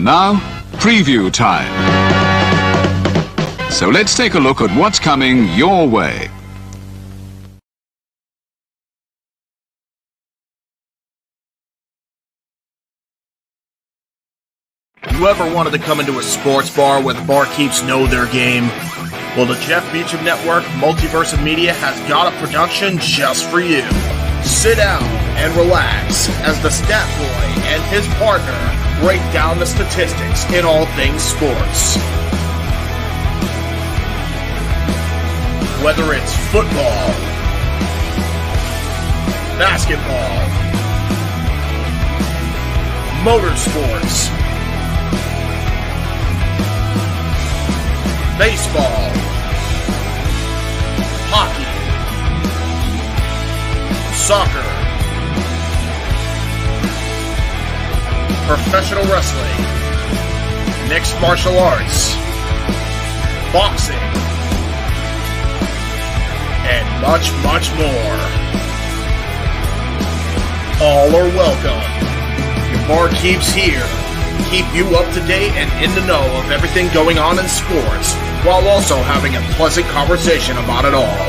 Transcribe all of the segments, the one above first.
And now, preview time. So let's take a look at what's coming your way. You ever wanted to come into a sports bar where the barkeeps know their game? Well, the Jeff Meacham Network Multiverse of Media has got a production just for you. Sit down and relax as the Stat Boy and his partner break down the statistics in all things sports. Whether it's football, basketball, motorsports, baseball, hockey, soccer, professional wrestling, mixed martial arts, boxing, and much, much more. All are welcome. Your barkeeps here keep you up to date and in the know of everything going on in sports, while also having a pleasant conversation about it all.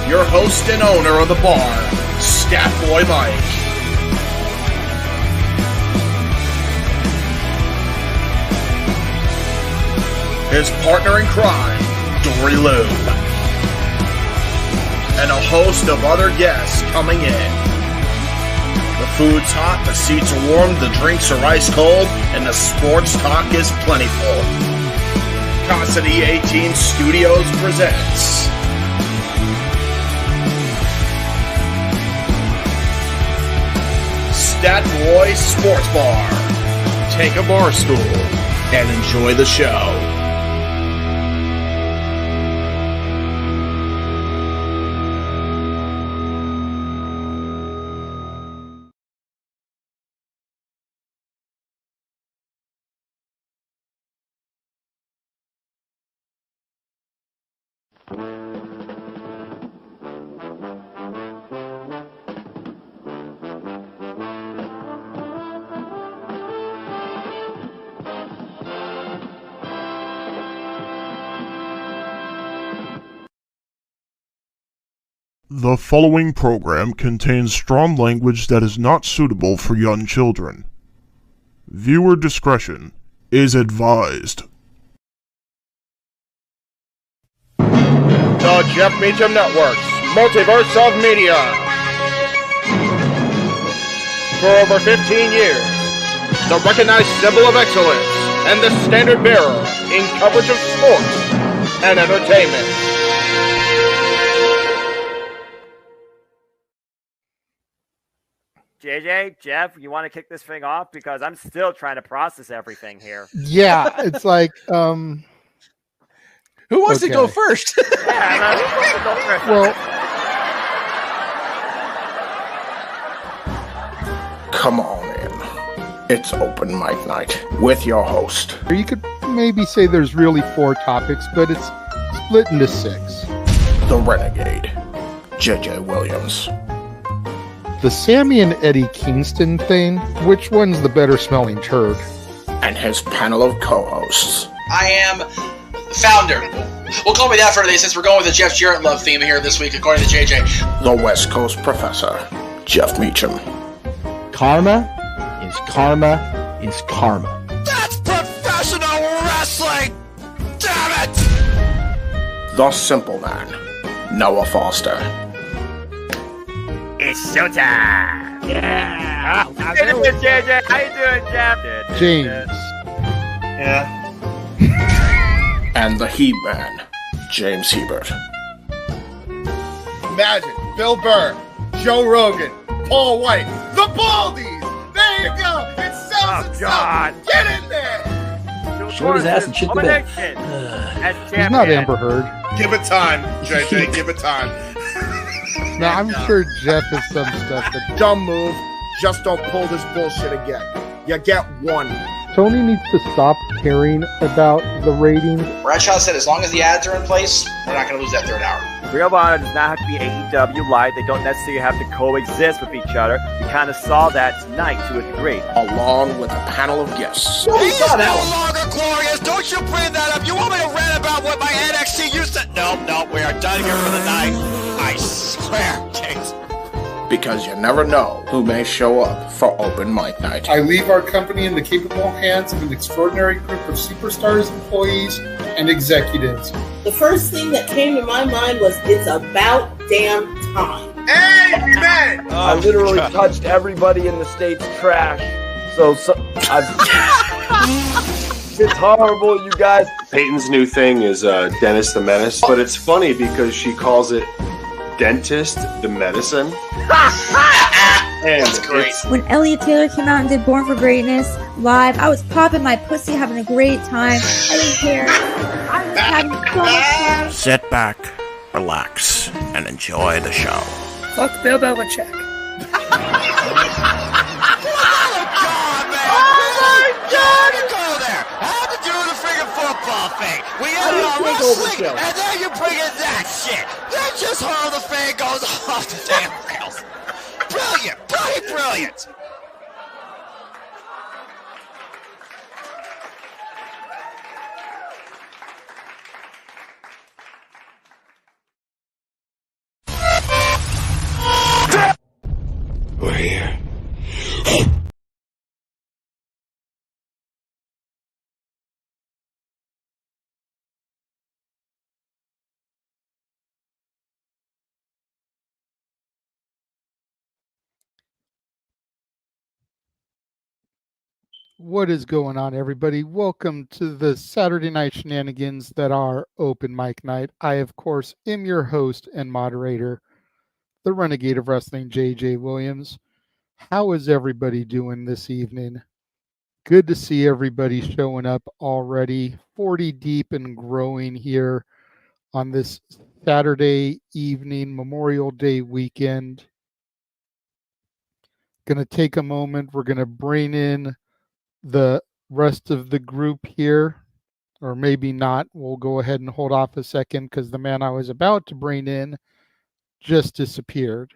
Your host and owner of the bar, Stat Boy Mike. His partner in crime, Dory Lou. And a host of other guests coming in. The food's hot, the seats are warm, the drinks are ice cold, and the sports talk is plentiful. Casa E18 Studios presents Stat Boy Sports Bar. Take a bar stool and enjoy the show. The following program contains strong language that is not suitable for young children. Viewer discretion is advised. The Jeff Meacham Network's Multiverse of Media. For over 15 years, the recognized symbol of excellence and the standard bearer in coverage of sports and entertainment. JJ, Jeff, you want to kick this thing off? Because I'm still trying to process everything here. Yeah, it's like, who wants to go first? Yeah, who wants to go first? Well, Come on in. It's open mic night with your host. you could maybe say there's really 4 topics, but it's split into 6. The Renegade, JJ Williams. The Sammy and Eddie Kingston thing, which one's the better smelling turd? And his panel of co-hosts. I am founder. Well, call me that for today since we're going with the Jeff Jarrett love theme here this week, according to JJ. The West Coast Professor, Jeff Meacham. Karma is karma is karma. That's professional wrestling! Damn it! The Simple Man, Noah Foster. It's showtime! Yeah! How you doing, JJ? How you doing, Jeff? James. Yeah. And the He-Man, James Hebert. Imagine Bill Burr, Joe Rogan, Paul White, the Baldies! There you go! It sells itself! Get in there! Short his ass and shit the bed. He's not Amber Heard. Give it time, JJ, give it time. No, I'm sure Jeff has some stuff that... Dumb move. Just don't pull this bullshit again. You get one. Sony needs to stop caring about the ratings. Bradshaw said as long as the ads are in place, we're not going to lose that third hour. Ring of Honor does not have to be AEW Live. They don't necessarily have to coexist with each other. We kind of saw that tonight to a degree. Along with a panel of guests. He is no longer glorious. Don't you bring that up. You want me to rant about what my NXT used to... No, we are done here for the night. I swear, James. Because you never know who may show up for open mic night. I leave our company in the capable hands of an extraordinary group of superstars, employees, and executives. The first thing that came to my mind was, it's about damn time. Amen! I literally touched everybody in the state's trash. So it's horrible, you guys. Peyton's new thing is Dennis the Menace, but it's funny because she calls it Dentist the Medicine. That's great. When Elliot Taylor came out and did Born for Greatness live, I was popping my pussy, having a great time. I didn't care. I was having so much fun. Sit back, relax, and enjoy the show. Fuck Bill Belichick. Football thing. We end it on wrestling, and then you bring in that shit. That's just how the thing goes off the damn rails. Brilliant, brilliant. We're here. What is going on, everybody? Welcome to the Saturday night shenanigans that are open mic night. I, of course, am your host and moderator, the Renegade of Wrestling, JJ Williams. How is everybody doing this evening? Good to see everybody showing up already, 40 deep and growing here on this Saturday evening, Memorial Day weekend. Going to take a moment. We're going to bring in the rest of the group here, or maybe not. We'll go ahead and hold off a second because the man I was about to bring in just disappeared.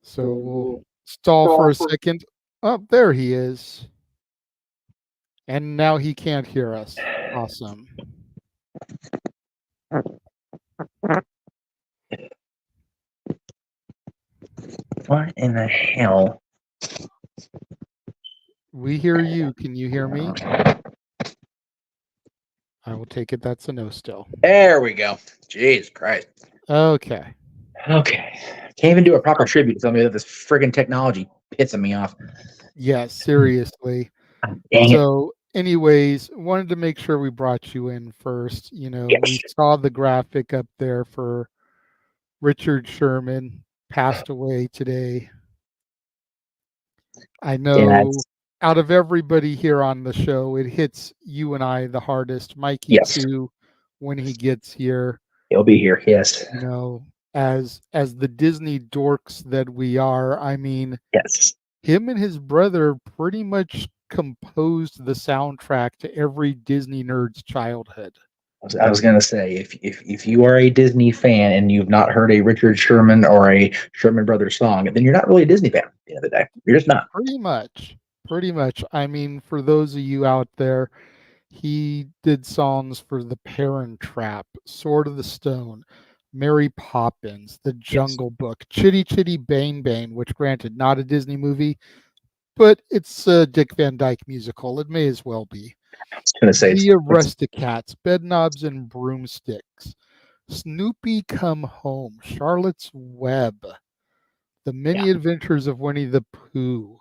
So we'll stall for a second. Oh, there he is. And now he can't hear us. Awesome. What in the hell? We hear you. Can you hear me? I will take it that's a no still. There we go. Jeez Christ. Okay. Can't even do a proper tribute to somebody that this friggin' technology pissing me off. Yeah, seriously. So, anyways, wanted to make sure we brought you in first. You know, we saw the graphic up there for Richard Sherman, passed away today. I know out of everybody here on the show, it hits you and I the hardest. Mikey too, when he gets here. He'll be here, yes. You know, as the Disney dorks that we are, I mean, him and his brother pretty much composed the soundtrack to every Disney nerd's childhood. I was going to say, if you are a Disney fan and you've not heard a Richard Sherman or a Sherman Brothers song, then you're not really a Disney fan at the end of the day. You're just not. Pretty much. I mean, for those of you out there, he did songs for The Parent Trap, Sword of the Stone, Mary Poppins, The Jungle Book, Chitty Chitty Bang Bang, which granted not a Disney movie, but it's a Dick Van Dyke musical. It may as well be. I was going to say The Aristocats, Bedknobs and Broomsticks, Snoopy Come Home, Charlotte's Web, The Many Adventures of Winnie the Pooh,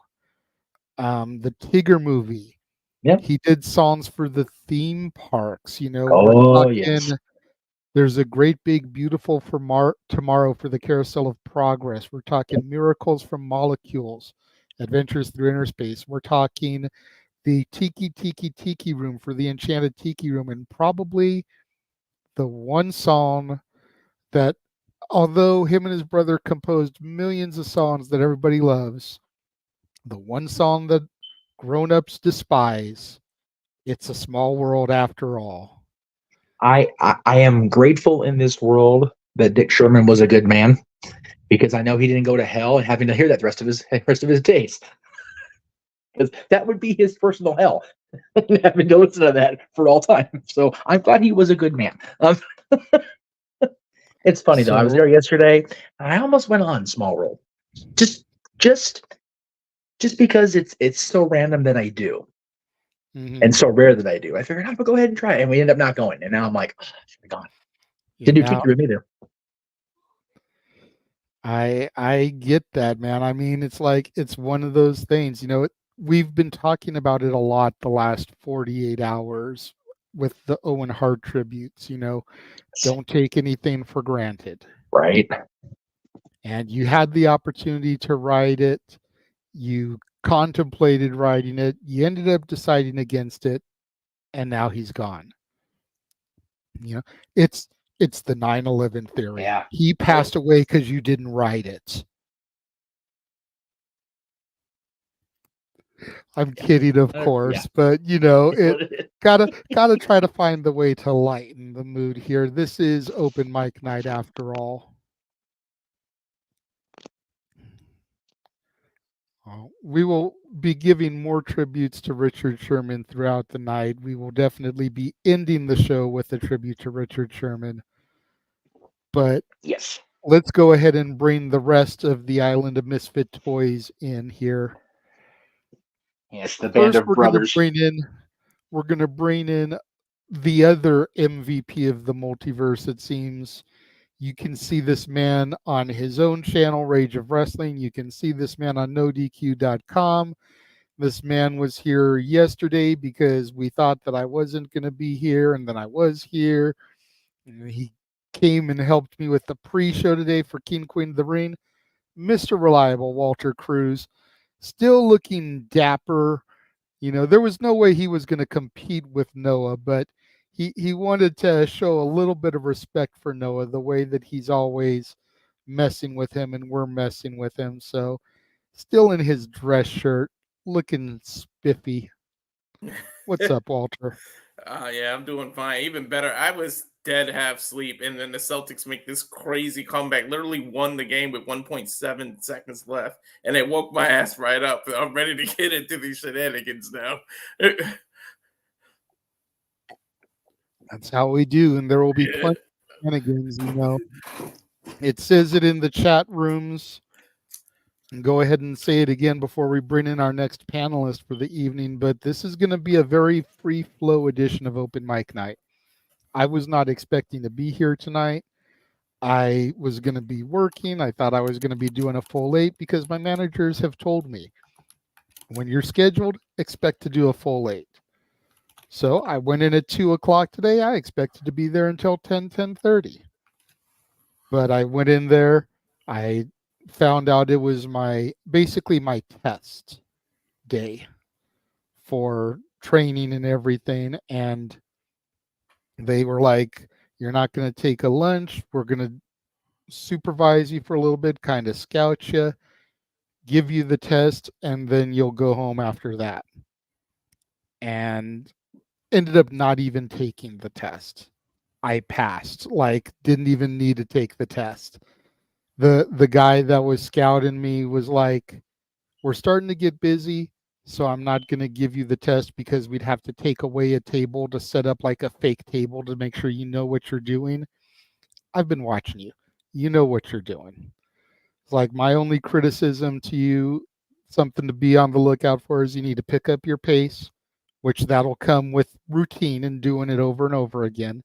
the Tigger movie. Yep. He did songs for the theme parks. You know, there's a great big beautiful for tomorrow for the Carousel of Progress. We're talking Miracles from Molecules, Adventures Through Inner Space. We're talking the Tiki Room for the Enchanted Tiki Room, and probably the one song that, although him and his brother composed millions of songs that everybody loves, the one song that grown-ups despise. It's a small world after all. I am grateful in this world that Dick Sherman was a good man, because I know he didn't go to hell and having to hear that the rest of his days. Because that would be his personal hell, having to listen to that for all time. So I'm glad he was a good man. It's funny though. I was there yesterday. I almost went on Small World, just because it's so random that I do, and so rare that I do. I figured I'll go ahead and try it, and we ended up not going. And now I'm like, oh, I should have gone. Didn't do Tiki with me there. I get that, man. I mean, it's like it's one of those things. You know, we've been talking about it a lot the last 48 hours with the Owen Hart tributes. You know, don't take anything for granted. Right. And you had the opportunity to write it. You contemplated writing it. You ended up deciding against it, and now he's gone. You know, it's the 9/11 theory. Yeah. He passed away because you didn't write it. I'm kidding, of course, but you know, it gotta try to find the way to lighten the mood here. This is open mic night after all. We will be giving more tributes to Richard Sherman throughout the night. We will definitely be ending the show with a tribute to Richard Sherman. But yes, let's go ahead and bring the rest of the Island of Misfit Toys in here. Yes, the Band of Brothers. We're going to bring in the other MVP of the multiverse, it seems. You can see this man on his own channel, Rage of Wrestling. You can see this man on NoDQ.com. This man was here yesterday because we thought that I wasn't going to be here, and then I was here. And he came and helped me with the pre-show today for King Queen of the Ring. Mr. Reliable, Walter Cruz. Still looking dapper. You know, there was no way he was going to compete with Noah, but he wanted to show a little bit of respect for Noah, the way that he's always messing with him and we're messing with him. So still in his dress shirt, looking spiffy. What's up, Walter? Yeah, I'm doing fine. Even better. I was dead half sleep, and then the Celtics make this crazy comeback. Literally won the game with 1.7 seconds left, and it woke my ass right up. I'm ready to get into these shenanigans now. That's how we do, and there will be plenty of shenanigans, you know. It says it in the chat rooms. And go ahead and say it again before we bring in our next panelist for the evening, but this is going to be a very free-flow edition of Open Mic Night. I was not expecting to be here tonight. I was going to be working. I thought I was going to be doing a full 8 because my managers have told me, when you're scheduled, expect to do a full 8. So I went in at 2 o'clock today. I expected to be there until 10:30. But I went in there. I found out it was basically my test day for training and everything. And they were like, you're not going to take a lunch. We're going to supervise you for a little bit, kind of scout you, give you the test, and then you'll go home after that. And ended up not even taking the test. I passed, didn't even need to take the test. The guy that was scouting me was like, we're starting to get busy, so I'm not going to give you the test because we'd have to take away a table to set up like a fake table to make sure you know what you're doing. I've been watching you. You know what you're doing. It's like my only criticism to you, something to be on the lookout for, is you need to pick up your pace, which that'll come with routine and doing it over and over again.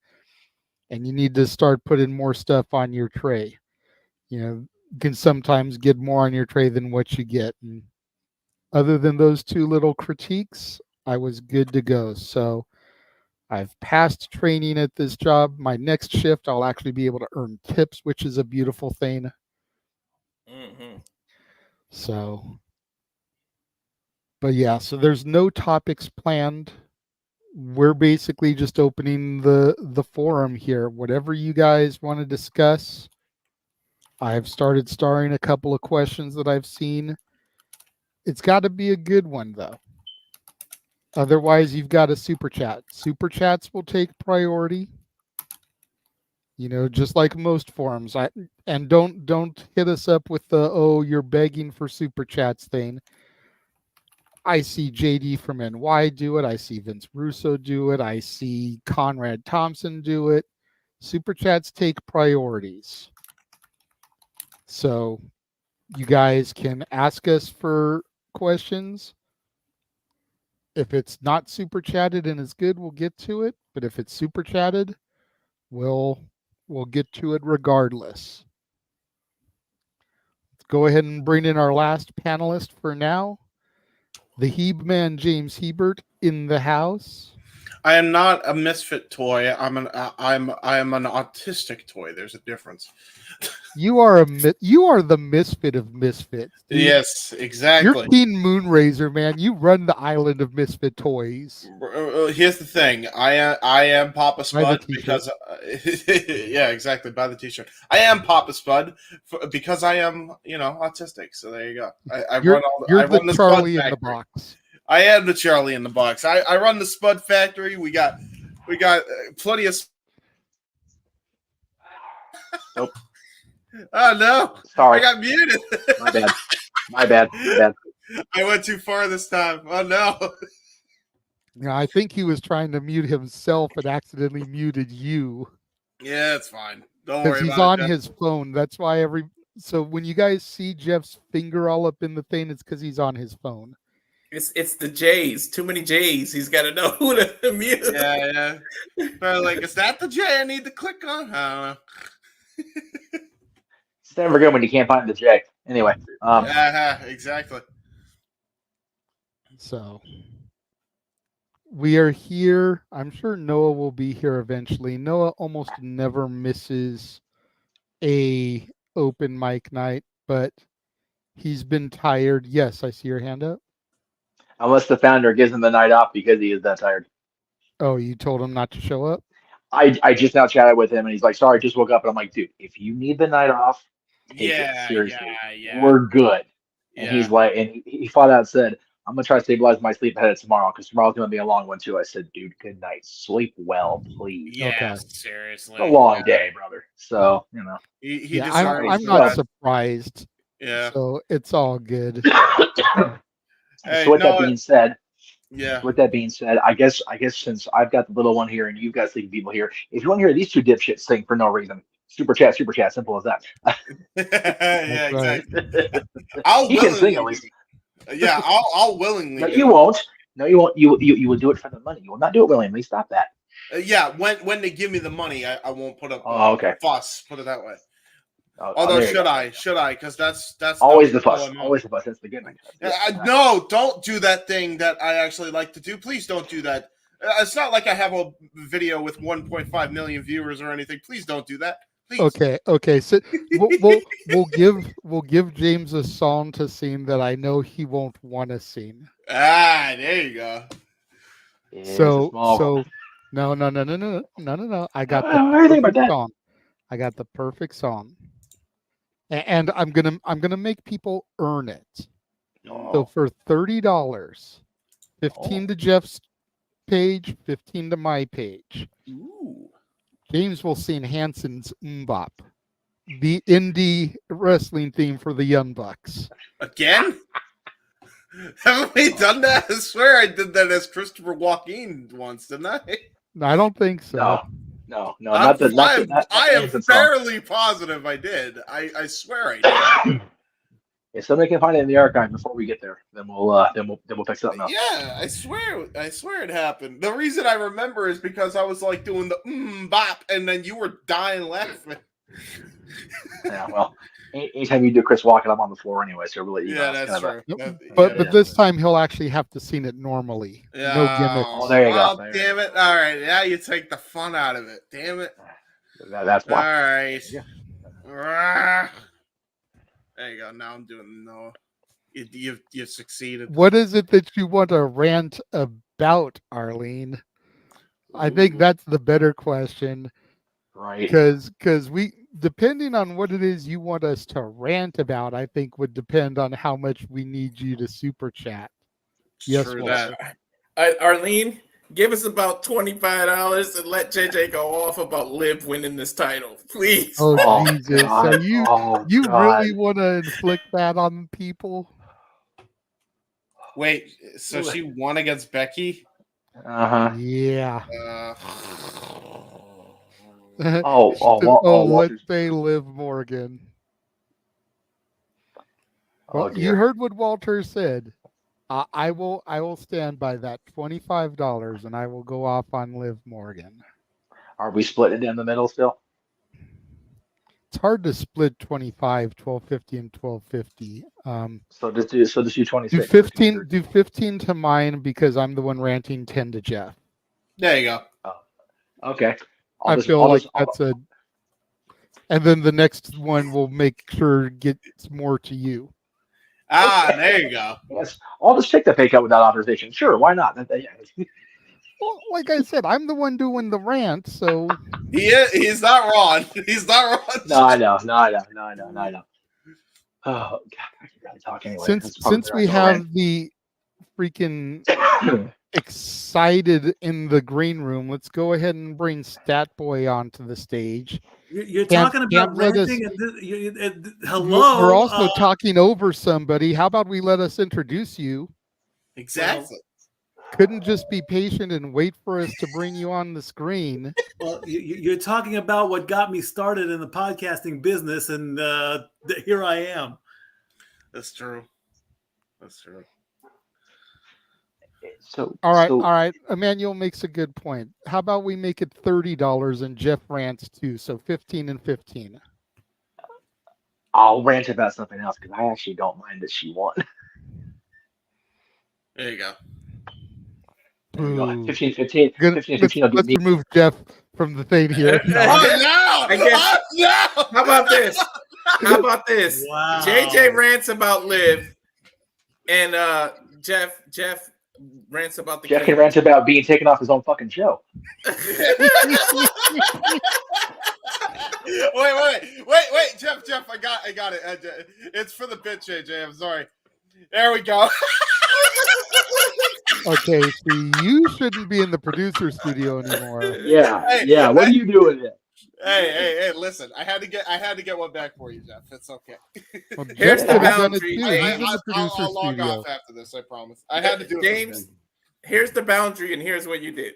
And you need to start putting more stuff on your tray. You know, you can sometimes get more on your tray than what you get. And other than those 2 little critiques, I was good to go. So I've passed training at this job. My next shift, I'll actually be able to earn tips, which is a beautiful thing. So, but yeah, so there's no topics planned. We're basically just opening the forum here. Whatever you guys want to discuss. I've started starring a couple of questions that I've seen. It's got to be a good one, though. Otherwise, you've got a super chat. Super chats will take priority. Just like most forums. And don't hit us up with the you're begging for super chats thing. I see JD from NY do it. I see Vince Russo do it. I see Conrad Thompson do it. Super chats take priorities. So you guys can ask us for questions. If it's not super chatted and it's good, we'll get to it. But if it's super chatted, we'll get to it regardless. Let's go ahead and bring in our last panelist for now. The Heeb man, James Hebert, in the house. I am not a misfit toy. I am an autistic toy. There's a difference. You are the misfit of misfits. Dude. Yes, exactly. You're Teen Moonrazer, man. You run the island of misfit toys. Here's the thing. I am Papa Spud because yeah, exactly. Buy the T-shirt. I am Papa Spud because I am autistic. So there you go. I run the Charlie in the box. I am the Charlie in the box. I run the Spud Factory. We got plenty of. Nope. Oh no! Sorry, I got muted. My bad. I went too far this time. Oh no! I think he was trying to mute himself and accidentally muted you. Yeah, it's fine. Don't worry about it. Because he's on his phone. That's why so when you guys see Jeff's finger all up in the thing, it's because he's on his phone. It's the J's. Too many J's. He's got to know who to mute. Yeah. But is that the J I need to click on? I don't know. It's never good when you can't find the J. Anyway. Exactly. So we are here. I'm sure Noah will be here eventually. Noah almost never misses a open mic night, but he's been tired. Yes, I see your hand up. Unless the founder gives him the night off because he is that tired. Oh, you told him not to show up? I just now chatted with him and he's like, sorry, just woke up. And I'm like, dude, if you need the night off, take it seriously. We're good. And he's like, and he flat out said, I'm going to try to stabilize my sleep ahead of tomorrow because tomorrow's going to be a long one too. I said, dude, good night. Sleep well, please. Yeah, okay. Seriously. It's a long day, brother. So, I'm not surprised. Yeah. So it's all good. Hey, so with that being said, yeah. With that being said, I guess since I've got the little one here and you've got sleepy people here, if you want to hear these two dipshits sing for no reason, super chat, simple as that. Yeah, exactly. You can sing at least. Yeah, I'll willingly. No, you won't. No, you won't. You will do it for the money. You will not do it willingly. Stop that. Yeah, when they give me the money, I won't put up fuss. Put it that way. Although should I? Because that's always the fuss. Always the fuss. That's the gimmick. No, don't do that thing that I actually like to do. Please don't do that. It's not like I have a video with 1.5 million viewers or anything. Please don't do that. Please. Okay. So we'll give James a song to sing that I know he won't want to sing. Ah, there you go. So no. I got the perfect song. I got the perfect song. And I'm gonna make people earn it. So for $30, 15 to Jeff's page, 15 to my page. Ooh. James will sing Hanson's Mbop, the indie wrestling theme for the Young Bucks. Again? Haven't we done that? I swear I did that as Christopher Walken once, didn't I? I don't think so. No. I am fairly positive I did. I swear I did. If somebody can find it in the archive before we get there, then we'll pick something up. Yeah, I swear it happened. The reason I remember is because I was like doing the bop, and then you were dying laughing. Yeah, well, anytime you do Chris Walken, I'm on the floor anyway. So really, that's true. But this time he'll actually have to sing it normally. Yeah. No gimmicks. Oh, there you go. Oh, damn it! All right, now you take the fun out of it. Damn it! That's why. All right. Yeah. There you go. Now I'm doing no. You succeeded. What is it that you want to rant about, Arlene? I think that's the better question. Right. Because we, depending on what it is you want us to rant about, I think would depend on how much we need you to super chat. Yes, True that. Arlene, give us about $25 and let JJ go off about Liv winning this title, please. Oh, Jesus! God. So you God. really want to inflict that on people? Wait, so she won against Becky? Yeah. Walter's- Let's say Liv Morgan. Oh, Well, you heard what Walter said. I will stand by that $25, and I will go off on Liv Morgan. Are we splitting it down the middle still? It's hard to split 25, 1250, and 1250. So just do 26. Do 15. Do 15 to mine because I'm the one ranting 10 to Jeff. There you go. Okay. I feel like that's a. And then the next one will make sure it gets more to you. There you go. Yes, I'll just take the pay cut without authorization. Sure, why not? Well, like I said, I'm the one doing the rant, so he's not wrong. He's not wrong. No, I know. Oh God, I can really talk anyway. Since we have the freaking excited in the green room, let's go ahead and bring Stat Boy onto the stage. You're talking about ranting hello. We're also talking over somebody. How about we let us introduce you? Exactly. Couldn't just be patient and wait for us to bring you on the screen. Well, you're talking about what got me started in the podcasting business, and here I am. That's true. That's true. All right. Emmanuel makes a good point. How about we make it $30 and Jeff rants too? So 15 and 15. I'll rant about something else because I actually don't mind that she won. There you go. 15, 15. 15, 15 let's remove Jeff from the thing here. No! How about this? Wow. JJ rants about Liv, and Jeff rants about the Jeff can rant about being taken off his own fucking show. Wait, Jeff, I got it. It's for the bit, JJ. I'm sorry. There we go. Okay, see, you shouldn't be in the producer studio anymore. Yeah. What are you doing there? Hey, listen. I had to get one back for you, Jeff. It's okay. Well, Here's the boundary. I'll log off after this, I promise. I had to do it. James, here's the boundary, and here's what you did.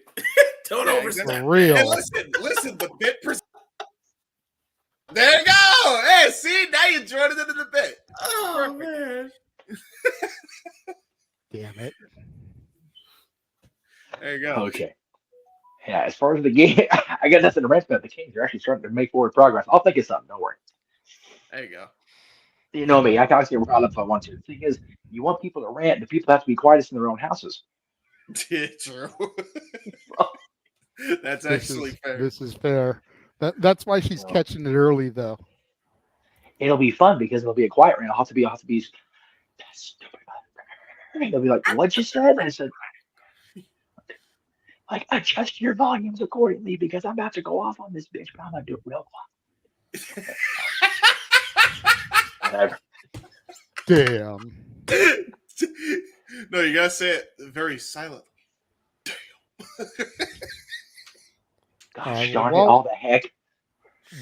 Don't overstep. For real. Hey, listen, the bit there you go. Hey, see, now you joined it into the bit. Oh, man. Damn it. There you go. Okay. Yeah, as far as the game, I got nothing to rant about. The Kings are actually starting to make forward progress. I'll think of something. Don't worry. There you go. You know me. I can always get riled up if I want to. The thing is, you want people to rant, the people have to be quietest in their own houses. True. That's actually fair. This is fair. That's why she's catching it early, though. It'll be fun because it'll be a quiet rant. I'll have to be. That's stupid. They'll be like, "What you said?" I said, "Like, adjust your volumes accordingly because I'm about to go off on this bitch, but I'm gonna do it real quiet." Whatever. Damn. No, you gotta say it very silent. Damn. Gosh darn it, all the heck.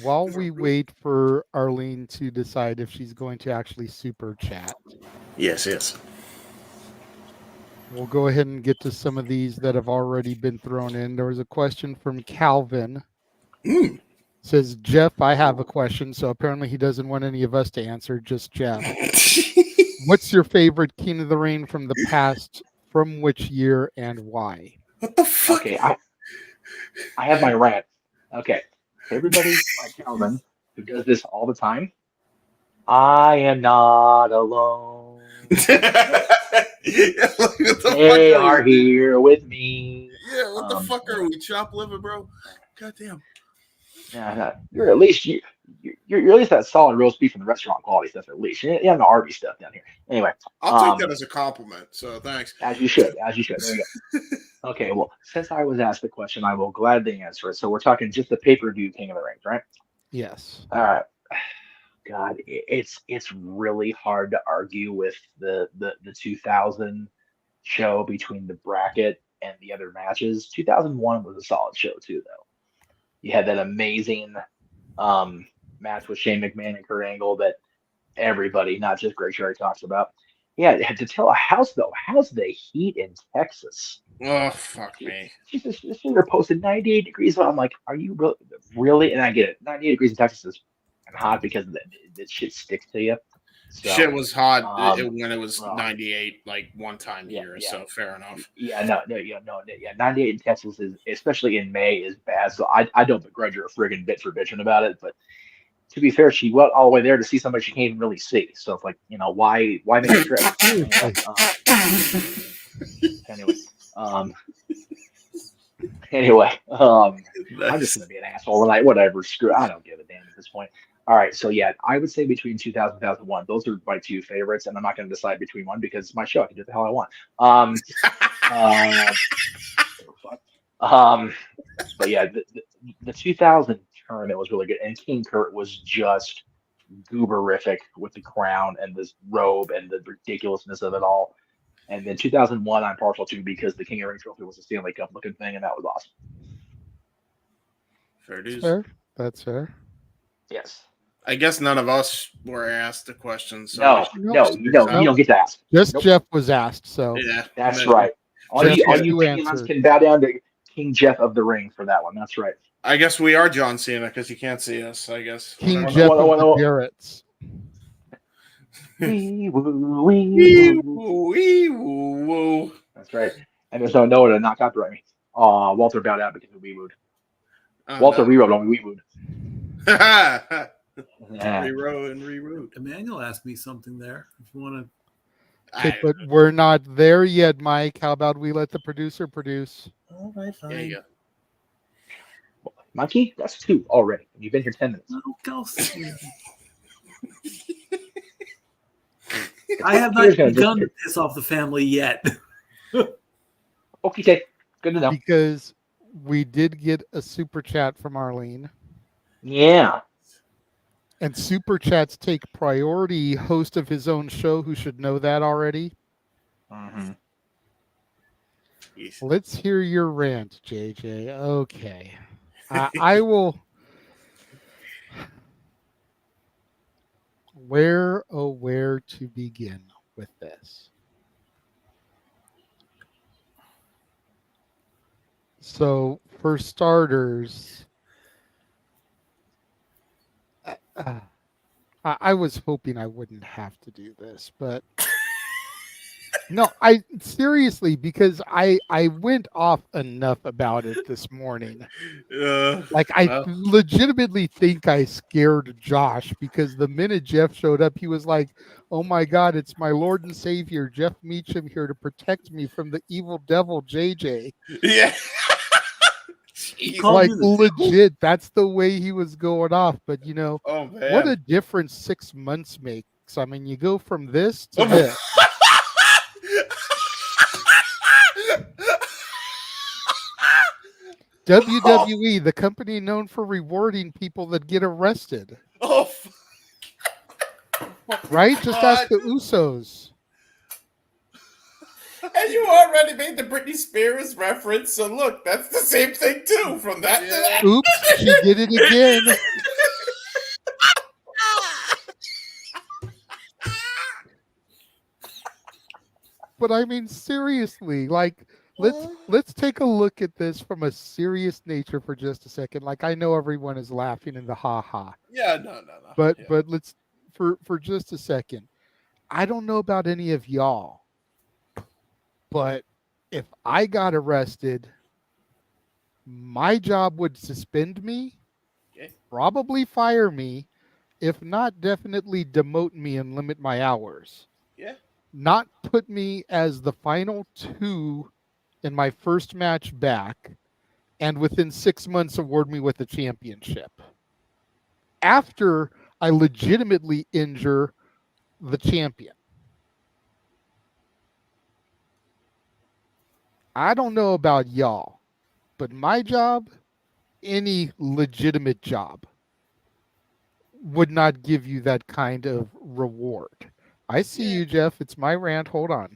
While we wait for Arlene to decide if she's going to actually super chat. Yes. We'll go ahead and get to some of these that have already been thrown in. There was a question from Calvin. Says, Jeff, I have a question. So apparently he doesn't want any of us to answer, just Jeff. What's your favorite King of the Ring from the past? From which year and why? What the fuck? Okay, I have my rant. Okay. Everybody like Calvin, who does this all the time. I am not alone. They are here with me. Yeah, what the fuck are we? Chop liver, bro? God damn. Yeah, you're at least you're at least that solid roast beef from the restaurant quality stuff. At least you have the Arby's stuff down here. Anyway, I'll take that as a compliment. So thanks. As you should. There you go. Okay, well, since I was asked the question, I will gladly answer it. So we're talking just the pay-per-view King of the Rings, right? Yes. All right. God, it's really hard to argue with the 2000 show between the bracket and the other matches. 2001 was a solid show too, though. You had that amazing match with Shane McMahon and Kurt Angle that everybody, not just Greg Sherry, talks about. Yeah, to tell how's the heat in Texas? Oh, fuck me. This they're posted 98 degrees. I'm like, are you really? And I get it. 98 degrees in Texas is hot because the shit sticks to you. So, shit was hot when it was 98, like one time here. So fair enough. 98 in Texas is, especially in May, is bad. So I don't begrudge her a friggin' bit for bitching about it. But to be fair, she went all the way there to see somebody she can't even really see. So it's like, why make a trip? Anyway, I'm just gonna be an asshole tonight. Whatever, screw. I don't give a damn at this point. All right, so yeah, I would say between 2000 and 2001, those are my two favorites, and I'm not going to decide between one because it's my show. I can do what the hell I want. But yeah, the 2000 tournament was really good, and King Kurt was just gooberific with the crown and this robe and the ridiculousness of it all. And then 2001, I'm partial to because the King of the Ring trophy was a Stanley Cup looking thing, and that was awesome. Fair dues. Fair. That's fair. Yes. I guess none of us were asked the question. So you don't get to ask. Just Jeff was asked, so yeah, that's right. All you fans can bow down to King Jeff of the Ring for that one. That's right. I guess we are John Cena because you can't see us. I guess King Jeff of the Garretts. That's right. And there's no Noah to not copyright me. Walter bowed out because we wooed. Walter rewrote on we wooed. Rewrote. Emmanuel asked me something there. If you want to. Okay, but we're not there yet, Mike. How about we let the producer produce? All right, fine. There you go. Mikey, that's 2 already. You've been here 10 minutes. Oh, go. I have not begun to piss off the family yet. Okay, good to know. Because we did get a super chat from Arlene. Yeah. And super chats take priority. Host of his own show, who should know that already. Mm-hmm. Let's hear your rant, JJ. Okay. I will. Where to begin with this? So, for starters, I was hoping I wouldn't have to do this, but no, I seriously, because I went off enough about it this morning. I legitimately think I scared Josh, because the minute Jeff showed up, he was like, "Oh my God, it's my Lord and Savior, Jeff Meacham, here to protect me from the evil devil, JJ." Yeah. Like legit, that's the way he was going off. But what a difference 6 months makes. I mean, you go from this to this. WWE, the company known for rewarding people that get arrested. Oh, right? Just ask the Usos. And you already made the Britney Spears reference, so look, that's the same thing too. From that to that. Oops, she did it again. But I mean, seriously, like, let's take a look at this from a serious nature for just a second. Like, I know everyone is laughing in the ha. Yeah, no. But let's for just a second. I don't know about any of y'all. But if I got arrested, my job would suspend me, probably fire me, if not definitely demote me and limit my hours. Yeah. Not put me as the final 2 in my first match back, and within 6 months award me with a championship. After I legitimately injure the champion. I don't know about y'all, but my job, any legitimate job, would not give you that kind of reward. I see you, Jeff. It's my rant. Hold on.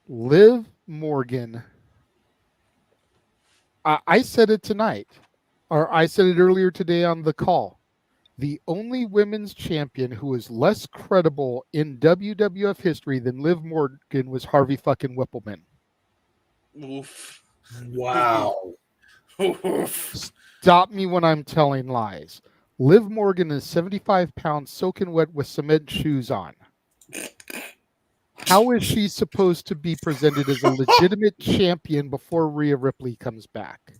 Liv Morgan. I said it tonight, or I said it earlier today on the call. The only women's champion who is less credible in WWF history than Liv Morgan was Harvey fucking Whippleman. Oof. Wow. Stop me when I'm telling lies. Liv Morgan is 75 pounds soaking wet with cement shoes on. How is she supposed to be presented as a legitimate champion before Rhea Ripley comes back?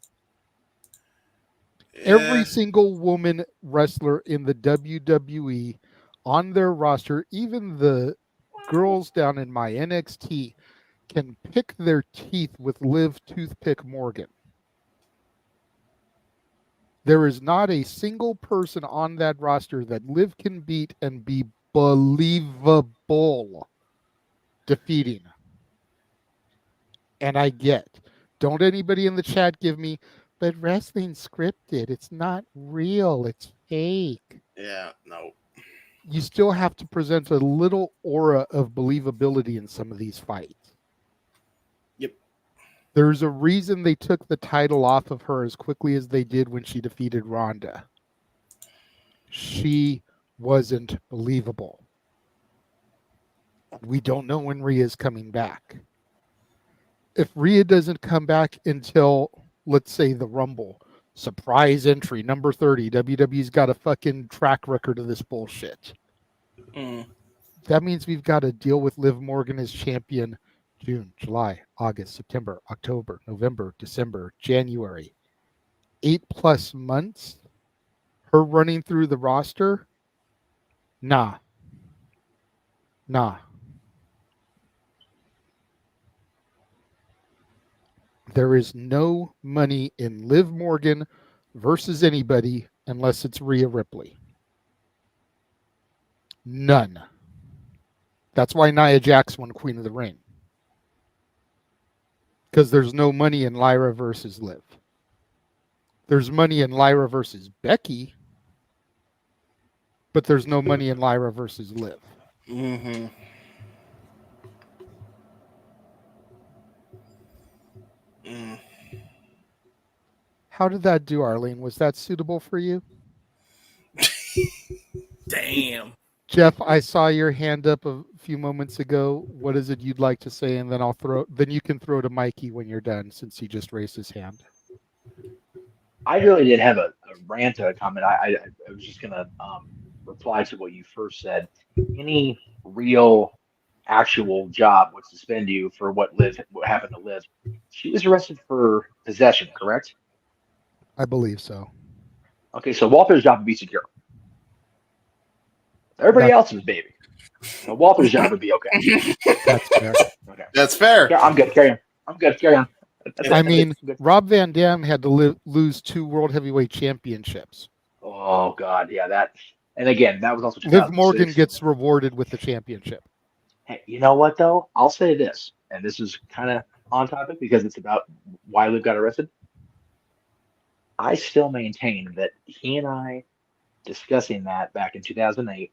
Every single woman wrestler in the WWE on their roster, even the girls down in my NXT, can pick their teeth with Liv Toothpick Morgan. There is not a single person on that roster that Liv can beat and be believable defeating. And I get, don't anybody in the chat give me, but wrestling's scripted. It's not real. It's fake. Yeah, no. You still have to present a little aura of believability in some of these fights. Yep. There's a reason they took the title off of her as quickly as they did when she defeated Ronda. She wasn't believable. We don't know when Rhea's coming back. If Rhea doesn't come back until, let's say, the Rumble, surprise entry, number 30, WWE's got a fucking track record of this bullshit. That means we've got to deal with Liv Morgan as champion June, July, August, September, October, November, December, January. 8+ months? Her running through the roster? Nah. There is no money in Liv Morgan versus anybody unless it's Rhea Ripley. None. That's why Nia Jax won Queen of the Ring. Because there's no money in Lyra versus Liv. There's money in Lyra versus Becky, but there's no money in Lyra versus Liv. Mm-hmm. How did that do, Arlene? Was that suitable for you? Damn. Jeff, I saw your hand up a few moments ago. What is it you'd like to say? And then you can throw to Mikey when you're done, since he just raised his hand. I really did have a rant or a comment. I was just going to reply to what you first said. Any real, actual job would suspend you for what happened to Liv. She was arrested for possession, correct? I believe so. Okay, so Walter's job would be secure. Everybody else's baby. So Walter's job would be okay. That's fair. Okay. That's fair. Yeah, I'm good. Carry on. Carry on. I mean, Rob Van Dam had to lose 2 World Heavyweight Championships. Oh, God. Yeah, that. And again, that was also Liv Morgan gets rewarded with the championship. Hey, you know what, though? I'll say this, and this is kind of on topic because it's about why Liv got arrested. I still maintain that he and I discussing that back in 2008,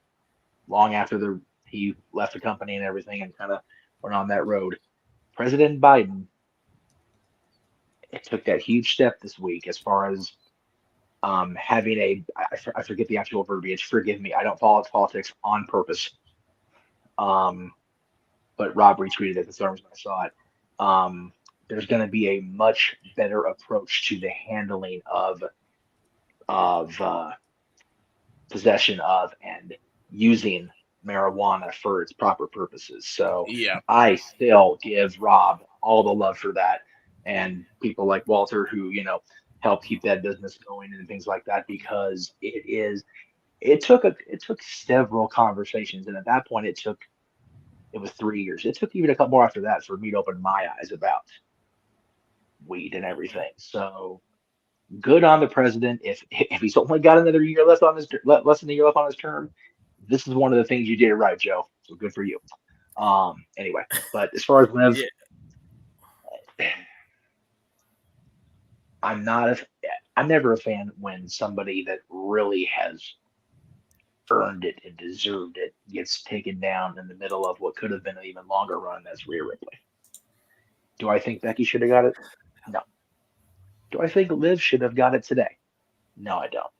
long after he left the company and everything and kind of went on that road, President Biden took that huge step this week as far as having I forget the actual verbiage. Forgive me. I don't follow politics on purpose. But Rob retweeted it this morning when I saw it. There's going to be a much better approach to the handling of possession of and using marijuana for its proper purposes. So yeah, I still give Rob all the love for that, and people like Walter who help keep that business going and things like that, because it took several conversations, and at that point it was 3 years. It took even a couple more after that for me to open my eyes about weed and everything. So good on the president. If he's only got another year less than a year left on his term, this is one of the things you did right, Joe. So good for you. Anyway, but as far as Liv, I'm never a fan when somebody that really has earned it and deserved it gets taken down in the middle of what could have been an even longer run. That's Rhea Ripley. Do I think Becky should have got it? No. Do I think Liv should have got it today? No, I don't.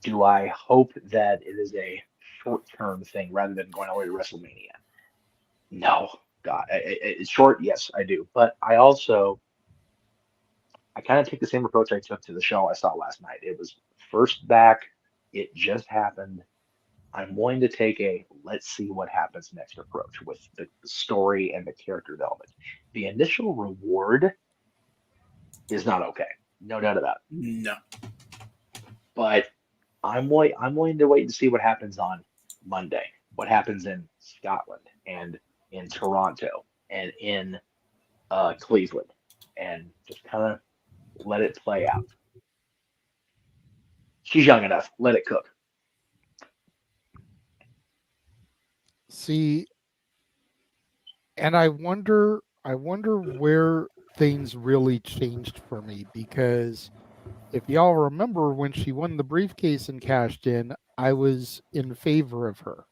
Do I hope that it is a short-term thing rather than going all the way to WrestleMania? No. God, it's short. Yes, I do. But I kind of take the same approach I took to the show I saw last night. It was first back. It just happened. I'm willing to take a let's see what happens next approach with the story and the character development. The initial reward is not okay. No doubt about it. No. But I'm willing to wait and see what happens on Monday. What happens in Scotland and in Toronto and in Cleveland, and just kind of let it play out. She's young enough. Let it cook. See, and I wonder where things really changed for me, because if y'all remember when she won the briefcase and cashed in, I was in favor of her.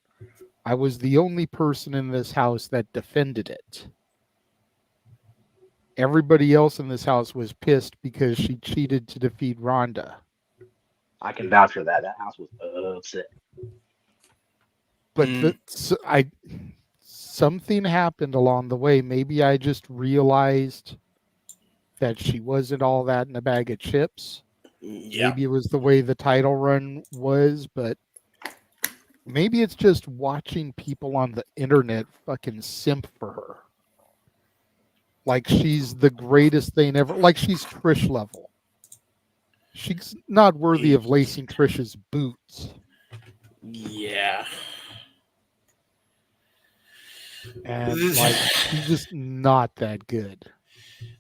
I was the only person in this house that defended it. Everybody else in this house was pissed because she cheated to defeat Ronda. I can vouch for that. That house was upset. But something happened along the way. Maybe I just realized that she wasn't all that in a bag of chips. Yeah. Maybe it was the way the title run was, but maybe it's just watching people on the internet fucking simp for her. Like she's the greatest thing ever. Like she's Trish level. She's not worthy of lacing Trish's boots. Yeah. And like she's just not that good.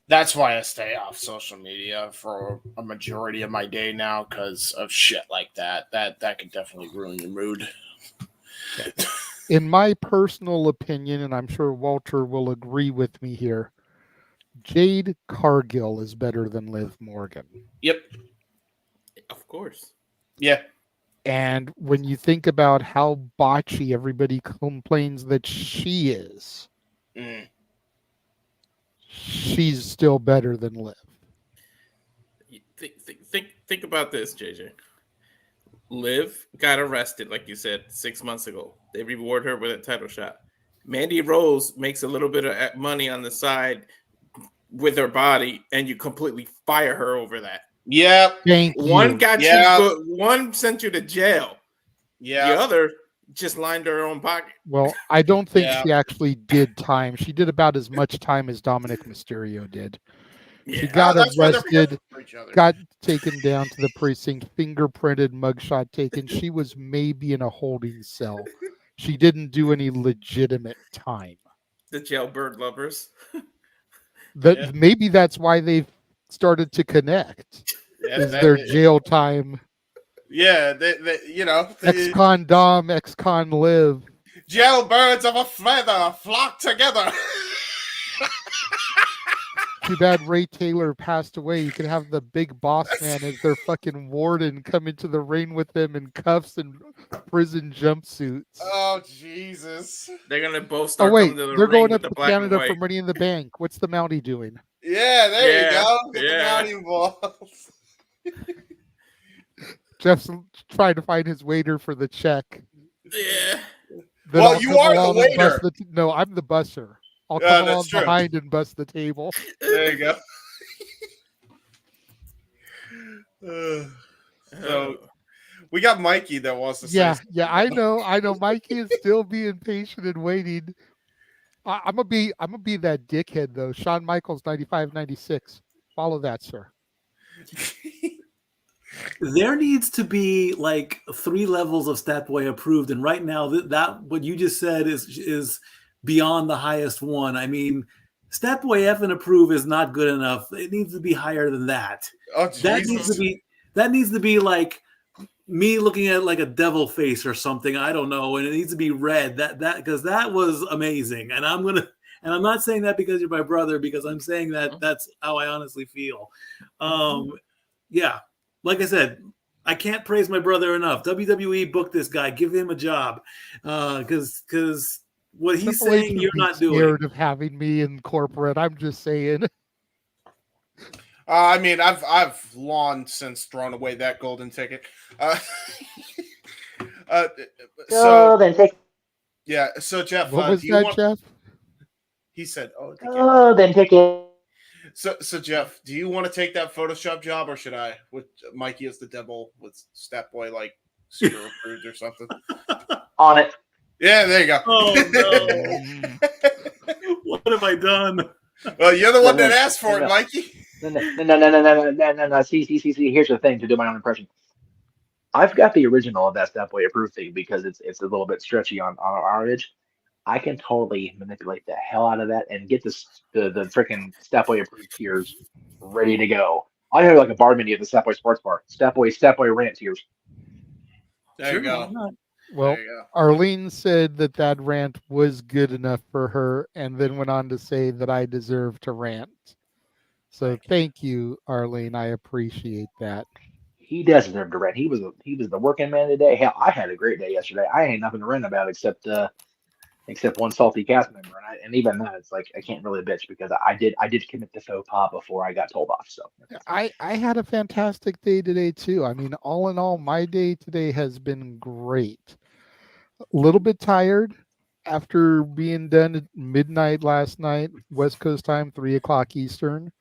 That's why I stay off social media for a majority of my day now, because of shit like that. That could definitely ruin your mood. In my personal opinion, and I'm sure Walter will agree with me here, Jade Cargill is better than Liv Morgan. Yep. Of course. Yeah. And when you think about how botchy everybody complains that she is, she's still better than Liv. Think about this, JJ. Liv got arrested, like you said, 6 months ago. They reward her with a title shot. Mandy Rose makes a little bit of money on the side with her body, and you completely fire her over that. Yeah. One got you. One sent you to jail. Yeah. The other just lined her own pocket. Well, I don't think she actually did time. She did about as much time as Dominic Mysterio did. Yeah. She got arrested, got taken down to the precinct, fingerprinted, mugshot taken. She was maybe in a holding cell. She didn't do any legitimate time. The jailbird lovers. Maybe that's why they've started to connect. Yeah, is their jail time. Yeah, they you know. Ex-con Dom, ex-con Liv. Jailbirds of a feather flock together. Too bad Ray Taylor passed away. You could have the big boss man as their fucking warden come into the ring with them in cuffs and prison jumpsuits. Oh, Jesus. They're going to both start coming to the they're ring going with up the to black Canada and white. for Money in the Bank. What's the Mountie doing? Yeah, there you go. Get the mounting balls. Jeff's trying to find his waiter for the check. Yeah. Then Well, I'll you come are the along and bust waiter. no, I'm the busser. I'll Yeah, come that's along true. behind and bust the table. There you go. So we got Mikey that wants to say Yeah, something. yeah, I know. Mikey is still being patient and waiting. I'm gonna be that dickhead though. Shawn Michaels 95-96. Follow that, sir. There needs to be like 3 levels of Statboy approved, and right now that what you just said is beyond the highest one. I mean, Statboy F and approve is not good enough. It needs to be higher than that. Oh, that Jesus. needs to be like me looking at like a devil face or something. I don't know, and it needs to be red. That because that was amazing, and I'm not saying that because you're my brother, because I'm saying that that's how I honestly feel. Yeah. Like I said, I can't praise my brother enough. WWE booked this guy, give him a job, because what he's Triple H saying would you're be not doing. scared of having me in corporate. I'm just saying. I mean, I've long since thrown away that golden ticket. Golden ticket. Yeah. So Jeff, What was do you that, want? Jeff? He said, "Oh, Golden ticket." So Jeff, do you want to take that Photoshop job, or should I? With Mikey as the devil, with Stat Boy like super approved or something. On it. Yeah, there you go. Oh no! What have I done? Well, you're the one that asked for it, Mikey. No. See. Here's the thing to do my own impression. I've got the original of that Step Boy approved thing because it's a little bit stretchy on our edge. I can totally manipulate the hell out of that and get the freaking Step Boy approved tiers ready to go. I have like a bar menu at the Step Boy Sports Bar. Step Boy rant tiers. There you go. Well, Arlene said that rant was good enough for her, and then went on to say that I deserve to rant. So thank you, Arlene. I appreciate that. He does deserve to rant. He was the working man today. Hell, I had a great day yesterday. I ain't nothing to rant about except one salty cast member, and even that, it's like I can't really bitch because I did commit the faux pas before I got told off. So I had a fantastic day today too. I mean, all in all, my day today has been great. A little bit tired after being done at midnight last night, West Coast time, 3:00 Eastern,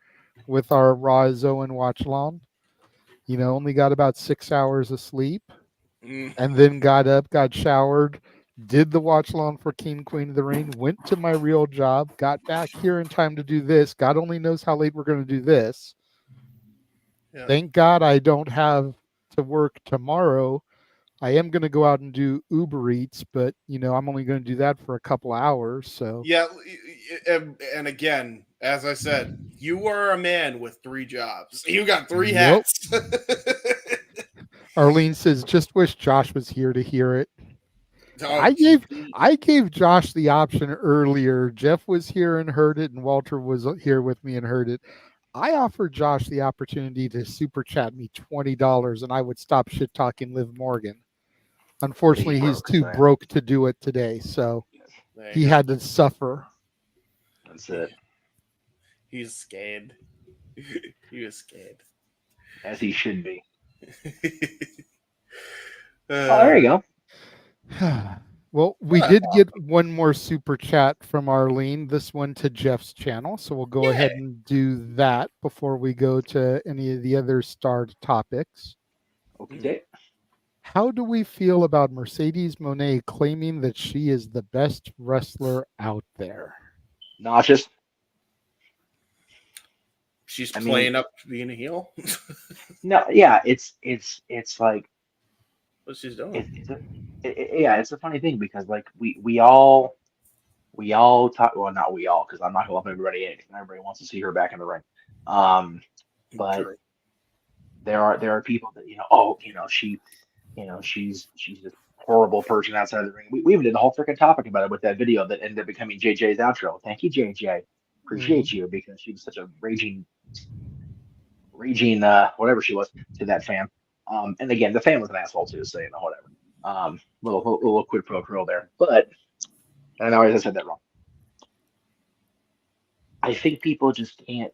with our Raw Zoe watch along. You know, only got about 6 hours of sleep, and then got up, got showered, did the watch along for King Queen of the Ring, went to my real job, got back here in time to do this. God only knows how late we're going to do this. Yeah. Thank God I don't have to work tomorrow. I am going to go out and do Uber Eats, but you know, I'm only going to do that for a couple hours. So yeah, and again, as I said, you are a man with 3 jobs. You got 3 hats. Arlene says, "Just wish Josh was here to hear it." Oh, I gave Josh the option earlier. Jeff was here and heard it, and Walter was here with me and heard it. I offered Josh the opportunity to super chat me $20, and I would stop shit talking Liv Morgan. Unfortunately, he's too broke to do it today, so he had to suffer. That's it. He's scared. He was scared, as he should be. There you go. Well, we did get one more super chat from Arlene, this one to Jeff's channel. So we'll go ahead and do that before we go to any of the other starred topics. Okay. How do we feel about Mercedes Moné claiming that she is the best wrestler out there? Nauseous. She's playing up to being a heel. No, yeah, it's like what she's doing. It's a funny thing because like we all talk. Well, not we all, because I'm not gonna lump everybody in. Everybody wants to see her back in the ring. But true. there are people that she's this horrible person outside of the ring. We even did a whole freaking topic about it with that video that ended up becoming JJ's outro. Thank you, JJ. Appreciate you, because she was such a raging whatever she was to that fan. And again, the fan was an asshole too, so whatever. Little quid pro quo there. But I know I said that wrong. I think people just can't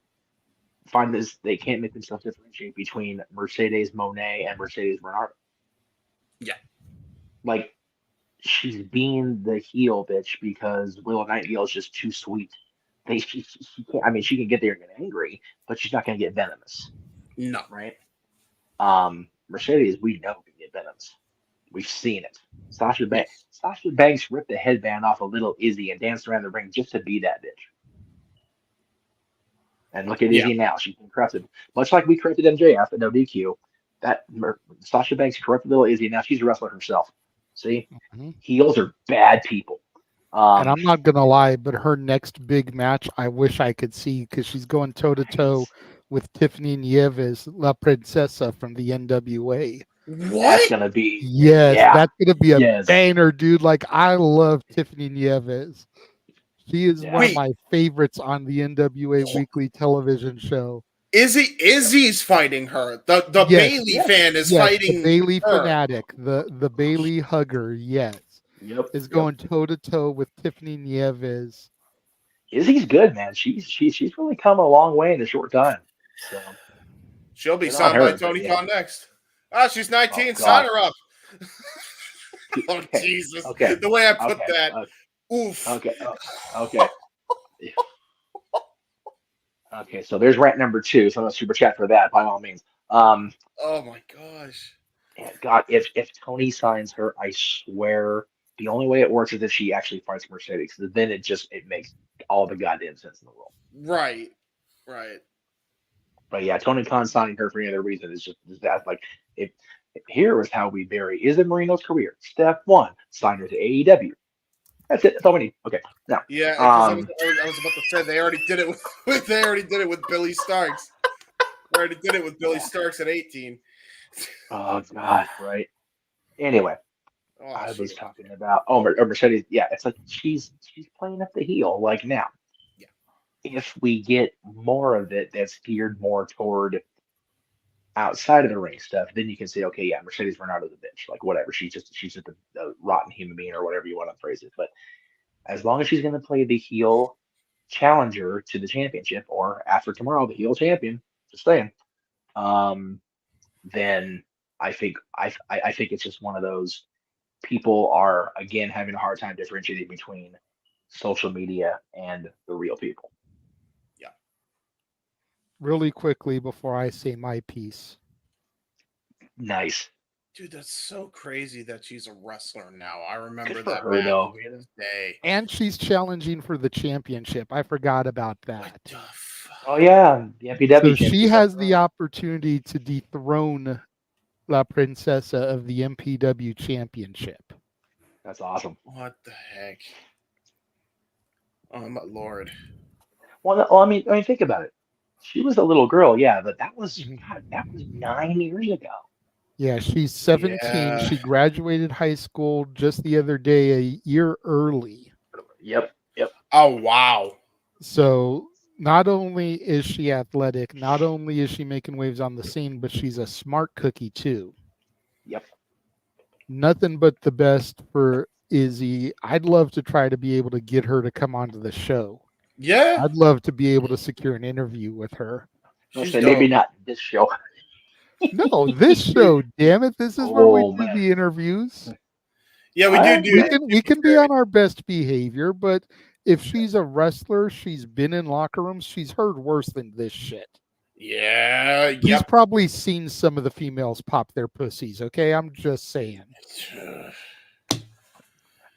find this. They can't make themselves differentiate between Mercedes Moné and Mercedes Bernardo. Yeah, like she's being the heel bitch because Willow Nightingale is just too sweet. She can't. I mean, she can get there and get angry, but she's not going to get venomous. No, right? Mercedes, we know can get venomous. We've seen it. Sasha Banks ripped the headband off of Little Izzy and danced around the ring just to be that bitch. And look at Izzy now. She's been corrupted. Much like we corrupted MJF at no DQ, Sasha Banks corrupted Little Izzy. Now she's a wrestler herself. See? Mm-hmm. Heels are bad people. And I'm not going to lie, but her next big match, I wish I could see, because she's going toe-to-toe with Tiffany Nieves, La Princesa from the NWA. What? That's going to be... Yes, that's going to be a banger, dude. Like, I love Tiffany Nieves. She is one of my favorites on the NWA weekly television show. Izzy's fighting her. The Bailey fan is fighting the Bailey her. fanatic, the Bailey hugger, yes. is going toe to toe with Tiffany Nieves. Izzy's good, man. She's really come a long way in a short time. So she'll be Good signed on by her, Tony but yeah. Khan next. Ah, she's 19. Oh, Sign God. her up. Oh, Jesus. Okay. The way I put Okay. that. Oof. Okay. Okay. Okay. So there's rant number 2. So I'm gonna super chat for that by all means. Oh my gosh. God, if Tony signs her, I swear the only way it works is if she actually fights Mercedes. Then it makes all the goddamn sense in the world. Right. But yeah, Tony Khan signing her for any other reason is just that. Like, here is how we bury Izzy Marino's career. Step 1: sign her to AEW. That's it. That's all we need. Okay. Now, Yeah, 'cause I was about to say they already did it with Billy Starks. They already did it with Billy Starks at 18. Oh God, right. Anyway, I was talking about Mercedes. Yeah, it's like she's playing up the heel. Like now, if we get more of it that's geared more toward outside of the ring stuff, then you can say, okay, yeah, Mercedes Bernardo's a bitch. Like whatever, she's just a rotten human being or whatever you want to phrase it. But as long as she's going to play the heel challenger to the championship, or after tomorrow, the heel champion, just saying, then I think it's just one of those people are again having a hard time differentiating between social media and the real people. Really quickly before I say my piece. Nice. Dude, that's so crazy that she's a wrestler now. I remember Good for that her, match though. to this day. And she's challenging for the championship. I forgot about that. Oh yeah, the MPW. So she has the opportunity to dethrone La Princesa of the MPW championship. That's awesome. What the heck? Oh my lord. Well, I mean, think about it. She was a little girl, yeah, but that was 9 years ago. Yeah, she's 17. Yeah. She graduated high school just the other day, a year early. Yep. Oh wow. So not only is she athletic, not only is she making waves on the scene, but she's a smart cookie too. Yep. Nothing but the best for Izzy. I'd love to try to be able to get her to come onto the show. Yeah. I'd love to be able to secure an interview with her. Maybe not this show. No, this show, damn it. This is where we do the interviews. Yeah, we can be on our best behavior, but if she's a wrestler, she's been in locker rooms, she's heard worse than this shit. Yeah. He's probably seen some of the females pop their pussies, okay? I'm just saying.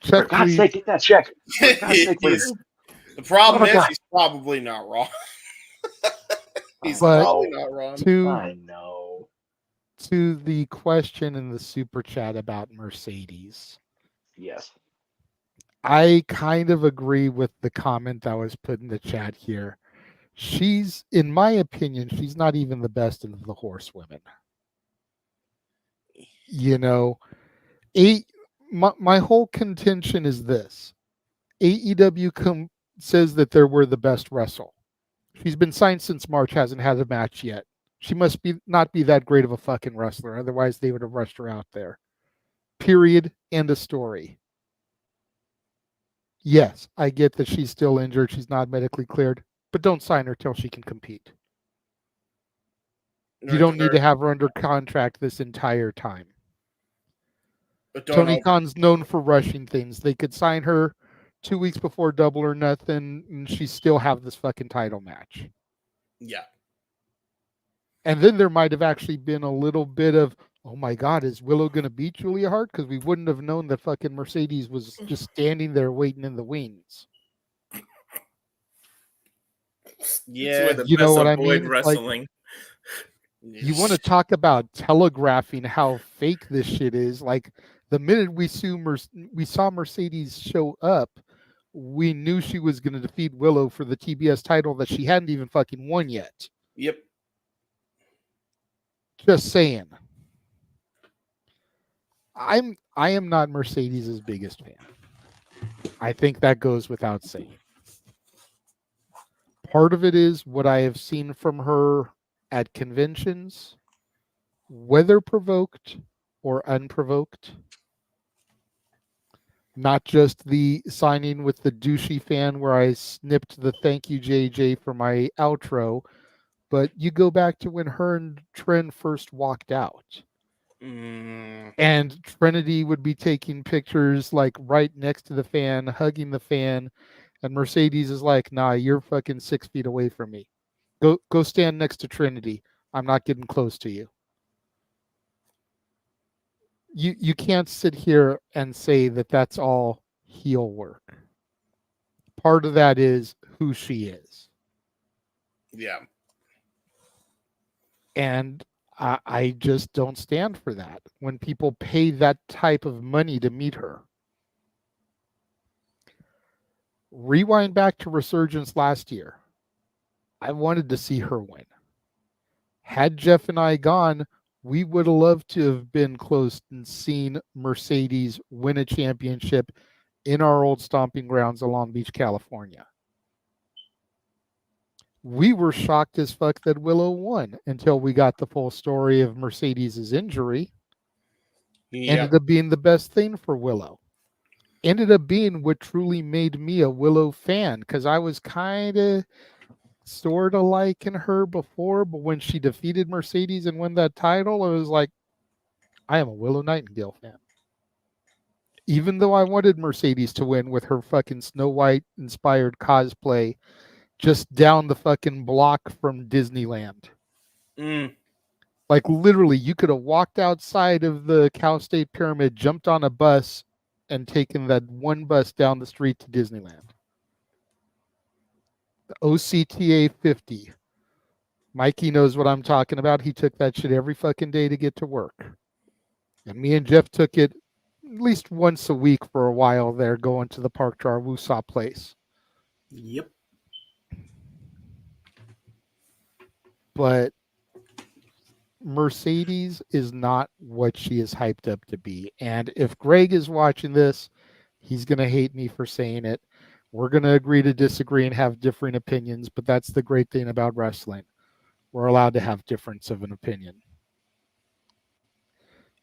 For God's sake, get that check. For God's sake, the problem is he's probably not wrong. He's probably not wrong. I know. To the question in the super chat about Mercedes. Yes. I kind of agree with the comment that was put in the chat here. She's, in my opinion, she's not even the best of the horsewomen. You know, my whole contention is this. AEW says that we're the best wrestle. She's been signed since March, hasn't had a match yet. She must not be that great of a fucking wrestler. Otherwise, they would have rushed her out there. Period. End of story. Yes, I get that she's still injured. She's not medically cleared. But don't sign her till she can compete. You don't need to have her under contract this entire time. Tony Khan's known for rushing things. They could sign her 2 weeks before Double or Nothing, and she still have this fucking title match. Yeah. And then there might have actually been a little bit of, oh my God, is Willow going to beat Julia Hart? Because we wouldn't have known that fucking Mercedes was just standing there waiting in the wings. Yeah. You know what I mean? Wrestling. Like, you want to talk about telegraphing how fake this shit is. Like, the minute we saw Mercedes show up, we knew she was going to defeat Willow for the TBS title that she hadn't even fucking won yet. Yep. Just saying. I am not Mercedes' biggest fan. I think that goes without saying. Part of it is what I have seen from her at conventions, whether provoked or unprovoked. Not just the signing with the douchey fan where I snipped the thank you JJ for my outro, but you go back to when her and Trent first walked out. And Trinity would be taking pictures like right next to the fan, hugging the fan, and Mercedes is like, nah, you're fucking 6 feet away from me. Go stand next to Trinity. I'm not getting close to you. You can't sit here and say that that's all heel work. Part of that is who she is. Yeah. And I just don't stand for that when people pay that type of money to meet her. Rewind back to Resurgence last year. I wanted to see her win. Had Jeff and I gone, we would have loved to have been close and seen Mercedes win a championship in our old stomping grounds in Long Beach, California. We were shocked as fuck that Willow won until we got the full story of Mercedes' injury. Ended up being the best thing for Willow. Ended up being what truly made me a Willow fan, because I was kind of sort of liking her before, but when she defeated Mercedes and won that title, I was like, I am a Willow Nightingale fan. Even though I wanted Mercedes to win with her fucking Snow White inspired cosplay just down the fucking block from Disneyland. Like literally, you could have walked outside of the Cal State Pyramid, jumped on a bus, and taken that one bus down the street to Disneyland. The OCTA 50. Mikey knows what I'm talking about. He took that shit every fucking day to get to work. And me and Jeff took it at least once a week for a while there, going to the park to our Woosah place. Yep. But Mercedes is not what she is hyped up to be. And if Greg is watching this, he's going to hate me for saying it. We're going to agree to disagree and have differing opinions, but that's the great thing about wrestling. We're allowed to have difference of an opinion.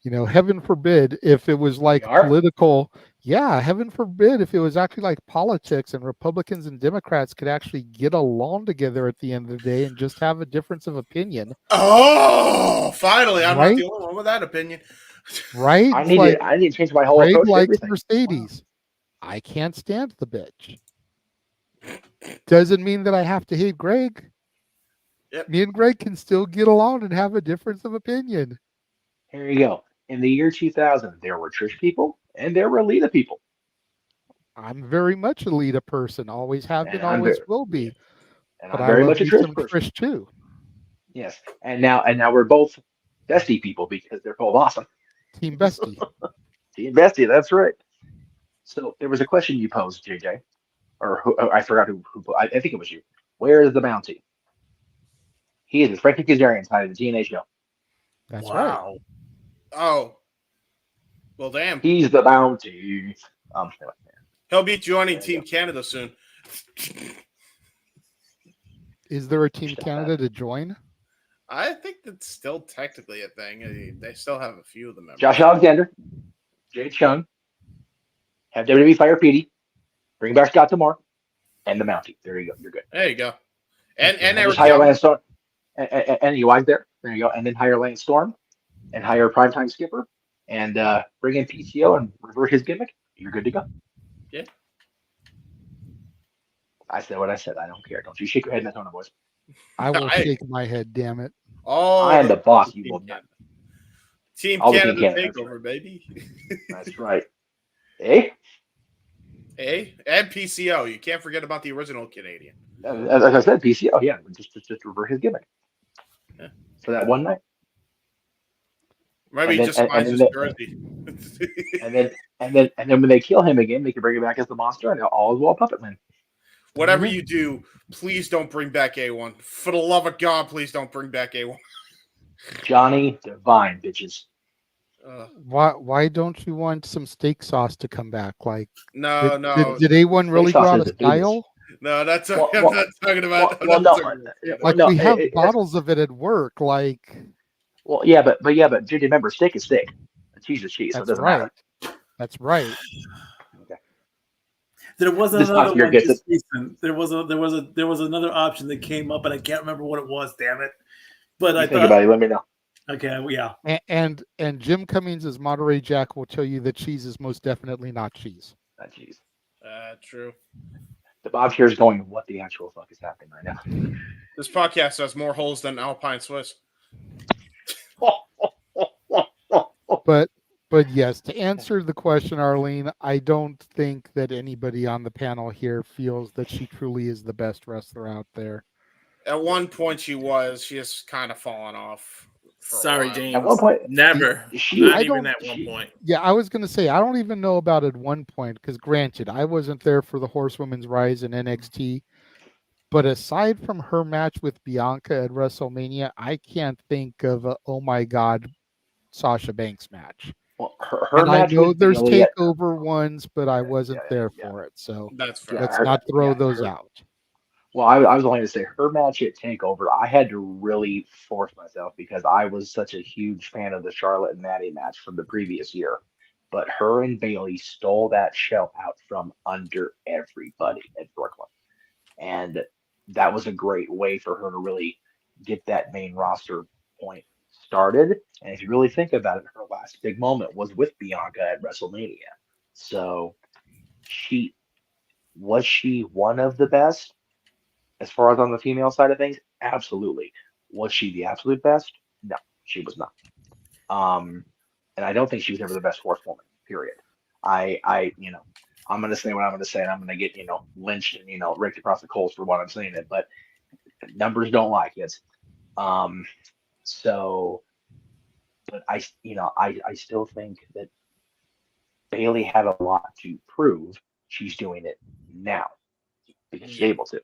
You know, heaven forbid if it was like political. Yeah, heaven forbid if it was actually like politics and Republicans and Democrats could actually get along together at the end of the day and just have a difference of opinion. Oh, finally. I'm Right? not the only one with that opinion. Right? I need to change my whole Greg approach to likes everything. Mercedes. I can't stand the bitch. Doesn't mean that I have to hate Greg. Yep. Me and Greg can still get along and have a difference of opinion. Here you go. In the year 2000, there were Trish people and there were Lita people. I'm very much a Lita person. Always have been, And I'm always very- will be. And But I'm I very love much a me Trish some person. Trish too. Yes. And now we're both Bestie people because they're both awesome. Team Bestie. Team Bestie, that's right. So there was a question you posed, JJ, or I forgot who I think it was you. Where is the bounty? He is Frankie Kazarian side of the TNA show. That's Wow. Oh. Well, damn. He's the bounty. He'll be joining Team Canada soon. Is there a Team Canada to join? I think that's still technically a thing. They still have a few of the members. Josh Alexander, Jay Chung, have WWE fire Petey, bring back Scott D'Amore, and the Mountie. There you go. You're good. There you go. And just Eric hire Young. Lance Storm. And you guys there. There you go. And then hire Lance Storm and hire Primetime Skipper and bring in PCO and revert his gimmick. You're good to go. Yeah. I said what I said. I don't care. Don't you shake your head in that tone of voice. I will shake my head, damn it. Oh, I am the boss. You will not. Team I'll be Canada Team Canada, takeover, baby. That's right. Eh? And PCO. You can't forget about the original Canadian. As I said, PCO. Yeah, just revert his gimmick Yeah. for that one night. Maybe he And just then- buys and his then- jersey. And then when they kill him again, they can bring him back as the monster, and all is well, Puppet Man. Whatever you do, please don't bring back A1. For the love of God, please don't bring back A1. Johnny Divine, bitches. Why don't you want some steak sauce to come back? Like No, no. Did A1 really Steak go sauce out is of a penis. No, style? that's Well, I'm well, not talking about. I'm well, not no, talking about- Like no, we have it- bottles of it at work. Like Well, yeah, but JJ, remember, steak is steak. Cheese is cheese, so it that's doesn't right. matter. That's right. There was This another here one gets just it. recent. There was another option that came up, and I can't remember what it was. Damn it! But I Think thought, about it. Let me know. okay, yeah. And Jim Cummings as Monterey Jack will tell you that cheese is most definitely not cheese. Not cheese. True. The Bob here is going, what the actual fuck is happening right now? This podcast has more holes than Alpine Swiss. But yes, to answer the question, Arlene, I don't think that anybody on the panel here feels that she truly is the best wrestler out there. At one point, she was. She has kind of fallen off. Sorry, James. At one point, never. Not even at one point. Yeah, I was going to say, I don't even know about at one point, because granted, I wasn't there for the Horsewomen's Rise in NXT. But aside from her match with Bianca at WrestleMania, I can't think of a, oh my God, Sasha Banks match. Well, her and I match know with there's Bayley takeover ones, but I wasn't there for it. So that's fair. let's not throw those out. Well, I was only going to say her match at TakeOver, I had to really force myself because I was such a huge fan of the Charlotte and Natty match from the previous year. But her and Bayley stole that show out from under everybody at Brooklyn. And that was a great way for her to really get that main roster point started. And if you really think about it, her last big moment was with Bianca at WrestleMania. So was she one of the best? As far as on the female side of things, absolutely. Was she the absolute best? No, she was not. And I don't think she was ever the best horsewoman, period. I'm going to say what I'm going to say, and I'm going to get, lynched and, raked across the coals for what I'm saying it, but numbers don't lie, kids. But I still think that Bayley had a lot to prove. She's doing it now because she's able to.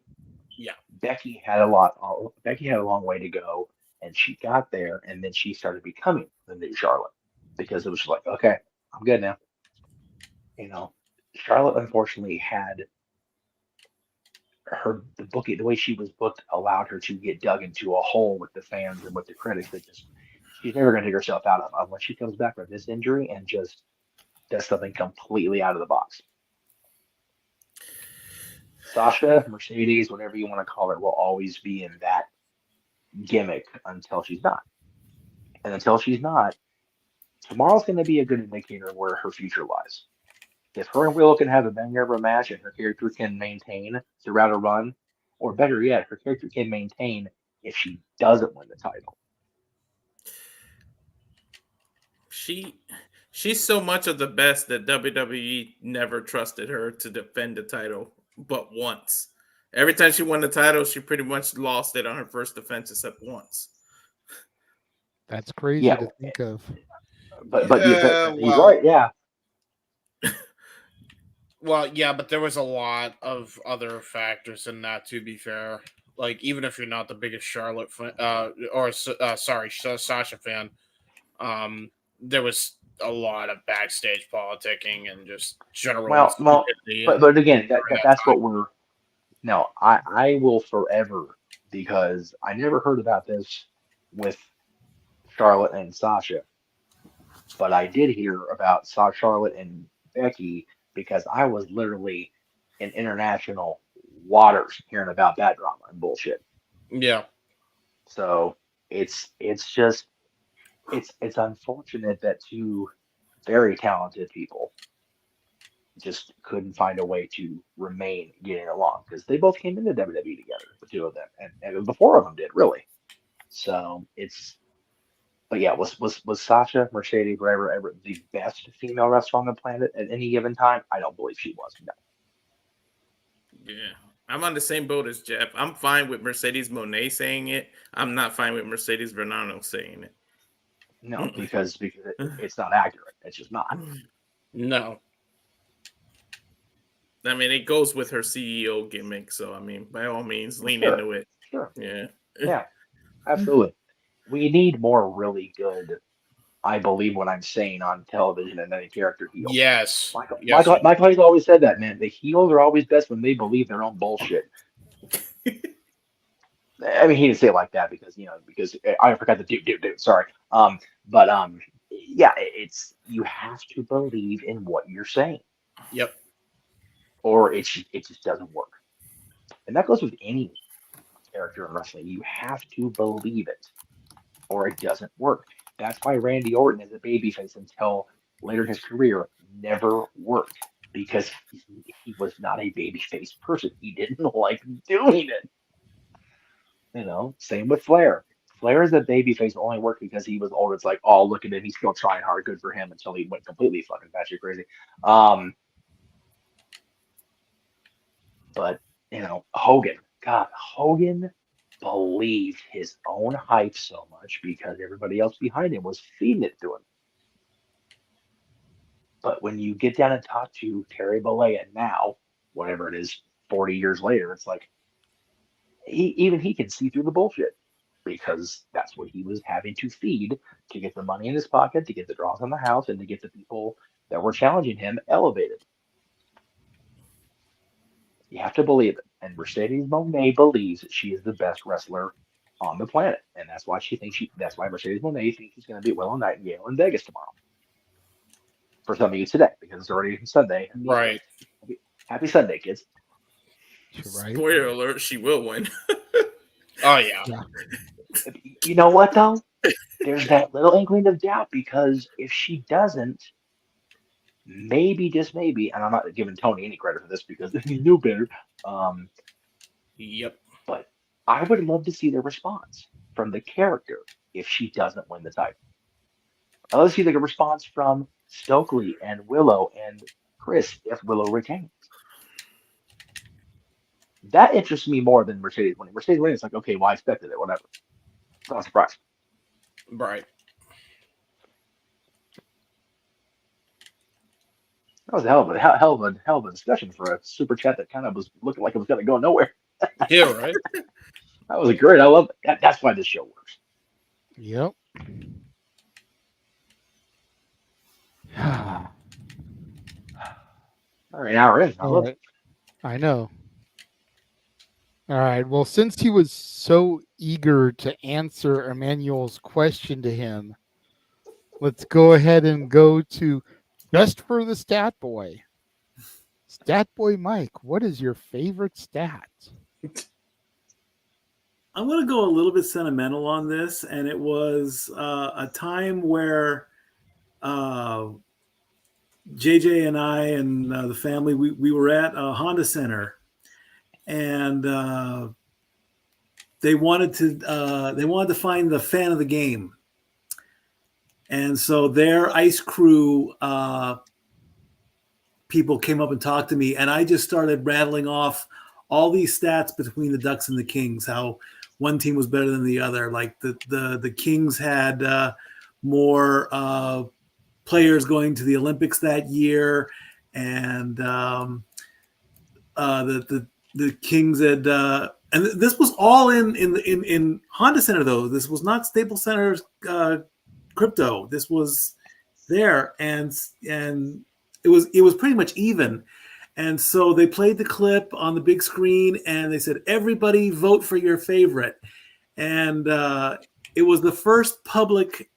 Yeah. Becky had a long way to go, and she got there, and then she started becoming the new Charlotte because it was like, okay, I'm good now. Charlotte unfortunately had the way she was booked allowed her to get dug into a hole with the fans and with the critics that she's never going to dig herself out of unless she comes back from this injury and just does something completely out of the box. Sasha, Mercedes, whatever you want to call her, will always be in that gimmick until she's not. And until she's not, tomorrow's going to be a good indicator of where her future lies. If her and Willow can have a banger of a match and her character can maintain throughout a run, or better yet, her character can maintain if she doesn't win the title. She's so much of the best that WWE never trusted her to defend the title but once. Every time she won the title, she pretty much lost it on her first defense except once. That's crazy to think of. But he's right, yeah. Well, yeah, but there was a lot of other factors in that, to be fair. Like, even if you're not the biggest Charlotte fan, Sasha fan, there was a lot of backstage politicking and just general. Well, but again, that's what we're. No, I will forever, because I never heard about this with Charlotte and Sasha, but I did hear about Charlotte and Becky because I was literally in international waters hearing about that drama and bullshit. Yeah. So it's unfortunate that two very talented people just couldn't find a way to remain getting along because they both came into WWE together, the two of them, and the four of them did really. So but yeah, was Sasha, Mercedes, whatever, ever the best female wrestler on the planet at any given time? I don't believe she was. No. Yeah. I'm on the same boat as Jeff. I'm fine with Mercedes Moné saying it. I'm not fine with Mercedes Vernano saying it. No, because it's not accurate. It's just not. No. I mean, it goes with her CEO gimmick. So, I mean, by all means, lean into it. Sure. Yeah. Yeah, absolutely. We need more really good, I believe what I'm saying, on television and any character heels. Yes. Michael has always said that, man. The heels are always best when they believe their own bullshit. I mean, he didn't say it like that because I forgot the dude. Sorry. Yeah, it's you have to believe in what you're saying. Yep. or it just doesn't work. And that goes with any character in wrestling. You have to believe it, or it doesn't work. That's why Randy Orton as a babyface until later in his career never worked, because he was not a babyface person. He didn't like doing it. Same with Flair. Flair as a babyface only worked because he was old. It's like, oh, look at him. He's still trying hard. Good for him, until he went completely fucking batshit crazy. But, Hogan. God, Hogan believed his own hype so much because everybody else behind him was feeding it to him. But when you get down and talk to Terry Bollea now, whatever it is, 40 years later, it's like, he can see through the bullshit, because that's what he was having to feed to get the money in his pocket, to get the draws on the house, and to get the people that were challenging him elevated. You have to believe it. And Mercedes Moné believes that she is the best wrestler on the planet. And that's why that's why Mercedes Moné thinks she's going to beat Willow Nightingale in Vegas tomorrow. For some of you today, because it's already Sunday. Right. Happy Sunday, kids. Right. Spoiler alert, she will win. Oh, yeah. You know what, though? There's that little inkling of doubt, because if she doesn't, maybe, just maybe, and I'm not giving Tony any credit for this because he knew better. Yep. But I would love to see the response from the character if she doesn't win the title. I'd love to see the response from Stokely and Willow and Chris if Willow retains. That interests me more than Mercedes winning. Mercedes winning, it's like, okay, well, I expected it, whatever. It's not a surprise. Right. That was a hell of a discussion for a super chat that kind of was looking like it was going to go nowhere. Yeah, right. That was great. I love it. That's why this show works. Yep. All right, now we're in. I love it. I know. All right. Well, since he was so eager to answer Emmanuel's question to him, let's go ahead and go to Just for the Stat Boy. Stat Boy Mike, what is your favorite stat? I'm going to go a little bit sentimental on this, and it was a time where JJ and I and the family, we were at a Honda Center, and they wanted to find the fan of the game, and so their ice crew people came up and talked to me, and I just started rattling off all these stats between the Ducks and the Kings, how one team was better than the other. Like the Kings had more players going to the Olympics that year, and the Kings had and this was all in Honda Center, though. This was not Staples Center's crypto. This was there, and it was pretty much even. And so they played the clip on the big screen, and they said, everybody vote for your favorite. And it was the first public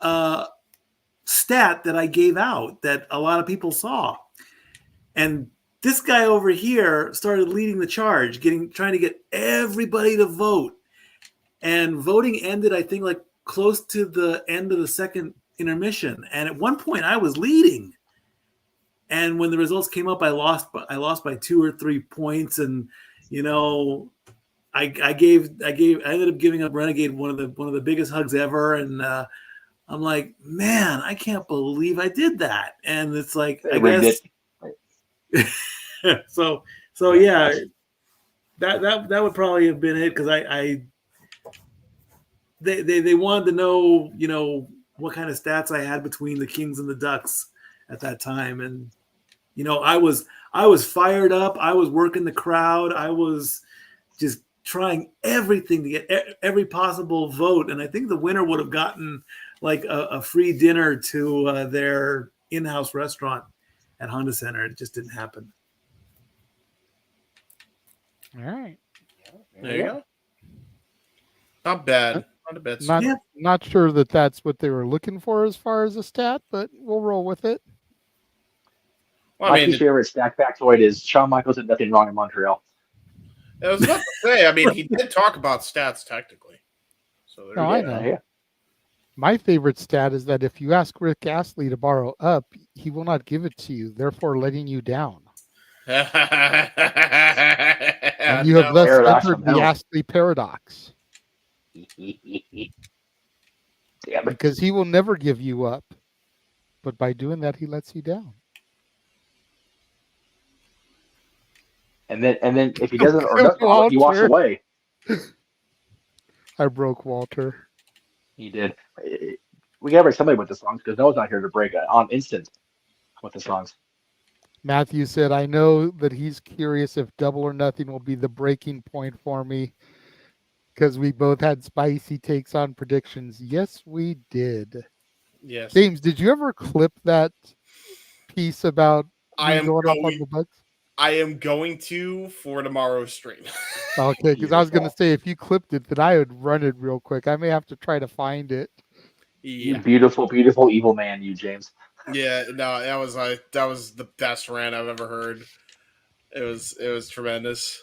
stat that I gave out that a lot of people saw. And this guy over here started leading the charge, trying to get everybody to vote. And voting ended, I think, like close to the end of the second intermission. And at one point I was leading. And when the results came up, I lost by 2 or 3 points, and I ended up giving up Renegade one of the biggest hugs ever, and I'm like, man, I can't believe I did that. And it's like, I guess so yeah, that would probably have been it, because they wanted to know what kind of stats I had between the Kings and the Ducks at that time. And I was fired up. I was working the crowd. I was just trying everything to get every possible vote. And I think the winner would have gotten like a free dinner to their in-house restaurant at Honda Center. It just didn't happen. All right. There you go. Not bad. Not a bad. Not sure that that's what they were looking for as far as a stat, but we'll roll with it. Well, My favorite stack factoid is Shawn Michaels did nothing wrong in Montreal. I was about to say, I mean, he did talk about stats technically. So there No, you I go. know. Yeah. My favorite stat is that if you ask Rick Astley to borrow up, he will not give it to you, therefore letting you down. And you have thus entered the Astley paradox. Because he will never give you up. But by doing that, he lets you down. And then if he doesn't or does borrow, he walks away. I broke Walter. He did. We gotta break somebody with the songs because Noah's not here to break on instant with the songs. Matthew said, I know that he's curious if Double or Nothing will be the breaking point for me because we both had spicy takes on predictions. Yes, we did. Yes. James, did you ever clip that piece about I am going up on the Bucks? I am going to for tomorrow's stream. Okay, because I was going to say, if you clipped it, then I would run it real quick. I may have to try to find it. You beautiful, beautiful, evil man, you, James. Yeah, no, that was the best rant I've ever heard. It was tremendous.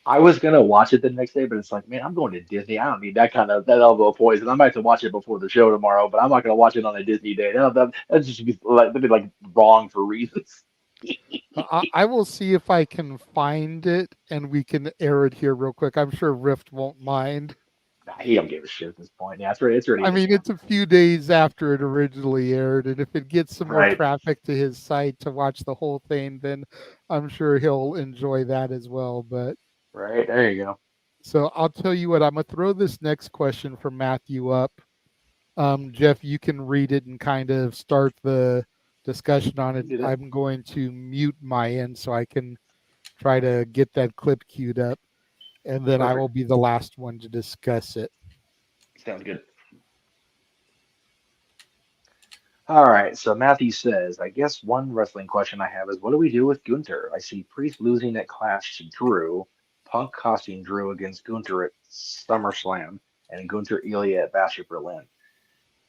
I was gonna watch it the next day, but it's like, man, I'm going to Disney. I don't need that elbow poison. I might have to watch it before the show tomorrow, but I'm not gonna watch it on a Disney day. That'd just be like wrong for reasons. I will see if I can find it and we can air it here real quick. I'm sure Rift won't mind. He don't give a shit at this point. Yeah, it's already. I mean, it's a few days after it originally aired, and if it gets some more traffic to his site to watch the whole thing, then I'm sure he'll enjoy that as well. But right, there you go. So I'll tell you what, I'm gonna throw this next question from Matthew up. Jeff, you can read it and kind of start the discussion on it. I'm going to mute my end so I can try to get that clip queued up. And then I will be the last one to discuss it. Sounds good. All right. So Matthew says, I guess one wrestling question I have is, what do we do with Gunther? I see Priest losing at Clash to Drew, Punk costing Drew against Gunther at SummerSlam, and Gunther Ilya at Bash at Berlin.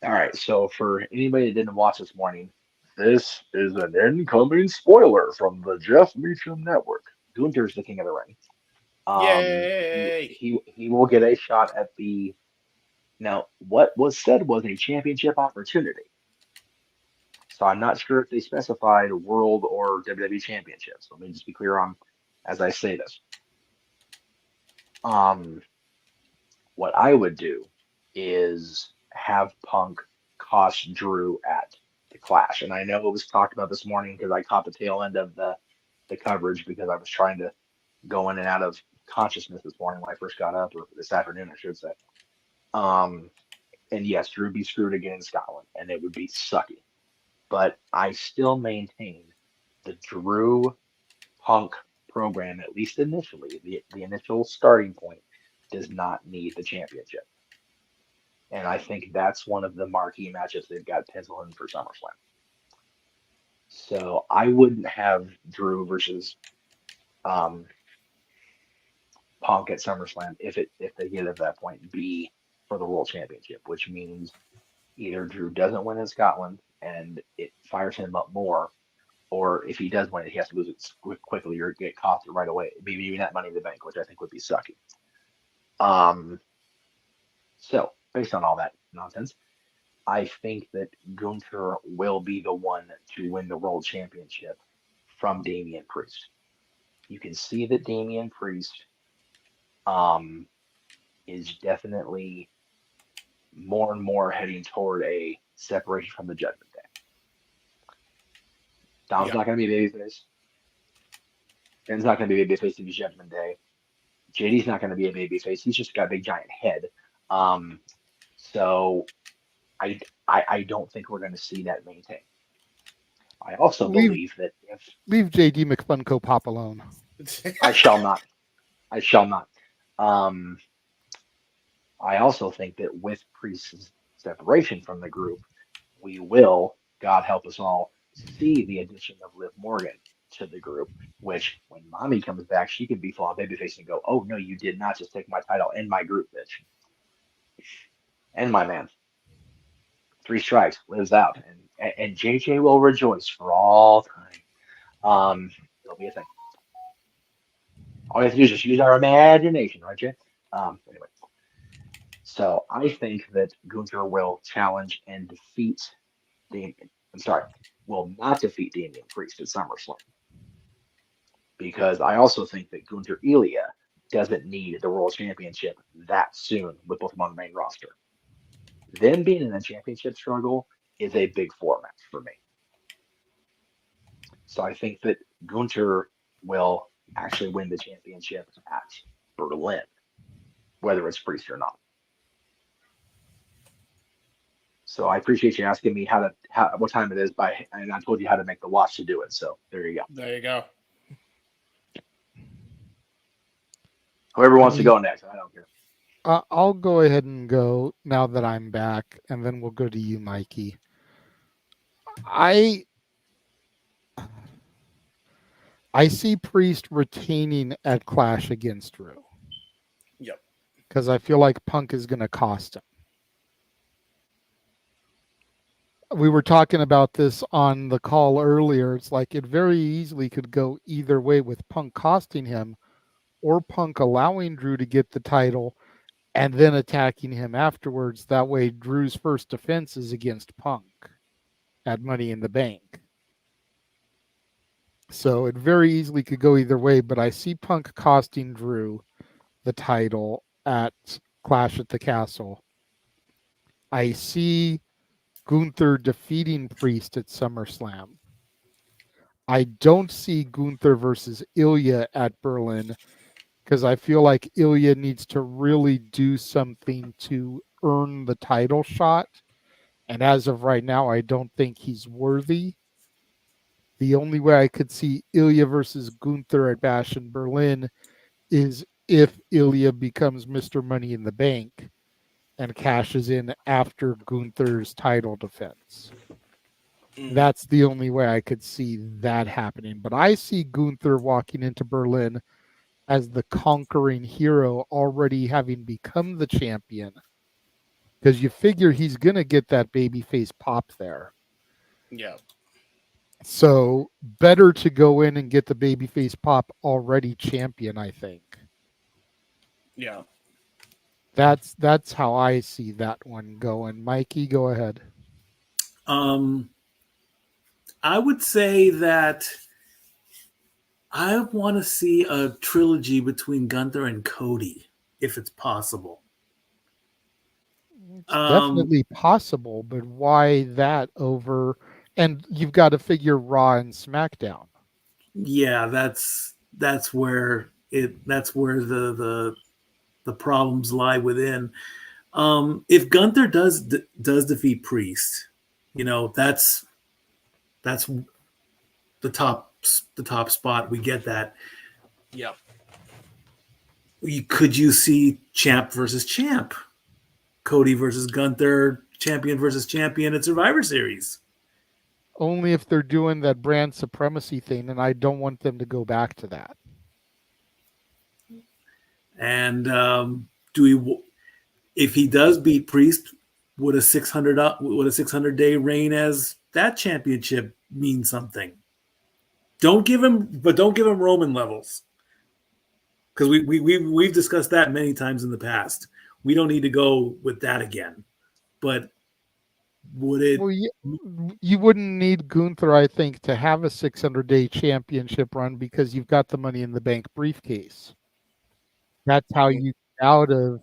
All right. So for anybody that didn't watch this morning, this is an incoming spoiler from the Jeff Meacham Network. Gunther's the king of the ring. Yay! He will get a shot at the. Now, what was said was a championship opportunity. So I'm not sure if they specified world or WWE championships. Let me just be clear on as I say this. What I would do is have Punk cost Drew at the Clash, and I know it was talked about this morning because I caught the tail end of the coverage because I was trying to go in and out of consciousness this morning when I first got up, or this afternoon, I should say. And yes, Drew would be screwed again in Scotland, and it would be sucky. But I still maintain the Drew Punk program, at least initially, the initial starting point, does not need the championship. And I think that's one of the marquee matches they've got penciled in for SummerSlam. So I wouldn't have Drew versus Punk at SummerSlam if they get at that point be for the World Championship, which means either Drew doesn't win in Scotland and it fires him up more, or if he does win it, he has to lose it quickly or get caught right away. Maybe even that Money in the Bank, which I think would be sucky. So based on all that nonsense, I think that Gunther will be the one to win the World Championship from Damian Priest. You can see that Damian Priest is definitely more and more heading toward a separation from the Judgment Day. Dom's not going to be a babyface. Ben's not going to be a babyface to the Judgment Day. JD's not going to be a babyface. He's just got a big giant head. So I don't think we're going to see that maintain. I also believe that if leave JD McFunko Pop alone. I shall not. I also think that with Priest's separation from the group, we will, God help us all, see the addition of Liv Morgan to the group, which when Mommy comes back, she can be full on babyface and go, oh, no, you did not just take my title and my group, bitch. And my man. 3 strikes, lives out. And JJ will rejoice for all It'll be a thing. All you have to do is just use our imagination, right, Jay? Anyway. So I think that Gunther will challenge and defeat will not defeat Damian Priest at SummerSlam. Because I also think that Gunther Ilya doesn't need the World Championship that soon with both of them on the main roster. Them being in a championship struggle is a big format for me. So I think that Gunther will actually win the championship at Berlin, whether it's Priest or not. So I appreciate you asking me what time it is and I told you how to make the watch to do it. So there you go. There you go. Whoever wants to go next, I don't care. I'll go ahead and go now that I'm back, and then we'll go to you, Mikey. I see Priest retaining at Clash against Drew. Yep. Because I feel like Punk is going to cost him. We were talking about this on the call earlier. It's like it very easily could go either way with Punk costing him or Punk allowing Drew to get the title and then attacking him afterwards. That way, Drew's first defense is against Punk at Money in the Bank. So it very easily could go either way, but I see Punk costing Drew the title at Clash at the Castle. I see Gunther defeating Priest at SummerSlam. I don't see Gunther versus Ilya at Berlin because I feel like Ilya needs to really do something to earn the title shot. And as of right now, I don't think he's worthy. The only way I could see Ilya versus Gunther at Bash in Berlin is if Ilya becomes Mr. Money in the Bank and cashes in after Gunther's title defense. That's the only way I could see that happening. But I see Gunther walking into Berlin as the conquering hero, already having become the champion. Because you figure he's going to get that babyface pop there. Yeah. So better to go in and get the babyface pop already champion, I think. Yeah. That's how I see that one going. Mikey, go ahead. I would say that I want to see a trilogy between Gunther and Cody, if it's possible. It's definitely possible, but why that over? And you've got to figure Raw and SmackDown. Yeah, that's where the problems lie within. If Gunther does defeat Priest, that's the top spot. We get that. Yep. Could you see champ versus champ, Cody versus Gunther, champion versus champion at Survivor Series? Only if they're doing that brand supremacy thing, and I don't want them to go back to that. And if he does beat Priest, would a 600-day reign as that championship mean something? Don't give him Roman levels, because we've discussed that many times in the past. We don't need to go with that again. But would it? Well, you wouldn't need Gunther, I think, to have a 600-day championship run because you've got the Money in the Bank briefcase. That's how you get out of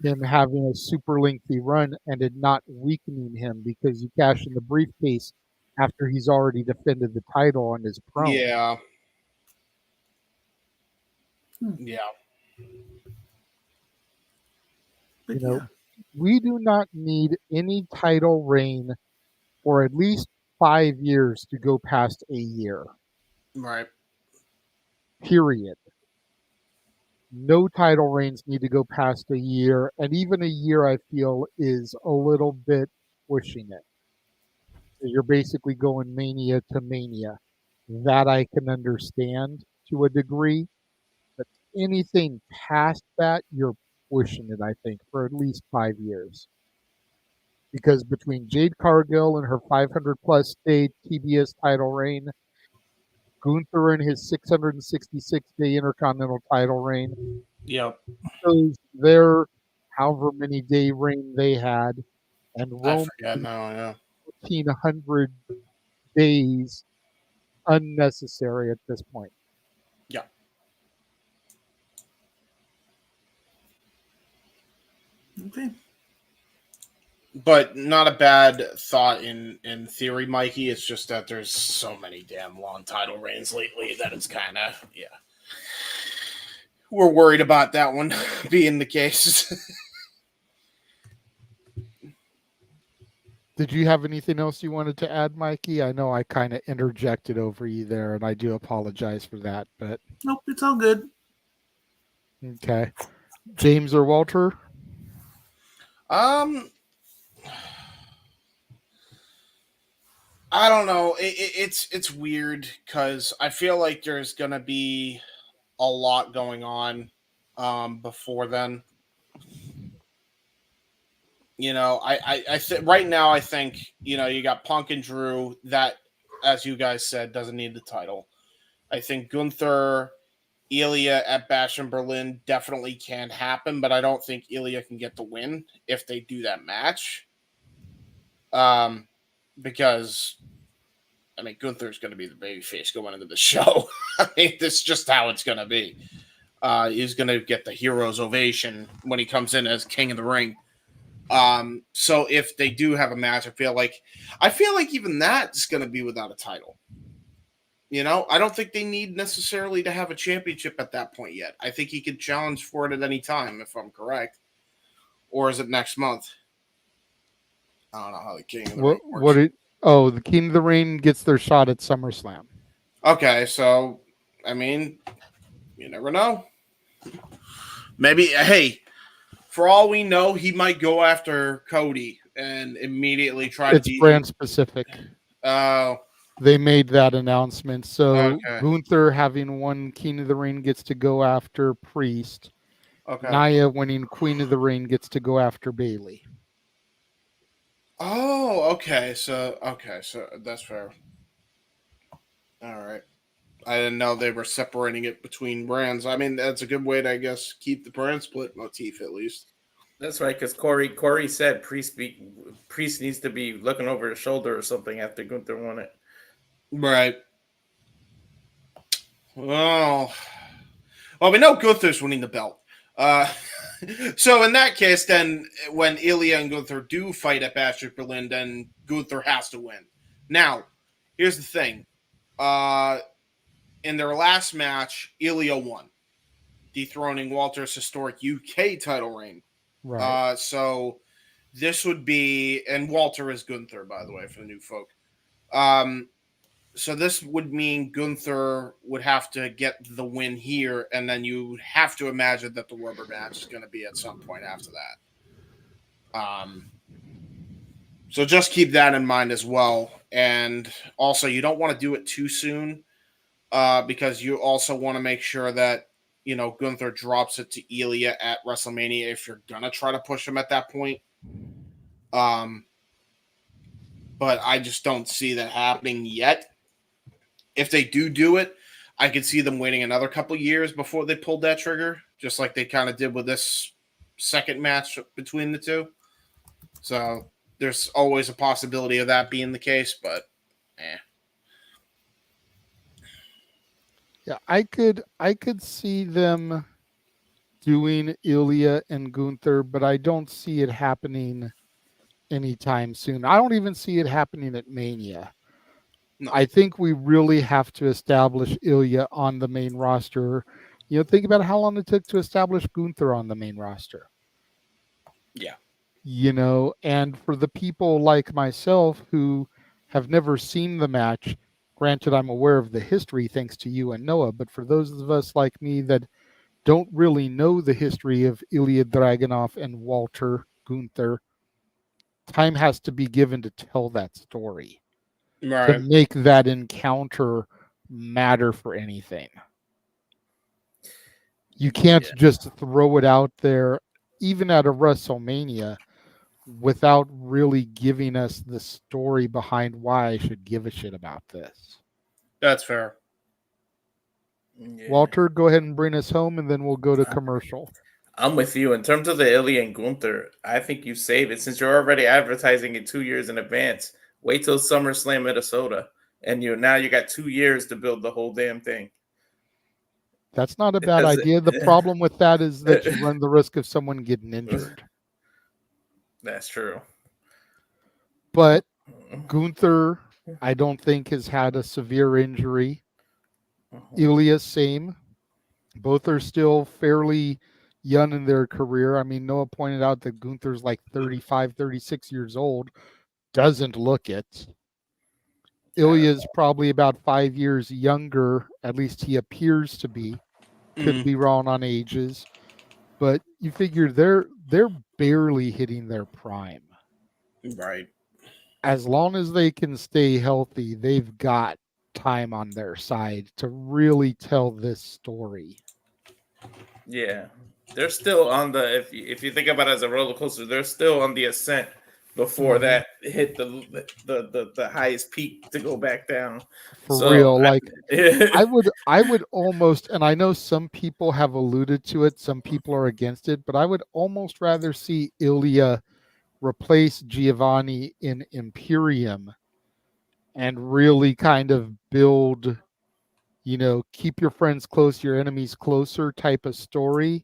him having a super lengthy run and it not weakening him because you cash in the briefcase after he's already defended the title on his promo. Yeah. Yeah. We do not need any title reign for at least 5 years to go past a year. Right. Period. No title reigns need to go past a year, and even a year I feel is a little bit pushing it. You're basically going Mania to Mania. That I can understand to a degree, but anything past that, you're pushing it, I think, for at least 5 years. Because between Jade Cargill and her 500-plus day TBS title reign, Gunther in his 666-day Intercontinental title reign. Yep. Shows their however many day reign they had, and I Roman forget now, yeah. 1,400 days unnecessary at this point. Yeah. Okay. But not a bad thought in theory, Mikey. It's just that there's so many damn long title reigns lately that it's kind of, yeah. We're worried about that one being the case. Did you have anything else you wanted to add, Mikey? I know I kind of interjected over you there, and I do apologize for that. But nope, it's all good. Okay, James or Walter? I don't know. It's weird because I feel like there's gonna be a lot going on before then. You know, I right now I think, you know, you got Punk and Drew that, as you guys said, doesn't need the title. I think Gunther, Ilya at Bash in Berlin definitely can happen, but I don't think Ilya can get the win if they do that match. Because I mean, Gunther's going to be the babyface going into the show. I mean, this is just how it's going to be. He's going to get the hero's ovation when he comes in as King of the Ring. So if they do have a match, I feel like even that's going to be without a title. You know, I don't think they need necessarily to have a championship at that point yet. I think he could challenge for it at any time, if I'm correct. Or is it next month? I don't know how the King of the Ring works. The King of the Ring gets their shot at SummerSlam. Okay, so I mean, you never know. Maybe, hey, for all we know, he might go after Cody and immediately try to. It's brand specific. Oh. They made that announcement. So Okay. Gunther, having won King of the Ring, gets to go after Priest. Okay. Nia, winning Queen of the Ring, gets to go after Bayley. Oh, okay. So that's fair. All right. I didn't know they were separating it between brands. I mean, that's a good way to, I guess, keep the brand split motif at least. That's right, because Corey said Priest needs to be looking over his shoulder or something after Gunther won it. Right. Well, we know Gunther's winning the belt. So in that case, then when Ilya and Gunther do fight at Bash at Berlin, then Gunther has to win. Now, here's the thing. In their last match, Ilya won, dethroning Walter's historic UK title reign. Right. So this would be, and Walter is Gunther, by the way, for the new folk. So this would mean Gunther would have to get the win here, and then you have to imagine that the rubber match is going to be at some point after that. So just keep that in mind as well. And also, you don't want to do it too soon because you also want to make sure that, you know, Gunther drops it to Ilya at WrestleMania if you're going to try to push him at that point. But I just don't see that happening yet. If they do it, I could see them waiting another couple years before they pulled that trigger, just like they kind of did with this second match between the two. So there's always a possibility of that being the case, but Yeah, I could see them doing Ilya and Gunther, but I don't see it happening anytime soon. I don't even see it happening at Mania. No. I think we really have to establish Ilya on the main roster. You know, think about how long it took to establish Gunther on the main roster. Yeah. You know, and for the people like myself who have never seen the match, granted, I'm aware of the history thanks to you and Noah, but for those of us like me that don't really know the history of Ilya Dragunov and Walter Gunther, time has to be given to tell that story. Right. To make that encounter matter for anything. You can't just throw it out there, even at a WrestleMania, without really giving us the story behind why I should give a shit about this. That's fair. Yeah. Walter, go ahead and bring us home, and then we'll go to commercial. I'm with you. In terms of the Ilya and Gunther, I think you save it since you're already advertising it 2 years in advance. Wait till SummerSlam Minnesota, and you got 2 years to build the whole damn thing. That's not a bad idea. The problem with that is that you run the risk of someone getting injured. That's true. But Gunther, I don't think, has had a severe injury. Ilya, same. Both are still fairly young in their career. I mean, Noah pointed out that Gunther's like 35, 36 years old. Doesn't look it. Ilya's probably about 5 years younger. At least he appears to be. Could be wrong on ages. But you figure they're barely hitting their prime. Right. As long as they can stay healthy, they've got time on their side to really tell this story. Yeah. They're still on the if you think about it as a roller coaster, they're still on the ascent before that hit the highest peak to go back down. For real. Like I would almost, and I know some people have alluded to it, some people are against it, but I would almost rather see Ilya replace Giovanni in Imperium and really kind of build, keep your friends close, your enemies closer type of story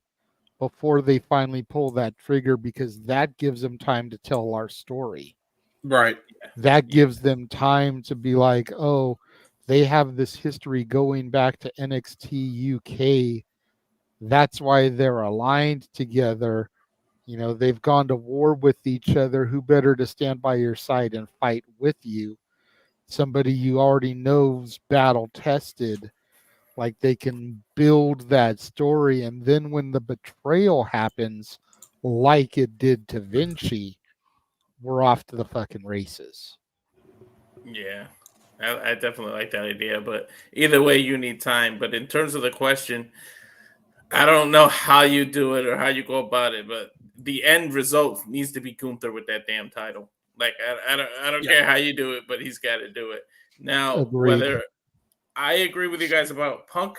before they finally pull that trigger, because that gives them time to tell our story. Right. That gives them time to be like, oh, they have this history going back to NXT UK. That's why they're aligned together. They've gone to war with each other. Who better to stand by your side and fight with you? Somebody you already know's battle tested. Like, they can build that story. And then when the betrayal happens, like it did to Vinci, we're off to the fucking races. Yeah, I definitely like that idea. But either way, you need time. But in terms of the question, I don't know how you do it or how you go about it, but the end result needs to be Gunther with that damn title. Like, I don't care how you do it, but he's got to do it. Now, whether I agree with you guys about Punk,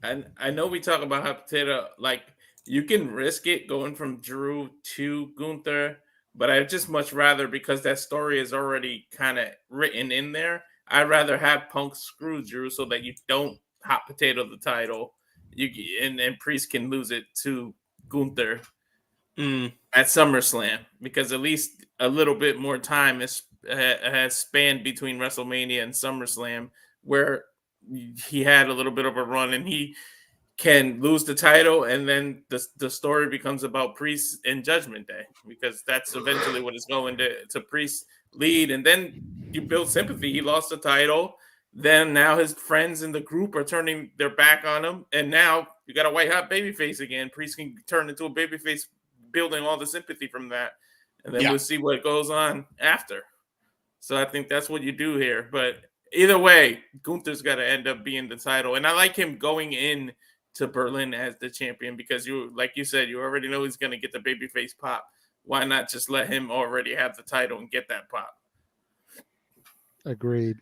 and I know we talk about hot potato, like, you can risk it going from Drew to Gunther, but I'd just much rather, because that story is already kind of written in there, I'd rather have Punk screw Drew so that you don't hot potato the title, and Priest can lose it to Gunther at SummerSlam, because at least a little bit more time has spanned between WrestleMania and SummerSlam, where he had a little bit of a run and he can lose the title, and then the story becomes about Priest and Judgment Day, because that's eventually what is going to Priest lead, and then you build sympathy. He lost the title. Then now his friends in the group are turning their back on him, and now you got a white hot babyface again. Priest can turn into a babyface, building all the sympathy from that, and then we'll see what goes on after. So I think that's what you do here. But either way, Gunther's got to end up being the title, and I like him going in to Berlin as the champion, because like you said, you already know he's going to get the babyface pop. Why not just let him already have the title and get that pop? Agreed.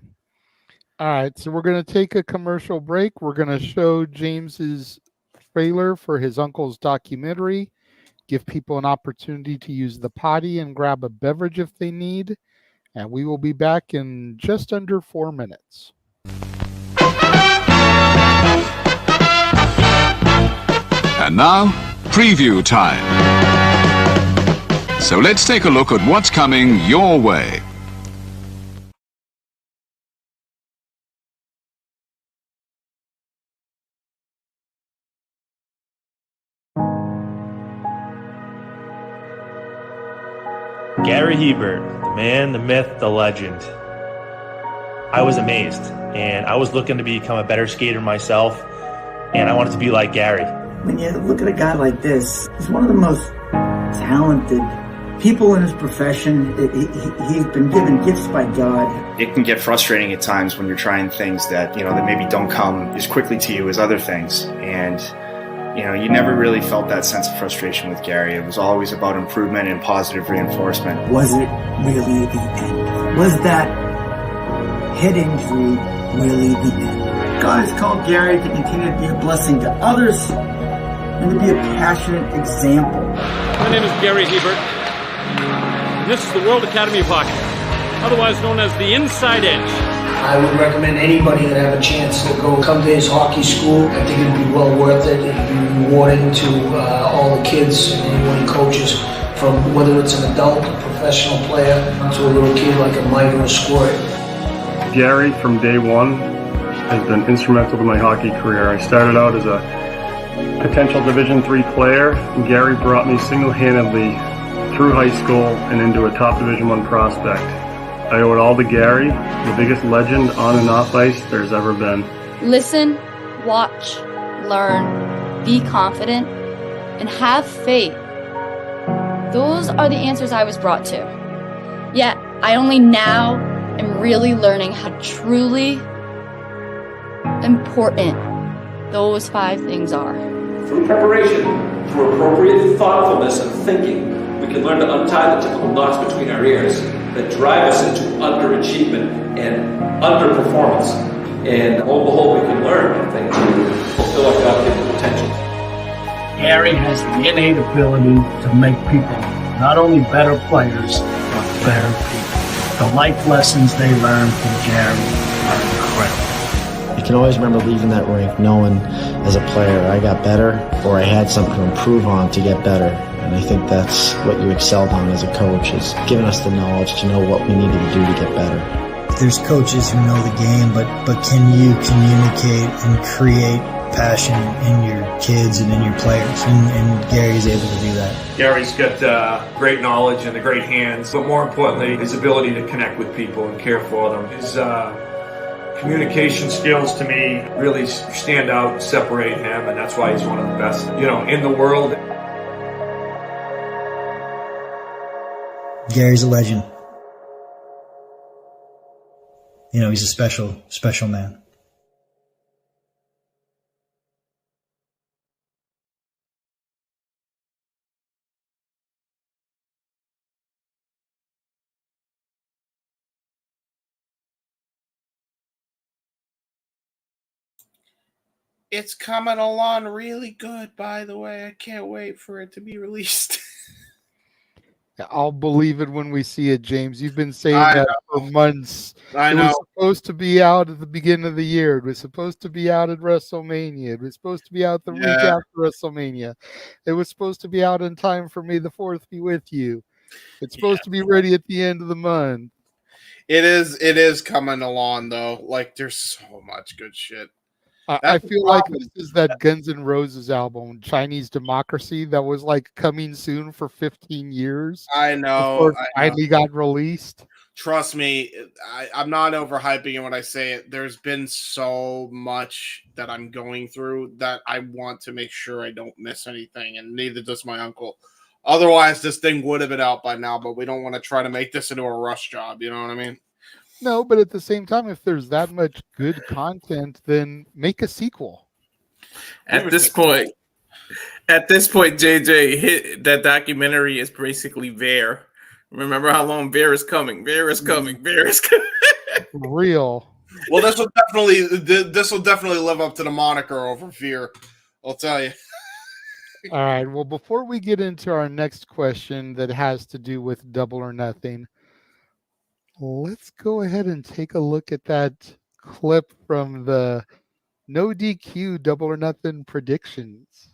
All right, so we're going to take a commercial break. We're going to show James's trailer for his uncle's documentary, give people an opportunity to use the potty and grab a beverage if they need, and we will be back in just under 4 minutes. And now, preview time. So let's take a look at what's coming your way. Gary Hebert, the man, the myth, the legend. I was amazed, and I was looking to become a better skater myself, and I wanted to be like Gary. When you look at a guy like this, he's one of the most talented people in his profession. He's been given gifts by God. It can get frustrating at times when you're trying things that maybe don't come as quickly to you as other things, and you never really felt that sense of frustration with Gary. It was always about improvement and positive reinforcement. Was it really the end? Was that head injury really the end? God has called Gary to continue to be a blessing to others and to be a passionate example. My name is Gary Hebert, and this is the World Academy of Hockey, otherwise known as the Inside Edge. I would recommend anybody that have a chance to come to his hockey school. I think it'd be well worth it. It'd be rewarding to all the kids and anyone he coaches, from whether it's an adult, a professional player, to a little kid like a Mike or a Squirt. Gary, from day one, has been instrumental to my hockey career. I started out as a potential Division III player, and Gary brought me single-handedly through high school and into a top Division I prospect. I owe it all to Gary, the biggest legend on and off ice there's ever been. Listen, watch, learn, be confident, and have faith. Those are the answers I was brought to. Yet, I only now am really learning how truly important those 5 things are. Through preparation, through appropriate thoughtfulness and thinking, we can learn to untie the typical knots between our ears that drive us into underachievement and underperformance. And lo and behold, we can learn, I think, to fulfill our God-given potential. Gary has the innate ability to make people not only better players, but better people. The life lessons they learn from Gary are incredible. You can always remember leaving that rink knowing as a player I got better or I had something to improve on to get better. And I think that's what you excelled on as a coach, is giving us the knowledge to know what we needed to do to get better. There's coaches who know the game, but can you communicate and create passion in your kids and in your players? And Gary's able to do that. Gary's got great knowledge and the great hands, but more importantly, his ability to connect with people and care for them. His communication skills, to me, really stand out and separate him, and that's why he's one of the best, in the world. Gary's a legend. He's a special, special man. It's coming along really good, by the way. I can't wait for it to be released. I'll believe it when we see it, James. You've been saying that for months. I know. It was supposed to be out at the beginning of the year. It was supposed to be out at WrestleMania. It was supposed to be out the week after WrestleMania. It was supposed to be out in time for May the 4th be with you. It's supposed to be ready at the end of the month. It is coming along, though. Like, there's so much good shit. I feel like this is that Guns N' Roses album, Chinese Democracy, that was like coming soon for 15 years. I know. Before it finally got released. Trust me, I'm not overhyping it when I say it. There's been so much that I'm going through that I want to make sure I don't miss anything, and neither does my uncle. Otherwise, this thing would have been out by now, but we don't want to try to make this into a rush job. You know what I mean? No, but at the same time, if there's that much good content, then make a sequel. At this point, JJ, that documentary is basically Bear. Remember how long Bear is coming? Bear is coming. Bear is coming. Real. Well, this will definitely live up to the moniker over Fear. I'll tell you. All right. Well, before we get into our next question that has to do with Double or Nothing, let's go ahead and take a look at that clip from the No DQ Double or Nothing predictions.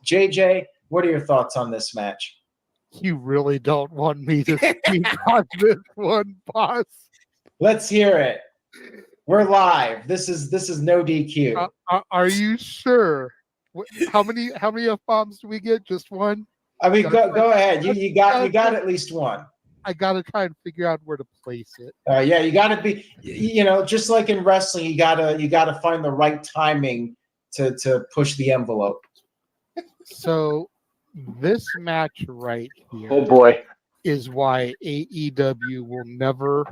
JJ, what are your thoughts on this match? You really don't want me to speak on this one, boss. Let's hear it. We're live. This is No DQ. Are you sure? How many F-bombs do we get? Just one? I mean, go ahead. You got at least one. I got to try and figure out where to place it. Yeah, you got to be, just like in wrestling, you got to find the right timing to push the envelope. So this match right here, oh boy, is why AEW will never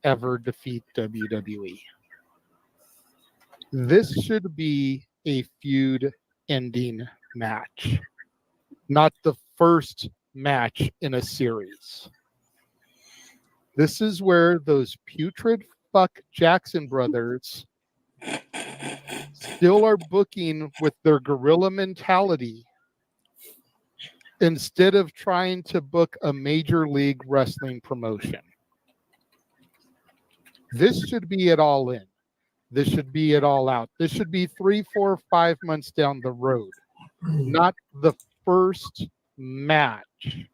ever defeat WWE. This should be a feud ending match, not the first match in a series. This is where those putrid fuck Jackson brothers still are booking with their guerrilla mentality instead of trying to book a major league wrestling promotion. This should be at All In. This should be at All Out. This should be 3, 4, 5 months down the road, not the first match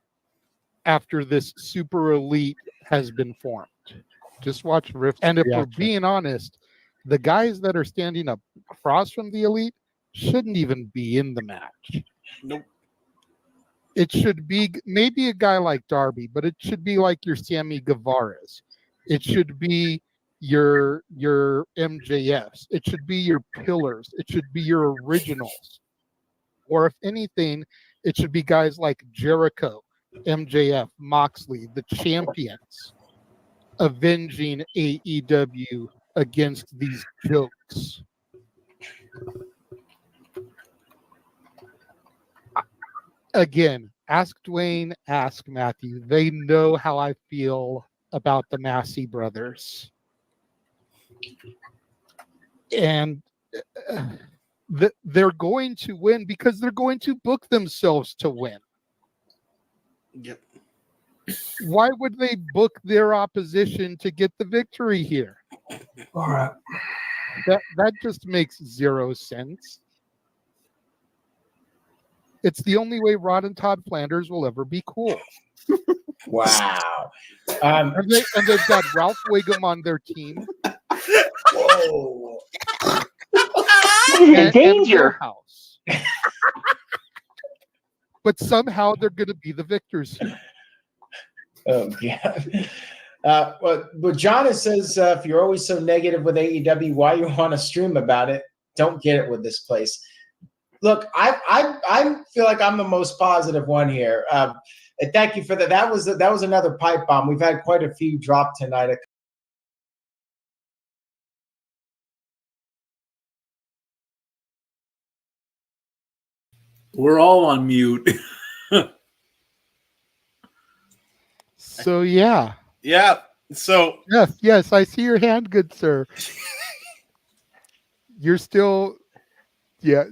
after this super elite has been formed. Just watch Rift's and if we're being honest, the guys that are standing up across from the elite shouldn't even be in the match. Nope. It should be maybe a guy like Darby, but it should be like your Sammy Guevara's. It should be your MJFs. It should be your pillars. It should be your originals. Or if anything, it should be guys like Jericho, MJF, Moxley, the champions, avenging AEW against these jokes. Again, ask Dwayne, ask Matthew. They know how I feel about the Massey brothers. And they're going to win because they're going to book themselves to win. Yep. Why would they book their opposition to get the victory here? All right. That just makes zero sense. It's the only way Rod and Todd Flanders will ever be cool. Wow. And they've got Ralph Wiggum on their team. Whoa. And danger. But somehow they're going to be the victors here. Oh, yeah. But John says, if you're always so negative with AEW, why you want to stream about it? Don't get it with this place. Look, I feel like I'm the most positive one here. And thank you for that. That was another pipe bomb. We've had quite a few drop tonight. We're all on mute. So yeah. Yeah. So yes, I see your hand, good sir. You're still, yeah.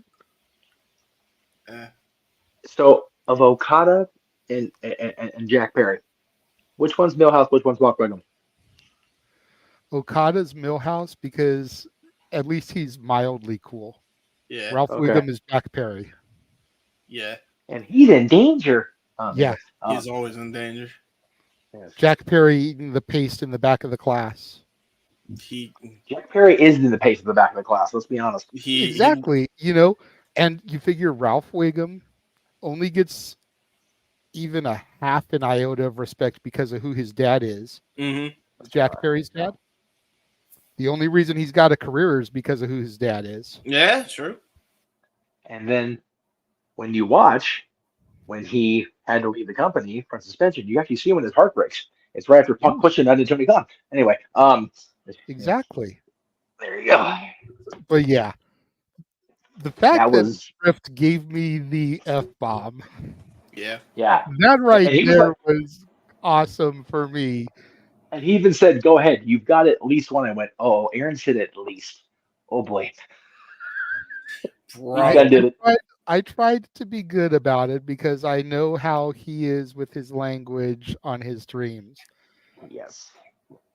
So of Okada and Jack Perry, which one's Millhouse? Which one's Rock Wiggum? Okada's Millhouse because at least he's mildly cool. Yeah. Ralph Wiggum is Jack Perry. Yeah. And he's in danger. Yeah. He's always in danger. Jack Perry eating the paste in the back of the class. Jack Perry is in the pace of the back of the class. Let's be honest. Exactly. And you figure Ralph Wiggum only gets even a half an iota of respect because of who his dad is. Mm-hmm. Jack Perry's dad. The only reason he's got a career is because of who his dad is. Yeah, true. And then when you watch, when he had to leave the company from suspension, you actually see when his heart breaks. It's right after Punk pushing under Tony Khan. Anyway, exactly. There you go. But yeah, the fact that Swift gave me the F-bomb. Yeah. Yeah. That right there was awesome for me. And he even said, "Go ahead, you've got at least one." I went, "Oh, Aaron said at least." Oh boy. Right. I tried to be good about it because I know how he is with his language on his streams. Yes.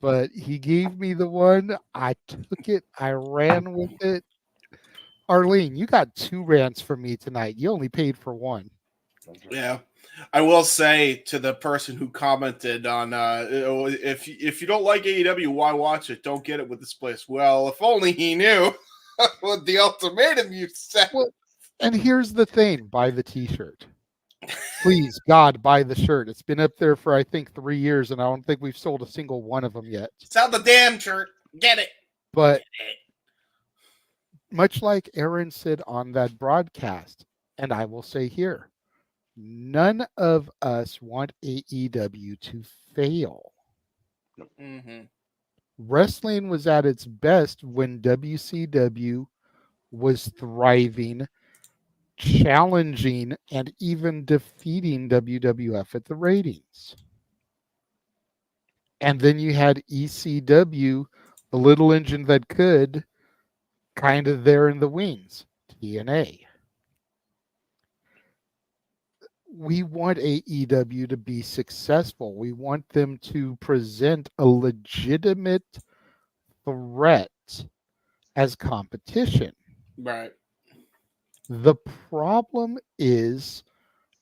But he gave me the one. I took it. I ran with it. Arlene, you got 2 rants from me tonight. You only paid for 1. Yeah. I will say to the person who commented on if you don't like AEW, why watch it? Don't get it with this place. Well, if only he knew what the ultimatum you set. Well, and here's the thing: buy the T-shirt. Please, God, buy the shirt. It's been up there for I think 3 years, and I don't think we've sold a single one of them yet. Sell the damn shirt. Get it. But much like Aaron said on that broadcast, and I will say here, none of us want AEW to fail. Mm-hmm. Wrestling was at its best when WCW was thriving, challenging, and even defeating WWF at the ratings. And then you had ECW, the little engine that could, kind of there in the wings, TNA. We want AEW to be successful. We want them to present a legitimate threat as competition. Right. The problem is,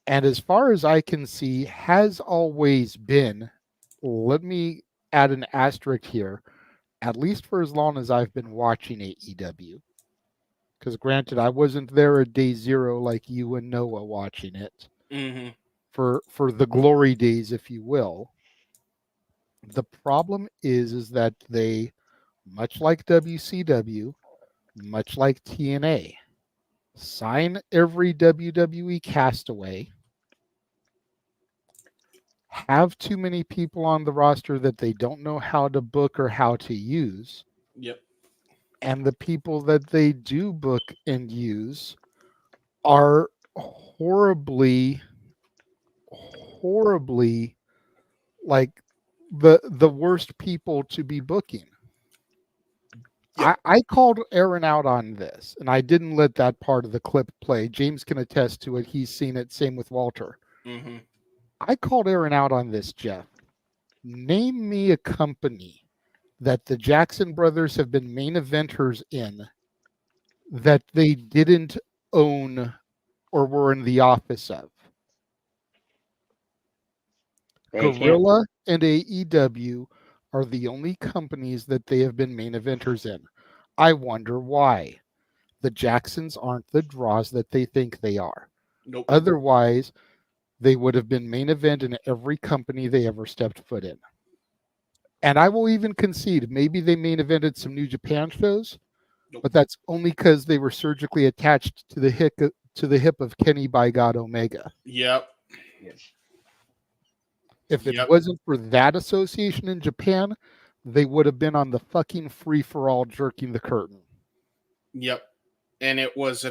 and as far as I can see, has always been, let me add an asterisk here, at least for as long as I've been watching AEW. Because granted, I wasn't there at day zero like you and Noah watching it. Mm-hmm. For the glory days, if you will. The problem is that they, much like WCW, much like TNA, sign every WWE castaway, have too many people on the roster that they don't know how to book or how to use. Yep. And the people that they do book and use are horribly like the worst people to be booking. I called Aaron out on this, and I didn't let that part of the clip play. James can attest to it. He's seen it. Same with Walter. Mm-hmm. I called Aaron out on this, Jeff. Name me a company that the Jackson brothers have been main eventers in that they didn't own or were in the office of. Gorilla and AEW are the only companies that they have been main eventers in. I wonder why. The Jacksons aren't the draws that they think they are. Nope. Otherwise, they would have been main event in every company they ever stepped foot in. And I will even concede, maybe they main evented some New Japan shows, but that's only because they were surgically attached to the hip of Kenny by God Omega. Yep. If it wasn't for that association in Japan, they would have been on the fucking free-for-all jerking the curtain. Yep. And it was by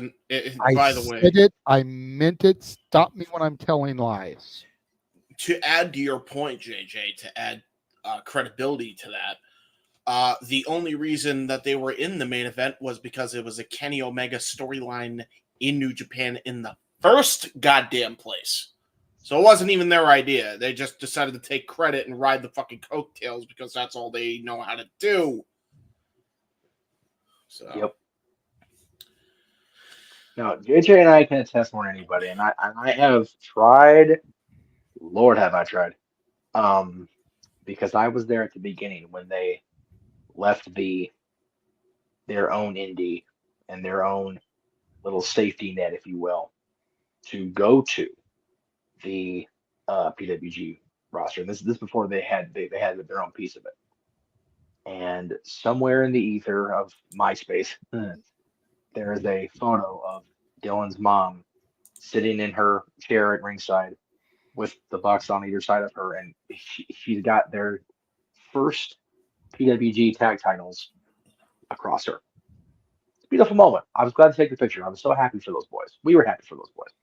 the way, said it, I meant it. Stop me when I'm telling lies. To add to your point, JJ, to add credibility to that, the only reason that they were in the main event was because it was a Kenny Omega storyline in New Japan in the first goddamn place. So it wasn't even their idea. They just decided to take credit and ride the fucking coattails because that's all they know how to do. So. Yep. No, JJ and I can attest more than anybody, and I have tried. Lord, have I tried? Because I was there at the beginning when they left their own indie and their own little safety net, if you will, to go to the PWG roster. This before they had their own piece of it. And somewhere in the ether of MySpace, there is a photo of Dylan's mom sitting in her chair at ringside with the Bucks on either side of her, and she's got their first PWG tag titles across her. It's a beautiful moment. I was glad to take the picture. I was so happy for those boys. We were happy for those boys.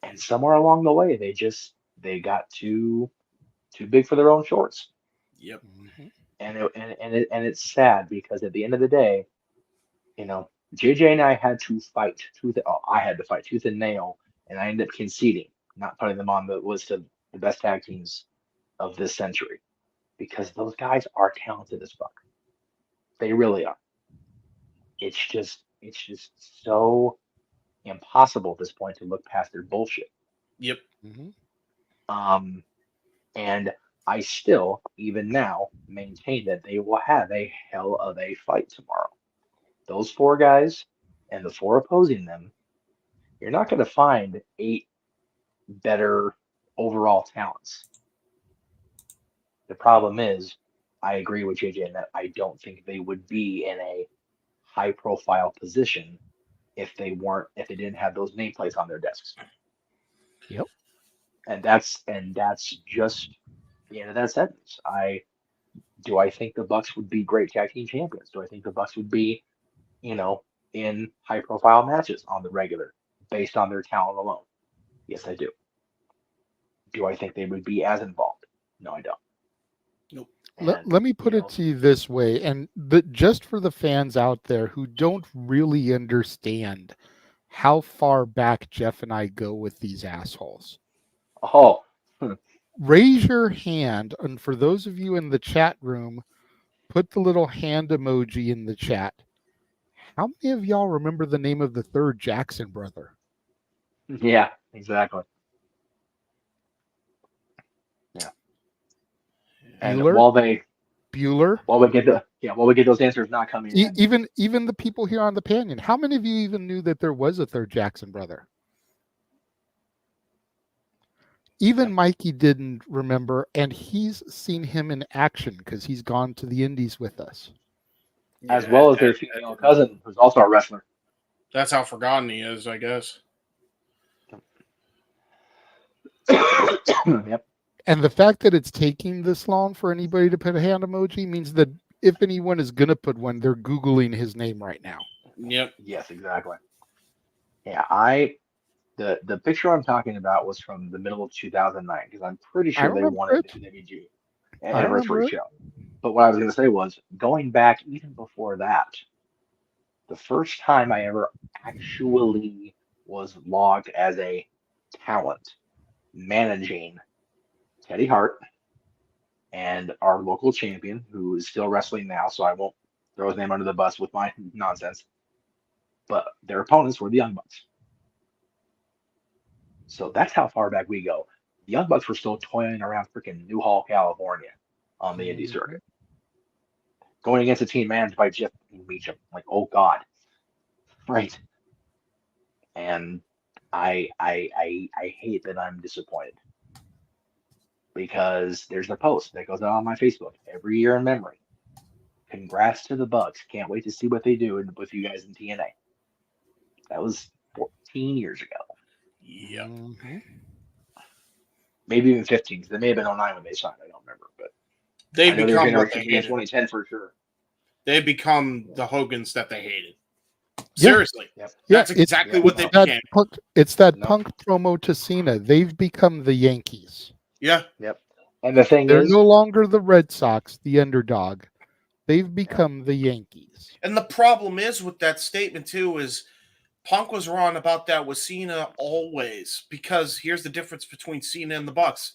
And somewhere along the way, they got too big for their own shorts. Yep. And it's sad because at the end of the day, you know, JJ and I had to fight I had to fight tooth and nail, and I ended up conceding, not putting them on the list of the best tag teams of this century, because those guys are talented as fuck. They really are. It's just so impossible at this point to look past their bullshit. Yep. And I still, even now, maintain that they will have a hell of a fight tomorrow. Those four guys and the four opposing them, you're not going to find 8 better overall talents. The problem is, I agree with JJ in that I don't think they would be in a high-profile position if they didn't have those nameplates on their desks. Yep. And that's just the end of that sentence. Do I think the Bucks would be great tag team champions? Do I think the Bucks would be, in high-profile matches on the regular based on their talent alone? Yes, I do. Do I think they would be as involved? No, I don't. Nope. Let me put it to you this way, and just for the fans out there who don't really understand how far back Jeff and I go with these assholes. Oh. Raise your hand, and for those of you in the chat room, put the little hand emoji in the chat. How many of y'all remember the name of the third Jackson brother? Yeah, exactly. Yeah. And Bueller? while we get those answers not coming in, Even the people here on the Panion, how many of you even knew that there was a third Jackson brother? Even Mikey didn't remember, and he's seen him in action because he's gone to the Indies with us. as well as their female cousin, who's also a wrestler. That's how forgotten he is, I guess. Yep. And the fact that it's taking this long for anybody to put a hand emoji means that if anyone is going to put one, they're Googling his name right now. Yep. Yes, exactly. Yeah, the picture I'm talking about was from the middle of 2009 because I'm pretty sure they won a WWG anniversary show. But what I was going to say was going back even before that, the first time I ever actually was logged as a talent managing Teddy Hart and our local champion, who is still wrestling now, so I won't throw his name under the bus with my nonsense. But their opponents were the Young Bucks. So that's how far back we go. The Young Bucks were still toiling around freaking Newhall, California on the indie circuit. Going against a team managed by Jeff Meacham. Like, oh God. Right. And I hate that I'm disappointed. Because there's a post that goes out on my Facebook every year in memory. Congrats to the Bucks. Can't wait to see what they do with you guys in TNA. That was 14 years ago. Yep. Maybe even 15, because they may have been 09 when they signed. I don't remember. But They I know become they were what they in hated. 2010 for sure. They become the Hogans that they hated. Seriously. Yep. That's exactly what they became. It's that Punk promo to Cena. They've become the Yankees. Yeah. Yep. And the thing They're is, no longer the Red Sox, the underdog. They've become the Yankees. And the problem is with that statement too is Punk was wrong about that with Cena always, because here's the difference between Cena and the Bucks.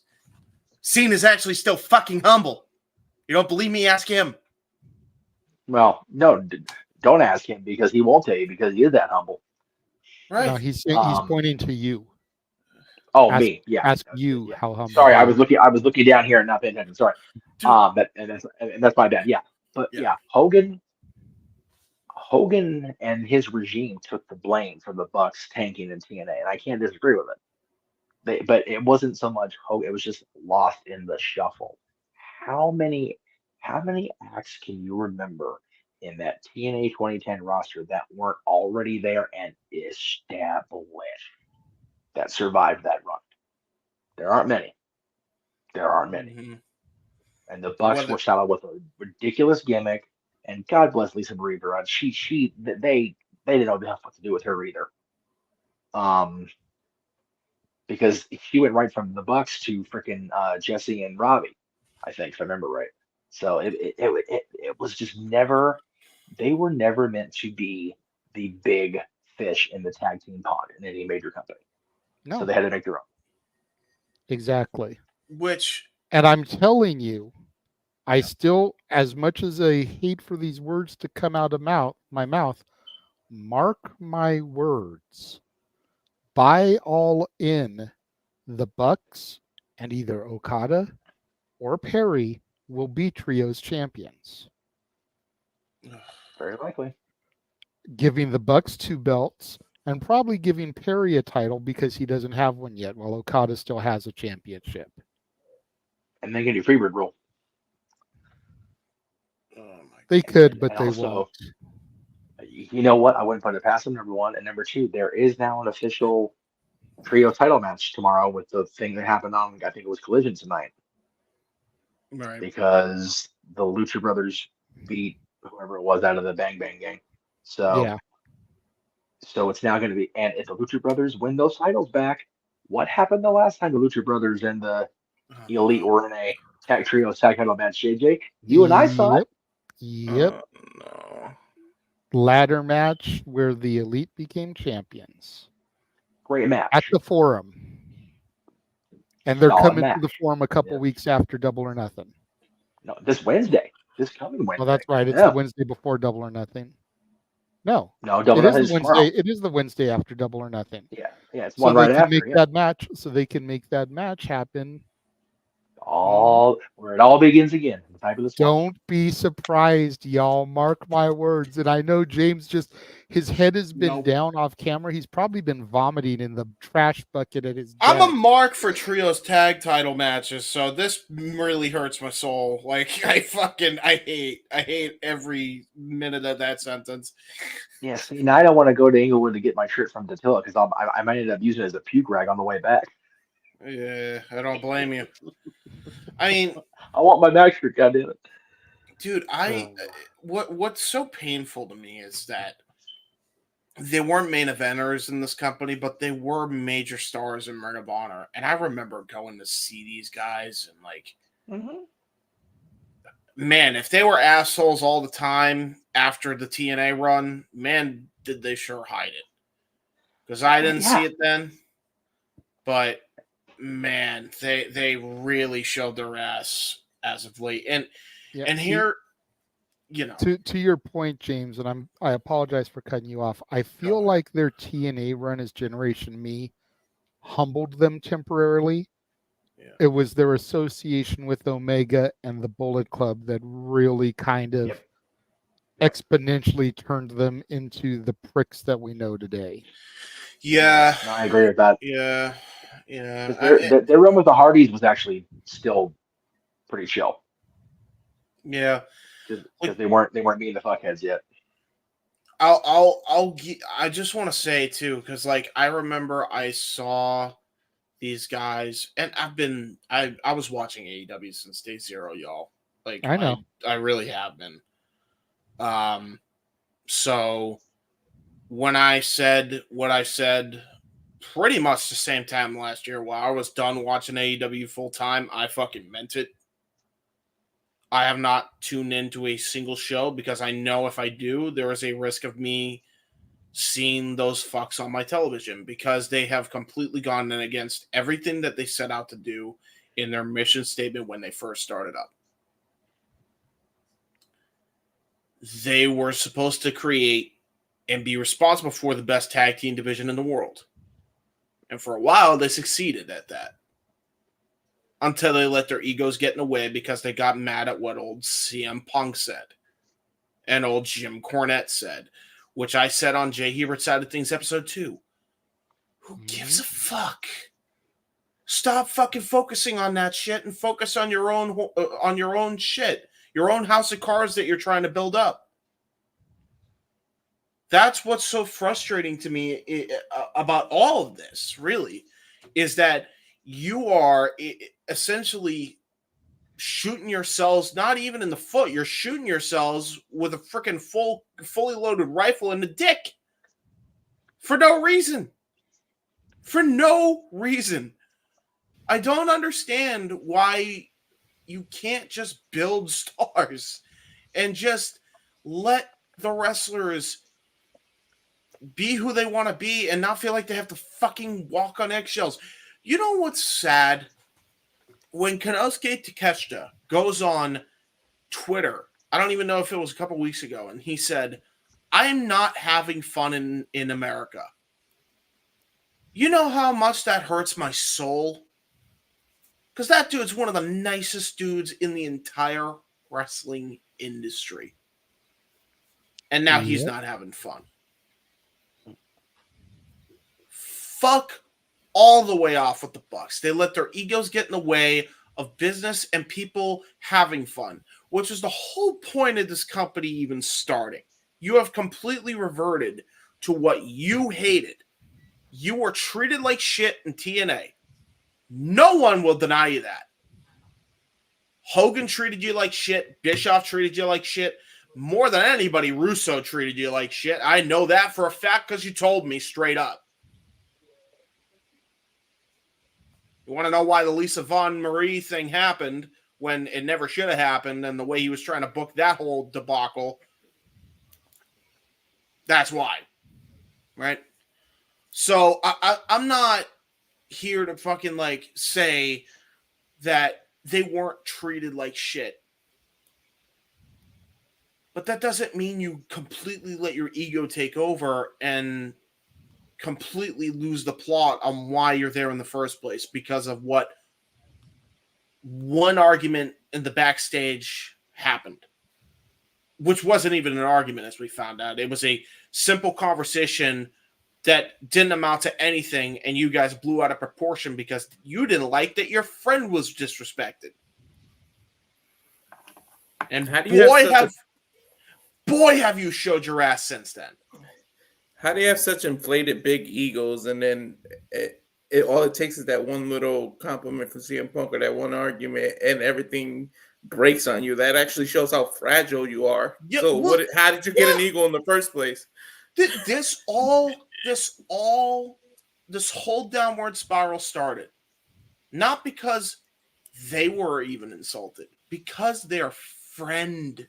Cena's actually still fucking humble. You don't believe me? Ask him. well, no, don't ask him because he won't tell you because he is that humble. Right. No, he's Um, pointing to you. Oh, Ask- me. Yeah. Ask you how humble. Sorry, I you was looking down here and not paying attention. Sorry. That's my bad. Yeah. But yeah, Hogan and his regime took the blame for the Bucks tanking in TNA, and I can't disagree with it. But it wasn't so much Hogan; it was just lost in the shuffle. How many acts can you remember in that TNA 2010 roster that weren't already there and established that survived that run? There aren't many. And the Bucks were saddled with a ridiculous gimmick. And God bless Lisa Marie Varon. They didn't know what to do with her either. Because she went right from the Bucks to freaking Jesse and Robbie, I think, if I remember right. So it was just never. They were never meant to be the big fish in the tag team pond in any major company. No. So they had to make their own. Exactly. And I'm telling you, I still, as much as I hate for these words to come out of my mouth, mark my words. By All In, the Bucks and either Okada or Perry will be trios champions. Very likely. Giving the Bucks 2 belts and probably giving Perry a title because he doesn't have one yet, while Okada still has a championship. And they can do Freebird rule. They could, but And they also, won't. You know what? I wouldn't put it past them, number one. And number two, there is now an official trio title match tomorrow with the thing that happened on, I think it was Collision tonight. Right. Because the Lucha Brothers beat whoever it was out of the Bang Bang Gang. So, Yeah. So it's now going to be, and if the Lucha Brothers win those titles back, what happened the last time the Lucha Brothers and the Elite were in a tag trios tag title match, JJ. You and I saw it. Yep. No. Ladder match where the Elite became champions. Great match. At the Forum. And they're Solid coming match. to the Forum a couple weeks after Double or Nothing. No, this Wednesday. This coming Wednesday. Well, that's right. It's Yeah. the Wednesday before Double or Nothing. No. No, Double or it is Nothing the is Wednesday. tomorrow. It is the Wednesday after Double or Nothing. Yeah, it's So one they right can after. make Yeah. that match. So they can make that match happen. Where it all begins again. The type of the sport. Don't be surprised, y'all. Mark my words. And I know James his head has been down off camera. He's probably been vomiting in the trash bucket at his desk. I'm a mark for trios tag title matches, so this really hurts my soul. Like I hate every minute of that sentence. Yeah, see, now I don't want to go to Inglewood to get my shirt from Datilla because I might end up using it as a puke rag on the way back. Yeah, I don't blame you. I mean, I want my back shirt, goddamn it. Dude, what's so painful to me is that they weren't main eventers in this company, but they were major stars in Ring of Honor. And I remember going to see these guys and like, man, if they were assholes all the time after the TNA run, man, did they sure hide it. Because I didn't see it then. But man, they really showed their ass as of late. And here, to your point, James, and I apologize for cutting you off. I feel like their TNA run as Generation Me humbled them temporarily. Yeah. It was their association with Omega and the Bullet Club that really kind of exponentially turned them into the pricks that we know today. Yeah, no, I agree with that. Yeah. Their run with the Hardys was actually still pretty chill. Yeah, because they weren't being the fuckheads yet. I just want to say too, because like I remember I saw these guys, and I was watching AEW since day zero, y'all. Like I know, I really have been. So when I said what I said, pretty much the same time last year, while I was done watching AEW full time, I fucking meant it. I have not tuned into a single show because I know if I do, there is a risk of me seeing those fucks on my television because they have completely gone in against everything that they set out to do in their mission statement when they first started up. They were supposed to create and be responsible for the best tag team division in the world. And for a while, they succeeded at that. Until they let their egos get in the way because they got mad at what old CM Punk said. And old Jim Cornette said. Which I said on Jay Hebert's Side of Things episode 2. Who gives a fuck? Stop fucking focusing on that shit and focus on your own shit. Your own house of cards that you're trying to build up. That's what's so frustrating to me about all of this, really, is that you are essentially shooting yourselves, not even in the foot, you're shooting yourselves with a freaking fully loaded rifle in the dick. For no reason. For no reason. I don't understand why you can't just build stars and just let the wrestlers be who they want to be and not feel like they have to fucking walk on eggshells. You know what's sad? When Konosuke Takeshita goes on Twitter, I don't even know if it was a couple weeks ago, and he said, I'm not having fun in America. You know how much that hurts my soul? Because that dude's one of the nicest dudes in the entire wrestling industry. And now he's not having fun. Fuck all the way off with the Bucks. They let their egos get in the way of business and people having fun, which is the whole point of this company even starting. You have completely reverted to what you hated. You were treated like shit in TNA. No one will deny you that. Hogan treated you like shit. Bischoff treated you like shit. More than anybody, Russo treated you like shit. I know that for a fact because you told me straight up. You want to know why the Lisa Von Marie thing happened? when it never should have happened, and the way he was trying to book that whole debacle. That's why. Right? So I'm not here to fucking like say that they weren't treated like shit. But that doesn't mean you completely let your ego take over and completely lose the plot on why you're there in the first place because of what one argument in the backstage happened, which wasn't even an argument, as we found out. It was a simple conversation that didn't amount to anything, and you guys blew out of proportion because you didn't like that your friend was disrespected. And How do you boy, have you showed your ass since then. How do you have such inflated big egos, and then all it takes is that one little compliment from CM Punk or that one argument, and everything breaks on you? That actually shows how fragile you are. Yeah, so well, how did you get an ego in the first place? This whole downward spiral started not because they were even insulted, because their friend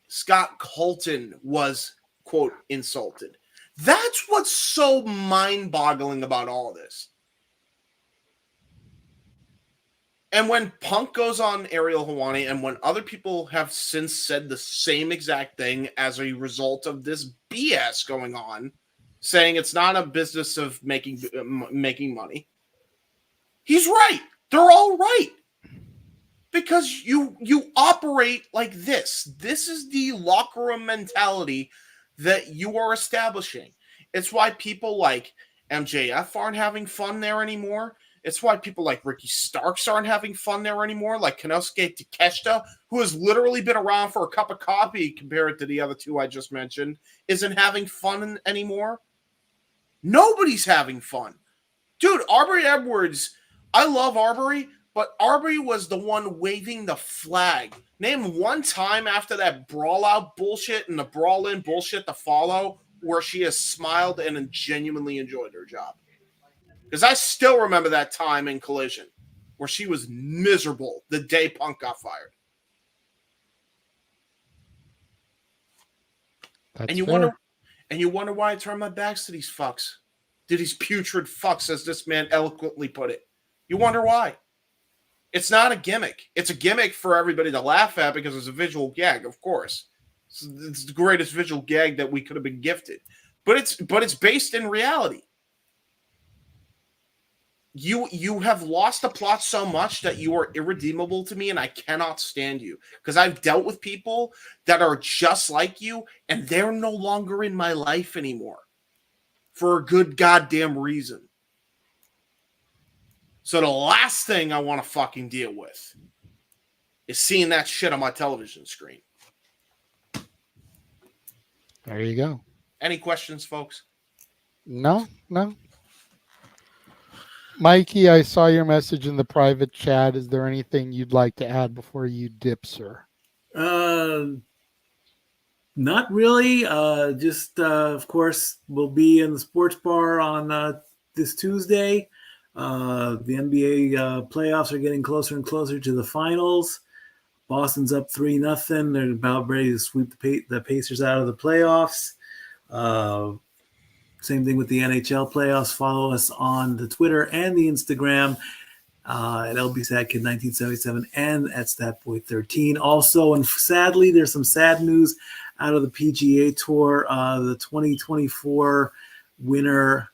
Scott Colton was, quote, insulted. That's what's so mind-boggling about all this. And when Punk goes on Ariel Helwani, and when other people have since said the same exact thing as a result of this BS going on, saying it's not a business of making money, he's right. They're all right. Because you operate like this. This is the locker room mentality that you are establishing. It's why people like MJF aren't having fun there anymore. It's why people like Ricky Starks aren't having fun there anymore, like Konosuke Takeshita, who has literally been around for a cup of coffee compared to the other two I just mentioned, isn't having fun anymore. Nobody's having fun. Dude, Arbery Edwards, I love Arbery, but Arbery was the one waving the flag. Name one time after that brawl-out bullshit and the brawl-in bullshit to follow where she has smiled and genuinely enjoyed her job. Because I still remember that time in Collision where she was miserable the day Punk got fired. And you wonder why I turn my backs to these fucks. To these putrid fucks, as this man eloquently put it. You wonder why. It's not a gimmick. It's a gimmick for everybody to laugh at because it's a visual gag, of course. It's the greatest visual gag that we could have been gifted. But it's based in reality. You have lost the plot so much that you are irredeemable to me, and I cannot stand you. Because I've dealt with people that are just like you, and they're no longer in my life anymore. For a good goddamn reason. So the last thing I want to fucking deal with is seeing that shit on my television screen. There you go. Any questions, folks? No. Mikey, I saw your message in the private chat. Is there anything you'd like to add before you dip, sir? Not really. Just of course, we'll be in the sports bar on this Tuesday. The NBA playoffs are getting closer and closer to the finals. Boston's up 3-0. They're about ready to sweep the Pacers out of the playoffs. Same thing with the NHL playoffs. Follow us on the Twitter and the Instagram at LBSatKid1977 and at StatBoy13. Also, and sadly, there's some sad news out of the PGA Tour. The 2024 winner,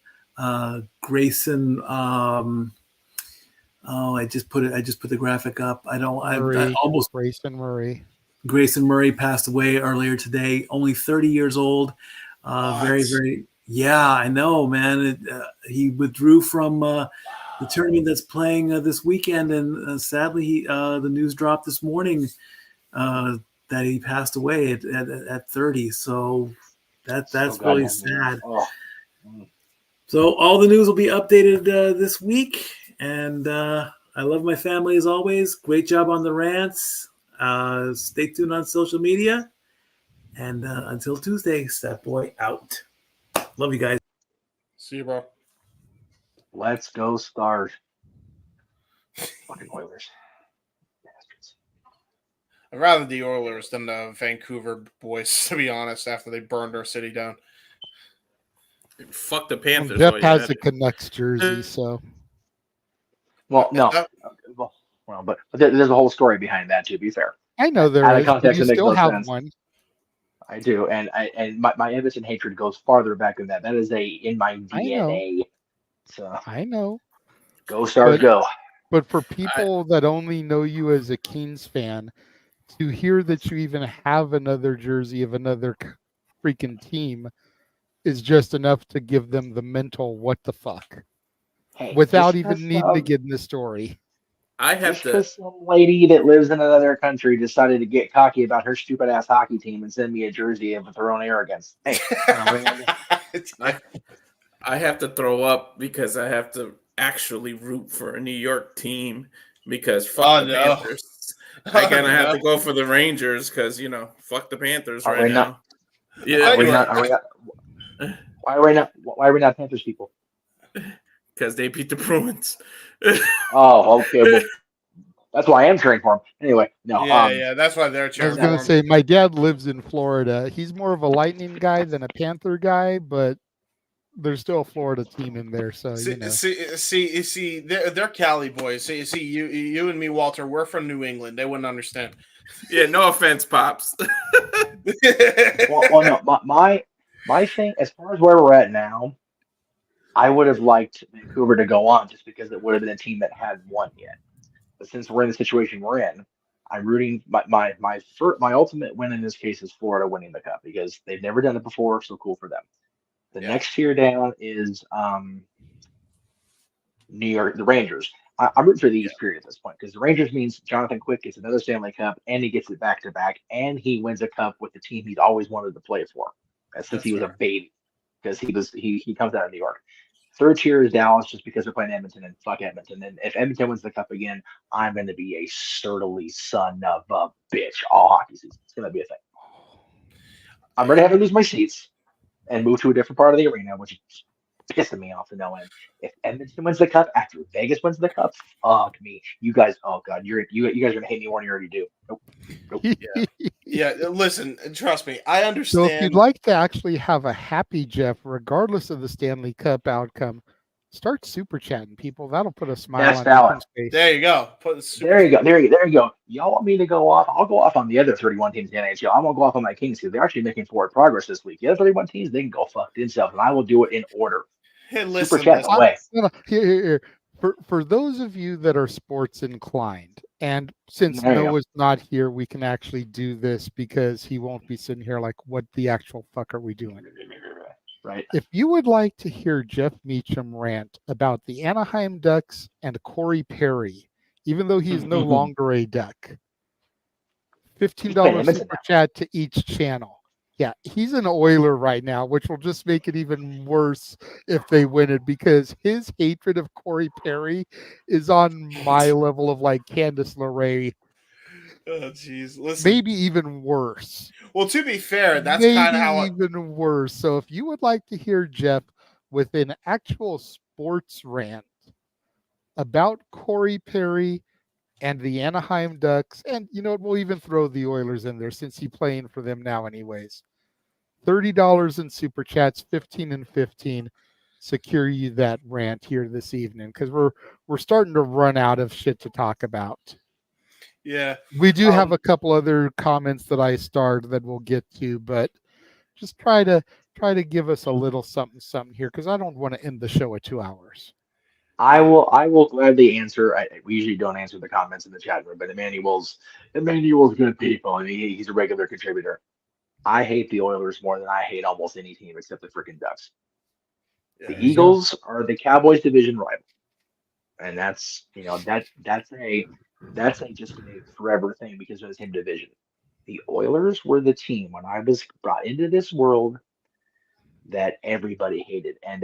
Grayson. I just put the graphic up. Grayson Murray. Grayson Murray passed away earlier today, only 30 years old. Very, very. Yeah, I know, man. He withdrew from the tournament that's playing this weekend, and sadly, the news dropped this morning that he passed away at 30. So that's really sad. Oh. So all the news will be updated this week, and I love my family as always. Great job on the rants. Stay tuned on social media, and until Tuesday, Statboy out. Love you guys. See you, bro. Let's go Stars. Fucking Oilers. I'd rather the Oilers than the Vancouver boys, to be honest, after they burned our city down. Fuck the Well, Panthers. Jeff while has you're the at it. Canucks jersey, so Well, no. But there's a whole story behind that, to be fair. I know there Out of is, but context, you it makes still no have sense. one. I do, and my Edmonton hatred goes farther back than that. That is in my DNA. So I know. Go Stars, go! But for people that only know you as a Kings fan, to hear that you even have another jersey of another freaking team is just enough to give them the mental what the fuck, Hey, without just even 'cause, needing to get in the story. I have Just to. because some lady that lives in another country decided to get cocky about her stupid ass hockey team and send me a jersey of her own arrogance. Hey, I have to throw up because I have to actually root for a New York team because fuck the Panthers. I kind of have to go for the Rangers because fuck the Panthers Are right we now. not? Yeah, Are we not? Why are we not Panthers people? because they beat the Bruins. Oh, okay. Well, that's why I am cheering for them. Anyway, no. Yeah, that's why they're I cheering was for going to them. say, my dad lives in Florida. He's more of a Lightning guy than a Panther guy, but there's still a Florida team in there, so See, they're Cali boys. See, you and me, Walter, we're from New England. They wouldn't understand. Yeah, no offense, pops. well, no. My thing, as far as where we're at now, I would have liked Vancouver to go on just because it would have been a team that hadn't won yet. But since we're in the situation we're in, I'm rooting. My ultimate win in this case is Florida winning the cup because they've never done it before. So cool for them. The next tier down is New York, the Rangers. I'm rooting for the East period at this point because the Rangers means Jonathan Quick gets another Stanley Cup and he gets it back to back and he wins a cup with the team he's always wanted to play for since he was a baby because he comes out of New York. Third tier is Dallas just because they're playing Edmonton and fuck Edmonton. And if Edmonton wins the cup again, I'm going to be a sturdily son of a bitch all hockey season. It's going to be a thing. I'm ready to have to lose my seats and move to a different part of the arena, which is pissing me off to no end. If Edmonton wins the cup after Vegas wins the cup, fuck me. You guys, oh god, you guys are gonna hate me more than you already do. Nope. Yeah. Listen, trust me, I So understand. if you'd like to actually have a happy Jeff, regardless of the Stanley Cup outcome, start super chatting people. That'll put a smile on valid. your face. There you go. There you go. Y'all want me to go off? I'll go off on the other 31 teams in the NHL. I won't go off on my Kings because they're actually making forward progress this week. The other 31 teams, they can go fuck themselves, and I will do it in order. Hey, Super chat's away. Here. For those of you that are sports inclined, and since There you go. Noah's not here, we can actually do this because he won't be sitting here like, what the actual fuck are we doing? Right. If you would like to hear Jeff Meacham rant about the Anaheim Ducks and Corey Perry, even though he is no longer a Duck, $15 super chat to each channel. Yeah, he's an Oiler right now, which will just make it even worse if they win it because his hatred of Corey Perry is on my level of like Candice LeRae. Oh, jeez. Listen. Maybe even worse. Well, to be fair, that's Maybe kind of how even worse. So if you would like to hear Jeff with an actual sports rant about Corey Perry and the Anaheim Ducks, and you know what, we'll even throw the Oilers in there since he's playing for them now anyways. $30 in super chats, 15 and 15. Secure you that rant here this evening because we're starting to run out of shit to talk about. Yeah. We do have a couple other comments that I starred that we'll get to, but just try to give us a little something here because I don't want to end the show at 2 hours. I will gladly answer. We usually don't answer the comments in the chat room, but Emmanuel's good people, and he's a regular contributor. I hate the Oilers more than I hate almost any team except the freaking Ducks. The Eagles are the Cowboys' division rival, and that's just a forever thing because of the same division. The Oilers were the team when I was brought into this world that everybody hated, and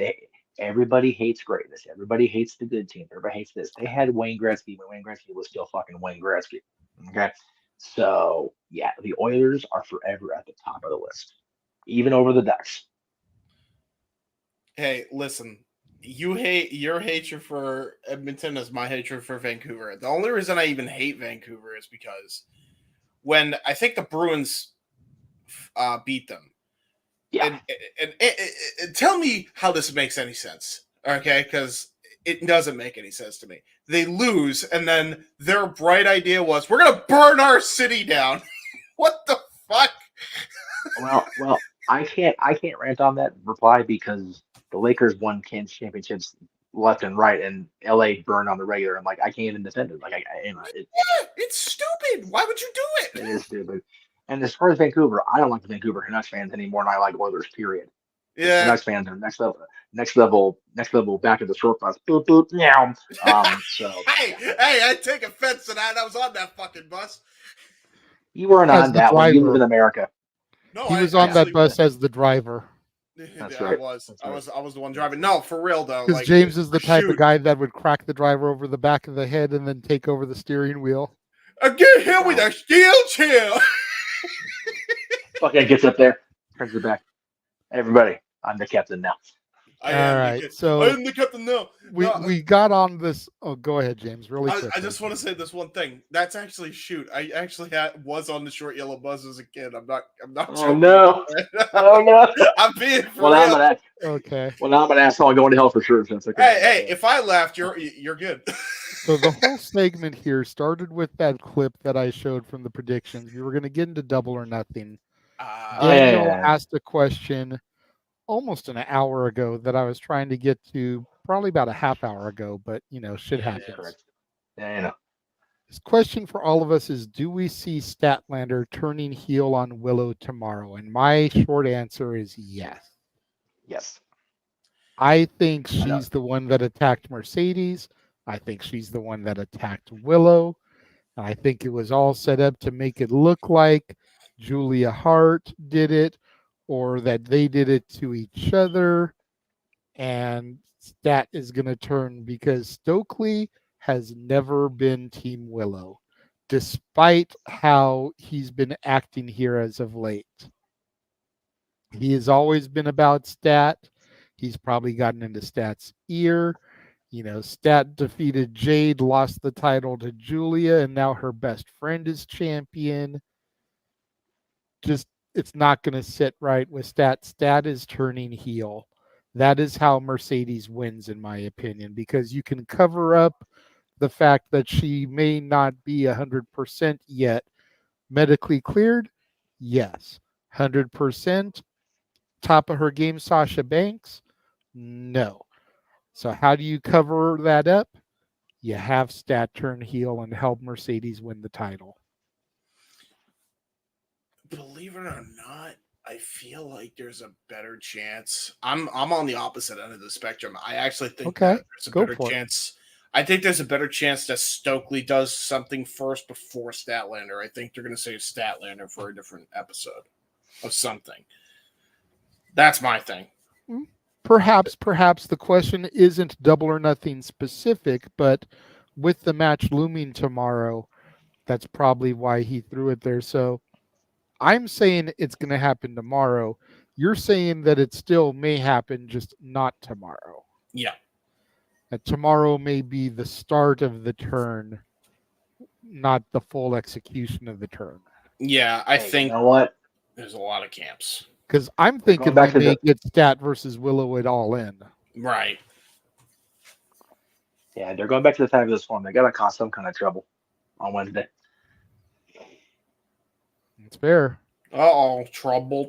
everybody hates greatness. Everybody hates the good team. Everybody hates this. They had Wayne Gretzky when Wayne Gretzky was still fucking Wayne Gretzky. Okay. So yeah, the Oilers are forever at the top of the list, even over the Ducks. Hey, listen, your hatred for Edmonton is my hatred for Vancouver. The only reason I even hate Vancouver is because when I think the Bruins beat them. Yeah. And tell me how this makes any sense, okay? Because it doesn't make any sense to me. They lose, and then their bright idea was, we're going to burn our city down. What the fuck? Well, I can't rant on that reply because the Lakers won championships left and right, and LA burned on the regular. I'm like, I can't even defend it. Like, It's stupid. Why would you do it? It is stupid. And as far as Vancouver, I don't like the Vancouver Canucks fans anymore than I like Oilers. Period. Yeah, Canucks fans are next level, back of the short bus. Boop boop meow. So hey, I take offense to that. I was on that fucking bus. you weren't As on the that one. You driver. live in America. No, He was on that bus as the driver. That's Yeah, right. I was the one driving. No, for real though. Because Like, James is the type shoot. of guy that would crack the driver over the back of the head and then take over the steering wheel. Get him with a steel chair. Fucking gets up there, turns it back. Everybody, I'm the captain now. All right, so I am the captain now. we got on this. Oh, go ahead, James. Really quick. I just want to say this one thing. That's actually I actually was on the short yellow bus as a kid. I'm not. Oh joking. no! Oh no! I'm being for Well, now real. I'm Okay. Well, now I'm an asshole going to hell for sure. Since Hey, if I laughed, you're good. So the whole segment here started with that clip that I showed from the predictions. We were going to get into Double or Nothing. Daniel asked a question almost an hour ago that I was trying to get to probably about a half hour ago, but shit happens. Yeah, I know. His question for all of us is, do we see Statlander turning heel on Willow tomorrow? And my short answer is yes. Yes. I think she's the one that attacked Mercedes. I think she's the one that attacked Willow. I think it was all set up to make it look like Julia Hart did it or that they did it to each other. And Stat is going to turn because Stokely has never been Team Willow, despite how he's been acting here as of late. He has always been about Stat. He's probably gotten into Stat's ear. Stat defeated Jade, lost the title to Julia, and now her best friend is champion. Just, it's not going to sit right with Stat. Stat is turning heel. That is how Mercedes wins, in my opinion, because you can cover up the fact that she may not be 100% yet medically cleared. Yes. 100% top of her game, Sasha Banks? No. So how do you cover that up? You have Stat turn heel and help Mercedes win the title. Believe it or not, I feel like there's a better chance. I'm on the opposite end of the spectrum. I actually think that there's a better chance. I think there's a better chance that Stokely does something first before Statlander. I think they're going to save Statlander for a different episode of something. That's my thing. Perhaps the question isn't Double or Nothing specific, but with the match looming tomorrow, that's probably why he threw it there. So I'm saying it's going to happen tomorrow. You're saying that it still may happen, just not tomorrow. Yeah. That tomorrow may be the start of the turn, not the full execution of the turn. Yeah, I think. You know what? There's a lot of camps. Because I'm thinking they may get Stat versus Willow at All In. Right. Yeah, they're going back to the Fabulous Form. They got to cause some kind of trouble on Wednesday. It's fair. Uh-oh, trouble.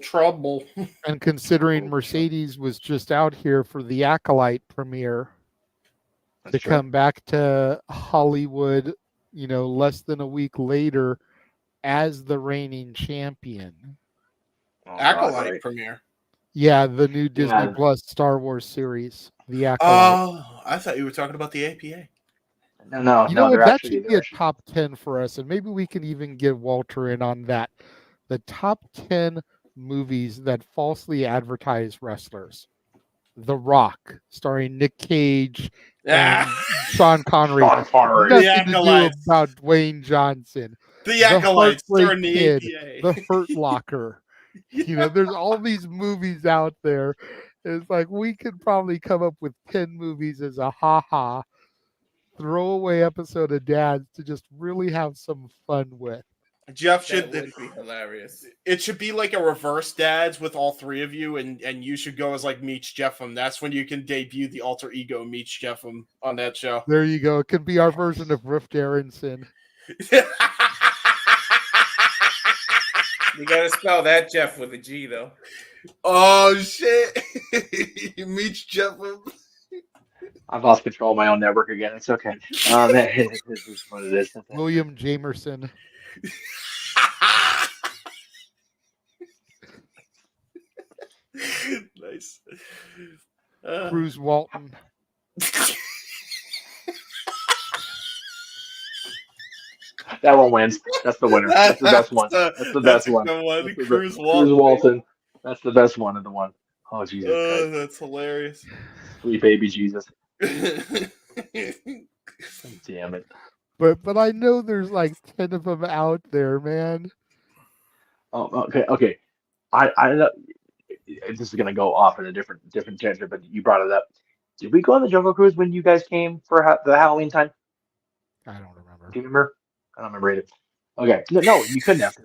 And considering Mercedes was just out here for the Acolyte premiere to come back to Hollywood, less than a week later as the reigning champion. Acolyte premiere. Yeah, the new Disney Plus Star Wars series, The Acolyte. Oh, I thought you were talking about the APA. No. That should be a top 10 for us, and maybe we can even get Walter in on that. The top 10 movies that falsely advertise wrestlers. The Rock, starring Nick Cage and Sean Connery. Nothing to do about Dwayne Johnson. The Acolytes Heartbreak during the Kid, APA. The Hurt Locker. There's all these movies out there. It's like we could probably come up with 10 movies as a throwaway episode of Dads to just really have some fun with. Jeff That should would be hilarious. It should be like a reverse dads with all three of you, and you should go as like Meech Jeffem. That's when you can debut the alter ego Meech Jeffem on that show. There you go. It could be our version of Rift Aronson. You gotta spell that Jeff with a G though. Oh shit! Meech Jeffem. I've lost control of my own network again. It's okay. This is what it is. William Jamerson. Nice. Bruce Walton. That one wins. That's the winner. That's the best one. That's the best one. Cruz Walton. That's the best one of the one. Oh Jesus! Christ. That's hilarious. Sweet baby Jesus. Damn it. But I know there's like 10 of them out there, man. Oh, okay. I know this is gonna go off in a different tangent, but you brought it up. Did we go on the Jungle Cruise when you guys came for the Halloween time? I don't remember. Do you remember? I don't remember either. Okay, no, you couldn't have.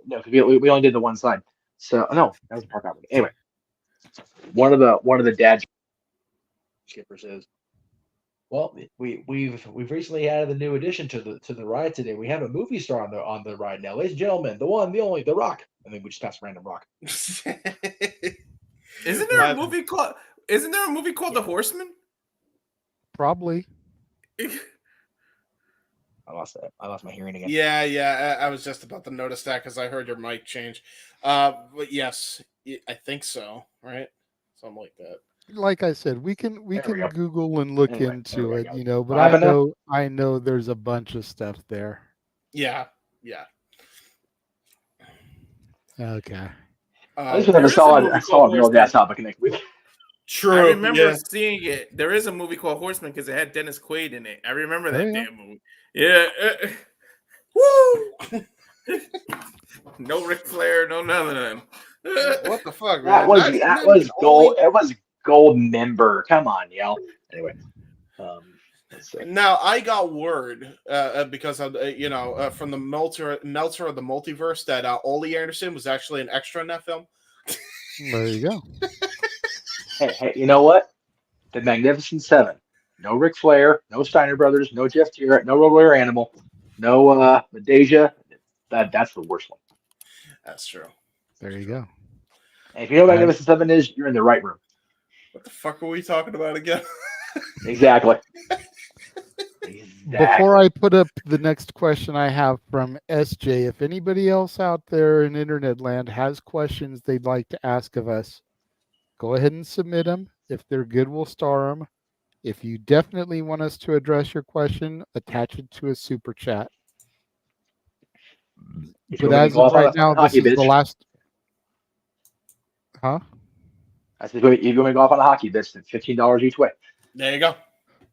Because we only did the one side. So no, that was the park happening. Anyway, one of the dad skipper says, "Well, we've recently added a new addition to the ride today. We have a movie star on the ride now, ladies and gentlemen. The one, the only, The Rock." And then we just passed random Rock. Isn't there a movie called The Horseman? Probably. I lost my hearing again. Yeah. I was just about to notice that because I heard your mic change. But yes, I think so. Right, something like that. Like I said, we can Google and look into it, But I know there's a bunch of stuff there. Yeah. Okay. I just have a solid real gas topic to connect with. True. I remember seeing it. There is a movie called Horseman because it had Dennis Quaid in it. I remember that damn movie. Yeah. Woo! No Ric Flair, no none of them. What the fuck, man? That was gold. It was gold member. Come on, y'all. Anyway. Now I got word because of from the Meltzer of the Multiverse that Ole Anderson was actually an extra in that film. There you go. Hey, you know what? The Magnificent Seven. No Ric Flair, no Steiner Brothers, no Jeff Jarrett, no Road Warrior Animal, no Medeja. That's the worst one. That's true. There you go. And if you know what Magnificent Seven is, you're in the right room. What the fuck are we talking about again? Exactly. Before I put up the next question I have from SJ, if anybody else out there in internet land has questions they'd like to ask of us, go ahead and submit them. If they're good, we'll star them. If you definitely want us to address your question, attach it to a super chat. But as of right now, this is the last. Huh? I said, you're going to go off on a hockey bitch. It's $15 each way. There you go.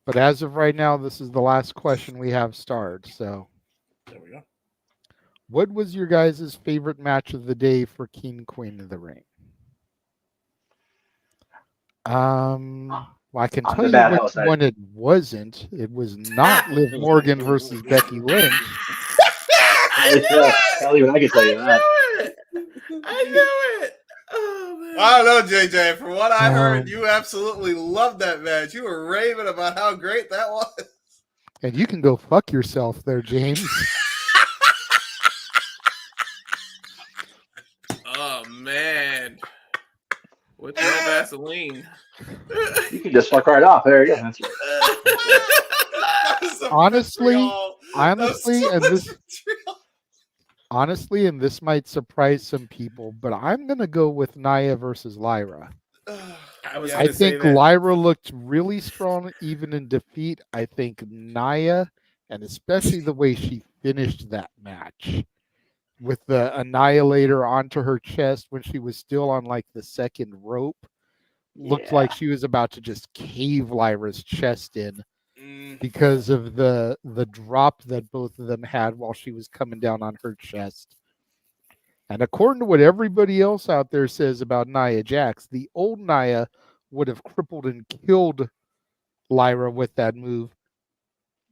But as of right now, this is the last question we have starred. So there we go. What was your guys' favorite match of the day for King Queen of the Ring? Well, I can tell you which one it wasn't. It was not Liv Morgan versus Becky Lynch. I can tell you that. I knew it. Oh, man. I don't know, JJ. From what I heard, you absolutely loved that match. You were raving about how great that was. And you can go fuck yourself there, James. Oh, man. With no Vaseline. You can just fuck right off. There you go. That's right. Honestly, and this might surprise some people, but I'm going to go with Nia versus Lyra. I think Lyra looked really strong even in defeat. I think Nia, and especially the way she finished that match with the Annihilator onto her chest when she was still on like the second rope, looked like she was about to just cave Lyra's chest in because of the drop that both of them had while she was coming down on her chest. And according to what everybody else out there says about Nia Jax, the old Nia would have crippled and killed Lyra with that move.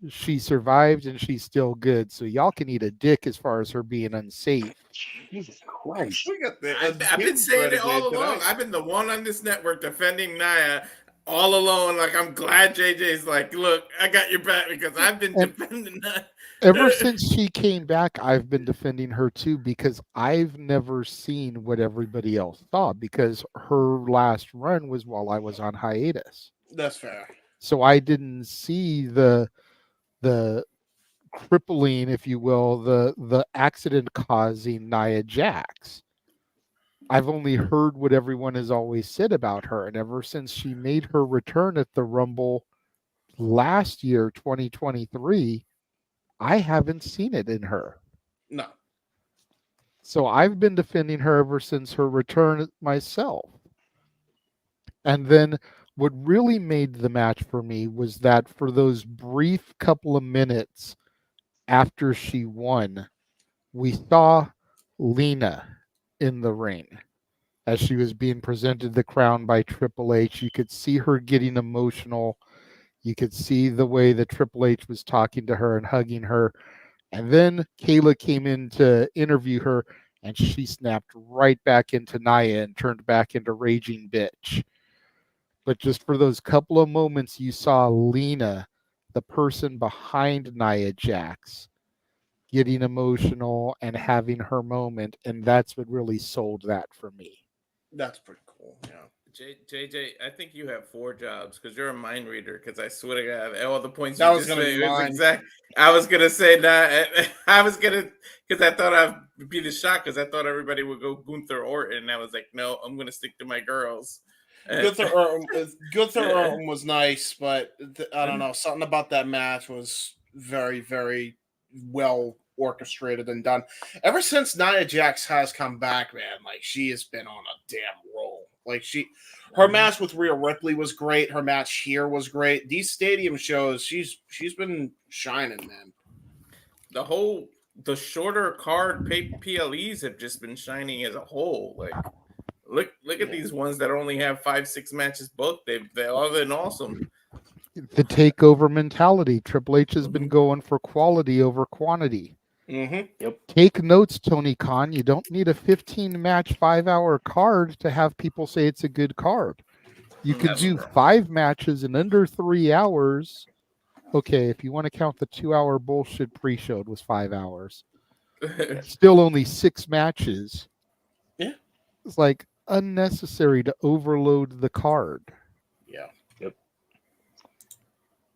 she survived and she's still good. So y'all can eat a dick as far as her being unsafe. Jesus Christ. We got the I've been saying it all renegade along. tonight. I've been the one on this network defending Nia all alone. Like, I'm glad JJ's like, look, I got your back because I've been defending Nia. Ever since she came back, I've been defending her too, because I've never seen what everybody else thought, because her last run was while I was on hiatus. That's fair. So I didn't see the crippling, if you will, the accident causing Nia Jax. I've only heard what everyone has always said about her, and ever since she made her return at the Rumble last year, 2023, I haven't seen it in her. No. So I've been defending her ever since her return myself. And then what really made the match for me was that for those brief couple of minutes after she won, we saw Lena in the ring as she was being presented the crown by Triple H. You could see her getting emotional. You could see the way that Triple H was talking to her and hugging her. And then Kayla came in to interview her, and she snapped right back into Nia and turned back into Raging Bitch. But just for those couple of moments, you saw Lena, the person behind Nia Jax, getting emotional and having her moment. And that's what really sold that for me. That's pretty cool. Yeah. JJ, I think you have 4 jobs because you're a mind reader. Because I swear to God, all the points That you was just gonna be made was mine. exact. I was gonna say that. I was gonna, because I thought I'd be the shock because I thought everybody would go Gunther Orton. And I was like, no, I'm gonna stick to my girls. Gunther Orton was nice, but I don't know. Something about that match was very, very well orchestrated and done. Ever since Nia Jax has come back, man, like she has been on a damn roll. Like her match with Rhea Ripley was great. Her match here was great. These stadium shows, she's been shining, man. The shorter card PLEs have just been shining as a whole. Like, look at these ones that only have 5-6 matches booked. They've all been awesome. The takeover mentality. Triple H has been going for quality over quantity. Mm-hmm. Yep. Take notes, Tony Khan. You don't need a 15-match, 5-hour card to have people say it's a good card. You can do 5 matches in under 3 hours. Okay, if you want to count the 2-hour bullshit pre-show, it was 5 hours. Still only 6 matches. Yeah. It's like unnecessary to overload the card. Yeah. Yep.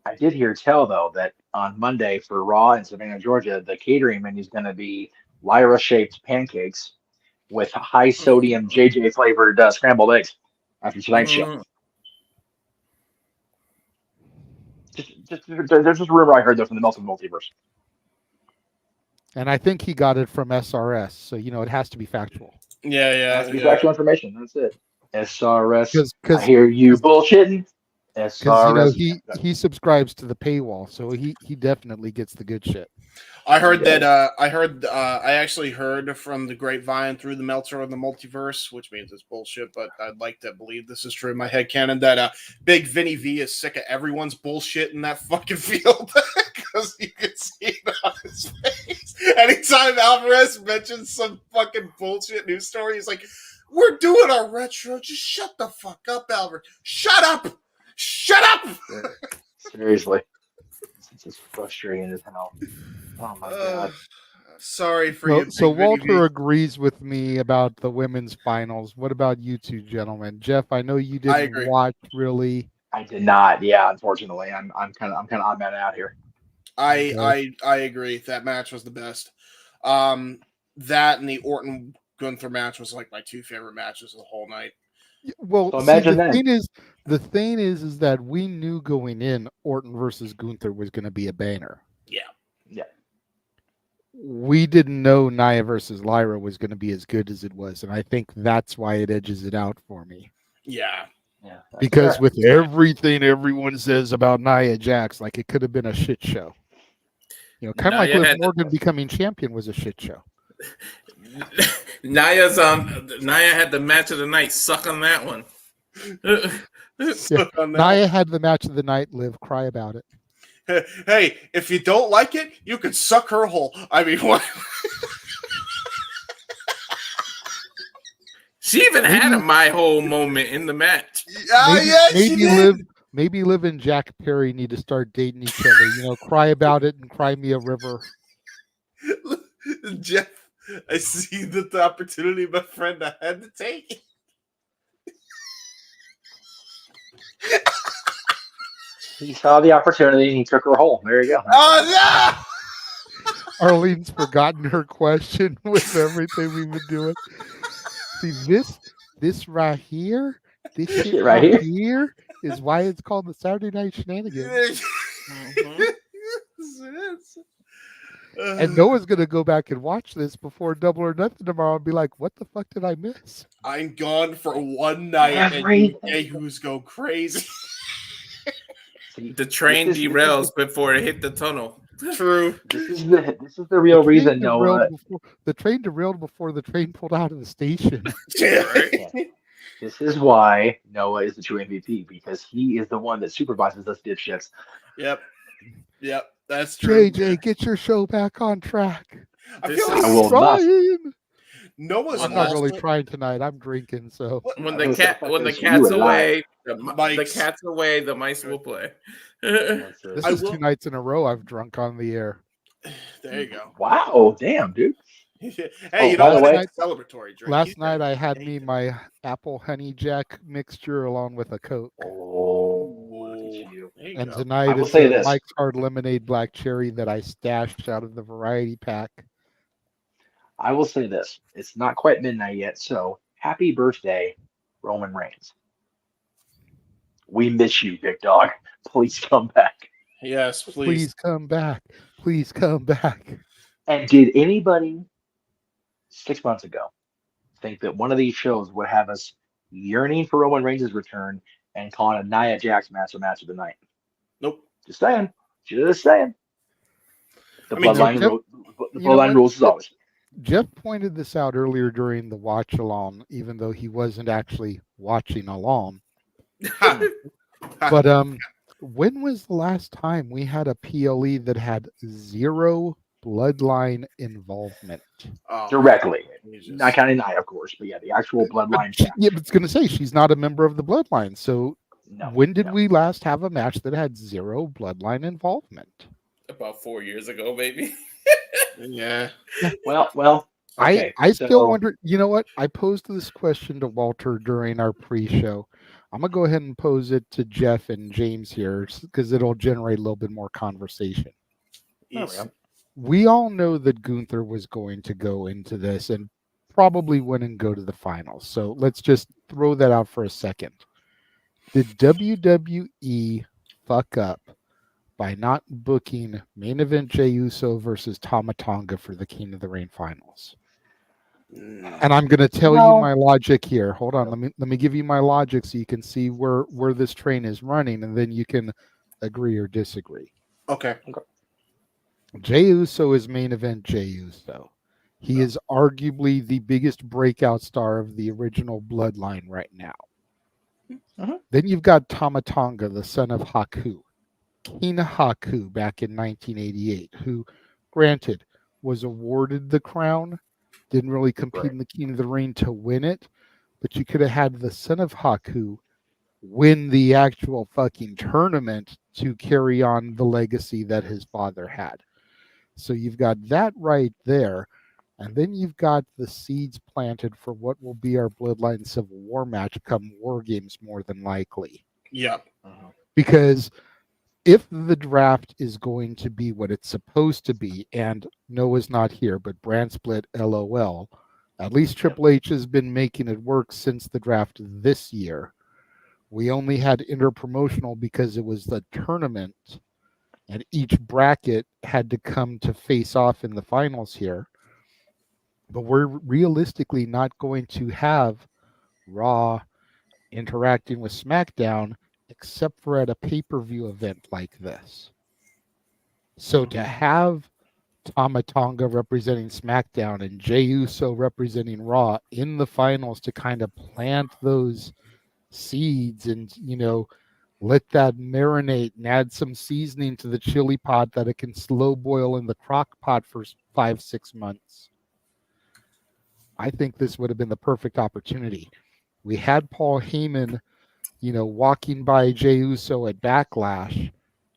I did hear tell, though, that on Monday for Raw in Savannah, Georgia, the catering menu is going to be Lyra-shaped pancakes with high-sodium JJ-flavored scrambled eggs after tonight's show. There's just a rumor I heard though from the Meltdown Multiverse. And I think he got it from SRS, so it has to be factual. Yeah. It has to be factual information. That's it. SRS. 'Cause I hear you bullshitting. Because SRS. he subscribes to the paywall, so he definitely gets the good shit. I heard that. I actually heard from the grapevine through the Meltzer of the Multiverse, which means it's bullshit, but I'd like to believe this is true in my headcanon, that Big Vinny V is sick of everyone's bullshit in that fucking field because you can see it on his face. Anytime Alvarez mentions some fucking bullshit news story, he's like, "We're doing our retro. Just shut the fuck up, Alvarez. Shut up. Shut up." Seriously. It's just frustrating as hell. Oh my god. Sorry for you. So Big Vinny Walter V. agrees with me about the women's finals. What about you two gentlemen? Jeff, I know you I didn't agree. watch really. I did not. Yeah, unfortunately, I'm kind of odd man out here. I agree. That match was the best. That and the Orton Gunther match was like my 2 favorite matches of the whole night. Well, So see, imagine the that. thing is that we knew going in Orton versus Gunther was going to be a banner. Yeah. We didn't know Nia versus Lyra was going to be as good as it was, and I think that's why it edges it out for me. Yeah. Because with everything everyone says about Nia Jax, like it could have been a shit show. Kind of like Liv Morgan becoming champion was a shit show. Nia had the match of the night. Suck on that one. Nia had the match of the night. Liv, cry about it. Hey, if you don't like it, you can suck her hole. I mean, what? She even had a my whole moment in the match. Maybe Liv and Jack Perry need to start dating each other. You know, cry about it and cry me a river. Jeff, I see that the opportunity, my friend, I had to take it. He saw the opportunity and he took her home. There you go. Oh no! Arlene's forgotten her question with everything we've been doing. See, this right here, this shit right here is why it's called the Saturday Night Shenanigans. And Noah's gonna go back and watch this before Double or Nothing tomorrow and be like, "What the fuck did I miss?" I'm gone for one night, and Yahoos go crazy. The train derails before it hit the tunnel. True. This is the real reason, Noah. The train derailed before the train pulled out of the station. This is why Noah is the true MVP, because he is the one that supervises us dipshits. Yep, that's true. JJ, get your show back on track. I feel I will not. Noah's I'm not really trying tonight. I'm drinking, so when the cat's away, the cat's away, the mice will play. This is 2 nights in a row I've drunk on the air. There you go. Wow, damn, dude. Hey, you know what? It's a celebratory drink. Last night I had me my apple honey jack mixture along with a Coke. And tonight it's a Mike's Hard Lemonade Black Cherry that I stashed out of the variety pack. I will say this. It's not quite midnight yet, so happy birthday, Roman Reigns. We miss you, big dog. Please come back. Yes, please. Please come back. Please come back. And did anybody 6 months ago think that one of these shows would have us yearning for Roman Reigns' return and calling a Nia Jax match of the night? Nope. Just saying. Just saying. The bloodline rules as always. Jeff pointed this out earlier during the watch along, even though he wasn't actually watching along. But when was the last time we had a PLE that had zero bloodline involvement? Directly. Not counting Nia, of course, but yeah, the actual bloodline. Yeah, but it's going to say she's not a member of the bloodline. So when did we last have a match that had zero bloodline involvement? About 4 years ago, maybe. Yeah. Well. Okay, I still wonder. You know what? I posed this question to Walter during our pre-show. I'm gonna go ahead and pose it to Jeff and James here because it'll generate a little bit more conversation. Yes. We all know that Gunther was going to go into this and probably win and go to the finals. So let's just throw that out for a second. Did WWE fuck up by not booking main event Jey Uso versus Tama Tonga for the King of the Ring finals? And I'm going to tell you my logic here. Hold on. Let me give you my logic so you can see where this train is running, and then you can agree or disagree. Okay. Jey Uso is main event Jey Uso. He is arguably the biggest breakout star of the original bloodline right now. Then you've got Tama Tonga, the son of Haku. King Haku back in 1988, who, granted, was awarded the crown, didn't really compete in the King of the Ring to win it, but you could have had the son of Haku win the actual fucking tournament to carry on the legacy that his father had. So you've got that right there, and then you've got the seeds planted for what will be our Bloodline Civil War match come War Games, more than likely. Yeah. Because if the draft is going to be what it's supposed to be, and Noah's not here, but brand split, LOL, at least Triple H has been making it work since the draft this year. We only had interpromotional because it was the tournament, and each bracket had to come to face off in the finals here. But we're realistically not going to have Raw interacting with SmackDown except for at a pay-per-view event like this. So to have Tama Tonga representing SmackDown and Jey Uso representing Raw in the finals to kind of plant those seeds and, Let that marinate and add some seasoning to the chili pot that it can slow boil in the crock pot for 5-6 months. I think this would have been the perfect opportunity. We had Paul Heyman, walking by Jey Uso at Backlash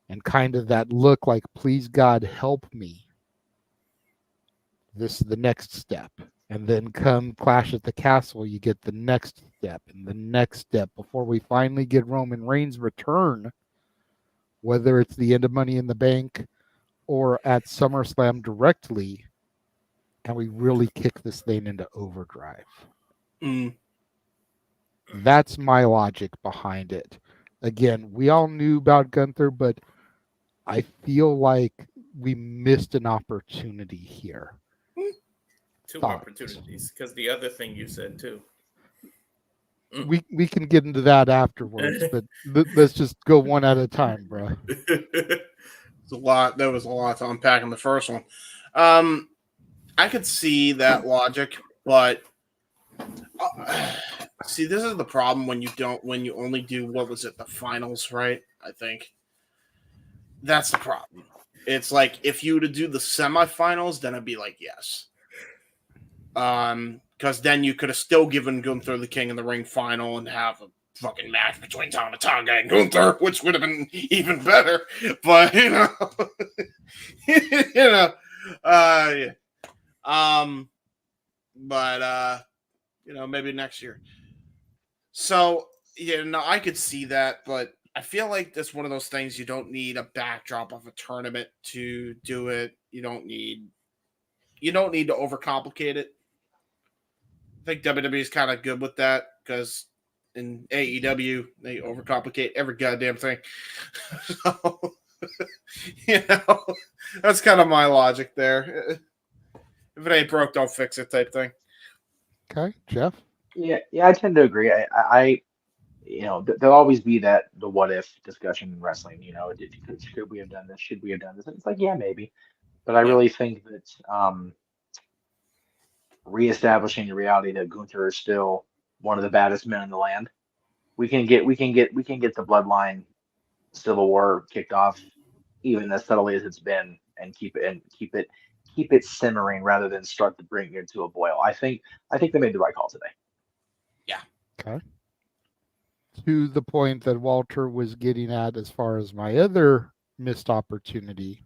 and kind of that look like, please God, help me. This is the next step. And then come Clash at the Castle, you get the next step and the next step before we finally get Roman Reigns' return, whether it's the end of Money in the Bank or at SummerSlam directly, and we really kick this thing into overdrive. That's my logic behind it. Again, we all knew about Gunther, but I feel like we missed an opportunity here. Two opportunities, because the other thing you said too. We can get into that afterwards, but let's just go one at a time, bro. It's a lot. There was a lot to unpack in the first one. I could see that logic, but see, this is the problem when you only do, what was it, the finals, right? I think that's the problem. It's like if you were to do the semifinals, then I'd be like, yes. Because then you could have still given Gunther the King of the Ring final and have a fucking match between Tama Tonga and Gunther, which would have been even better. But yeah. Maybe next year. So I could see that, but I feel like that's one of those things you don't need a backdrop of a tournament to do it. You don't need to overcomplicate it. I think WWE is kind of good with that because in AEW they overcomplicate every goddamn thing. So, that's kind of my logic there. If it ain't broke, don't fix it type thing. Okay, Jeff? Yeah, I tend to agree. I there'll always be the what if discussion in wrestling. Could we have done this? Should we have done this? And it's like, yeah, maybe. But I really think that reestablishing the reality that Gunther is still one of the baddest men in the land. We can get the bloodline civil war kicked off, even as subtly as it's been, and keep it simmering rather than start to bring it to a boil. I think they made the right call today. Yeah. Okay. To the point that Walter was getting at, as far as my other missed opportunity.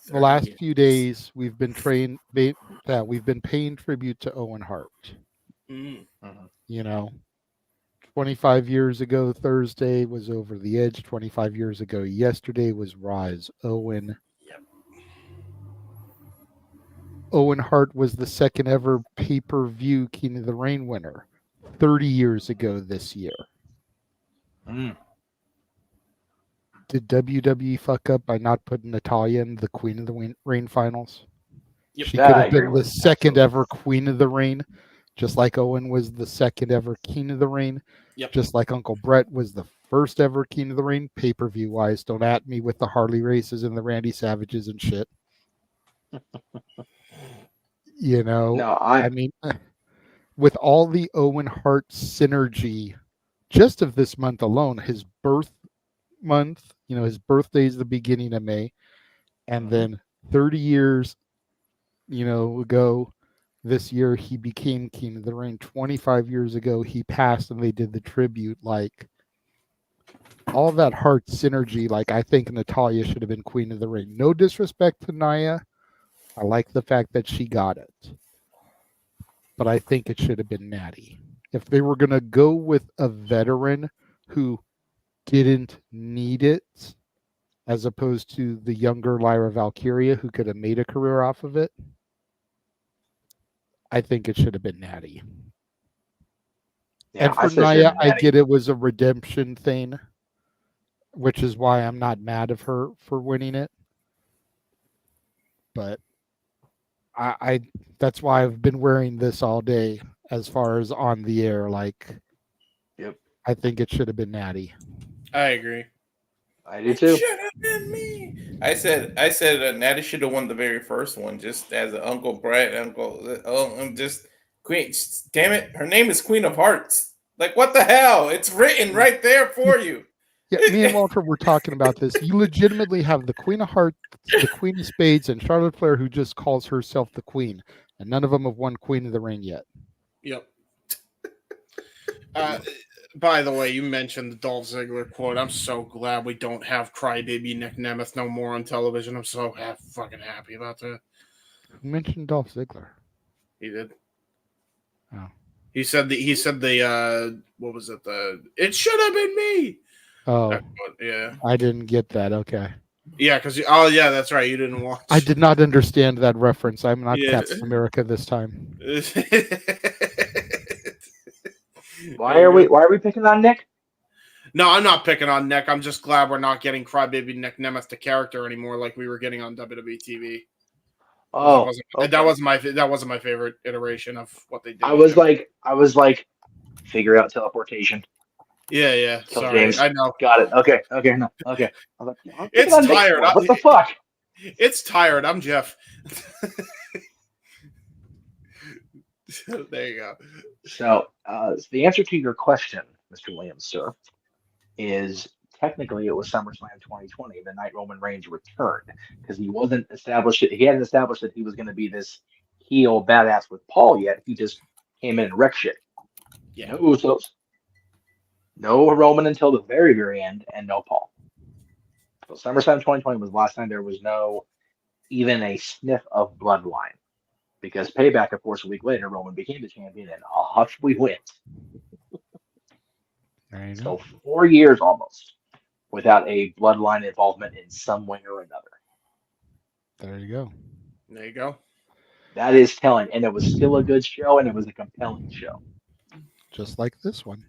The last few days, we've been paying tribute to Owen Hart. 25 years ago, Thursday was Over the Edge. 25 years ago, yesterday was Rise. Owen Hart was the second ever pay-per-view King of the Ring winner 30 years ago this year. Did WWE fuck up by not putting Natalya in the Queen of the Ring finals? Yep. She could have been the second ever Queen of the Ring, just like Owen was the second ever King of the Ring, just like Uncle Brett was the first ever King of the Ring, pay-per-view wise. Don't at me with the Harley races and the Randy Savages and shit. I mean, with all the Owen Hart synergy, just of this month alone, his birth month, his birthday is the beginning of May, and then 30 years, ago, this year he became King of the Ring. 25 years ago he passed, and they did the tribute. Like all that Hart synergy, like I think Natalya should have been Queen of the Ring. No disrespect to Nia, I like the fact that she got it, but I think it should have been Natty. If they were gonna go with a veteran who didn't need it, as opposed to the younger Lyra Valkyria who could have made a career off of it, I think it should have been Natty. Yeah, and for Nia, I get it was a redemption thing, which is why I'm not mad of her for winning it. But I that's why I've been wearing this all day as far as on the air. Like, I think it should have been Natty. I agree. I do too. Should have been me. I said Natty should have won the very first one, just as an Uncle Brett, just Queen. Damn it, her name is Queen of Hearts. Like, what the hell? It's written right there for you. Yeah, me and Walter were talking about this. You legitimately have the Queen of Hearts, the Queen of Spades, and Charlotte Flair, who just calls herself the Queen, and none of them have won Queen of the Ring yet. Yep. By the way, you mentioned the Dolph Ziggler quote. I'm so glad we don't have Crybaby Nick Nemeth no more on television. I'm so fucking happy about that. Who mentioned Dolph Ziggler? He did. Oh. He said the what was it? It should have been me. Oh, yeah. I didn't get that. Okay. Yeah, because yeah, that's right. You didn't watch. I did not understand that reference. I'm not Yeah. Captain America this time. Why are we picking on Nick? No, I'm not picking on Nick. I'm just glad we're not getting Crybaby Nick Nemeth the character anymore, like we were getting on WWE TV. Oh, that wasn't my favorite iteration of what they did. I was like, figure out teleportation. Yeah. Kill Sorry, James. I know. Got it. Okay. No. Okay. I was like, I'm It's picking on Nick tired. for it. What the fuck? It's tired. I'm Jeff. There you go. So the answer to your question, Mr. Williams, sir, is technically it was SummerSlam 2020, the night Roman Reigns returned, because he hadn't established that he was going to be this heel badass with Paul yet. He just came in and wrecked shit. Yeah. No Usos, no Roman until the very, very end, and no Paul. So SummerSlam 2020 was the last time there was even a sniff of bloodline. Because Payback, of course, a week later, Roman became the champion, and off we went. So 4 years almost without a bloodline involvement in some way or another. There you go. There you go. That is telling, and it was still a good show, and it was a compelling show. Just like this one.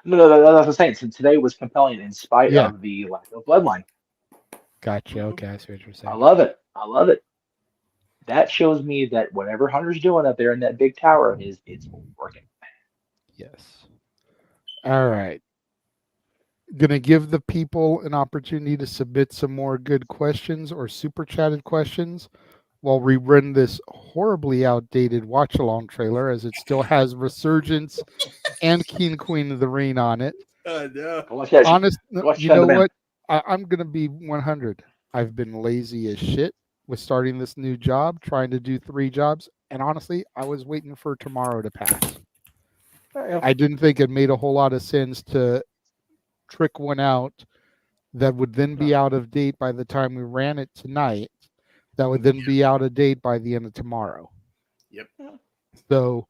No, that's what I'm saying. So today was compelling in spite of the lack of bloodline. Gotcha. Okay, I see what you're saying. I love it. That shows me that whatever Hunter's doing up there in that big tower it's working. Yes. All right. Gonna give the people an opportunity to submit some more good questions or super chatted questions while we run this horribly outdated watch along trailer, as it still has Resurgence and King Queen of the Ring on it. No. Honest, you know what? I'm gonna be 100. I've been lazy as shit with starting this new job, trying to do 3 jobs, and honestly, I was waiting for tomorrow to pass. I didn't think it made a whole lot of sense to trick one out that would then be out of date by the time we ran it tonight, that would then be out of date by the end of tomorrow. Yep. So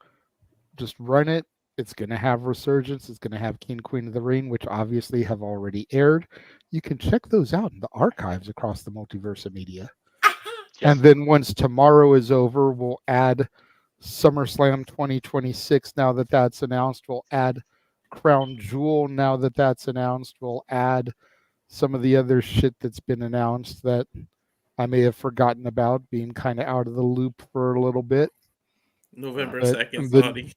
just run it. It's going to have Resurgence. It's going to have King Queen of the Ring, which obviously have already aired. You can check those out in the archives across the multiverse of media. And then once tomorrow is over, we'll add SummerSlam 2026 now that that's announced. We'll add Crown Jewel now that that's announced. We'll add some of the other shit that's been announced that I may have forgotten about, being kind of out of the loop for a little bit. November But 2nd, the- Saudi.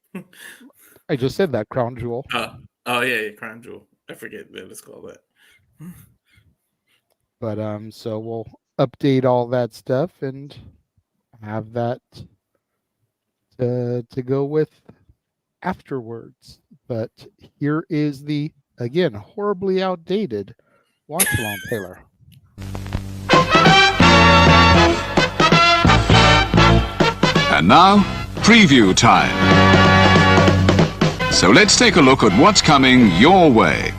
I just said that, Crown Jewel. Oh yeah, Crown Jewel. I forget that it's called that. But so we'll update all that stuff and have that to go with afterwards. But here is the, again, horribly outdated watch along trailer. And now, preview time. So let's take a look at what's coming your way.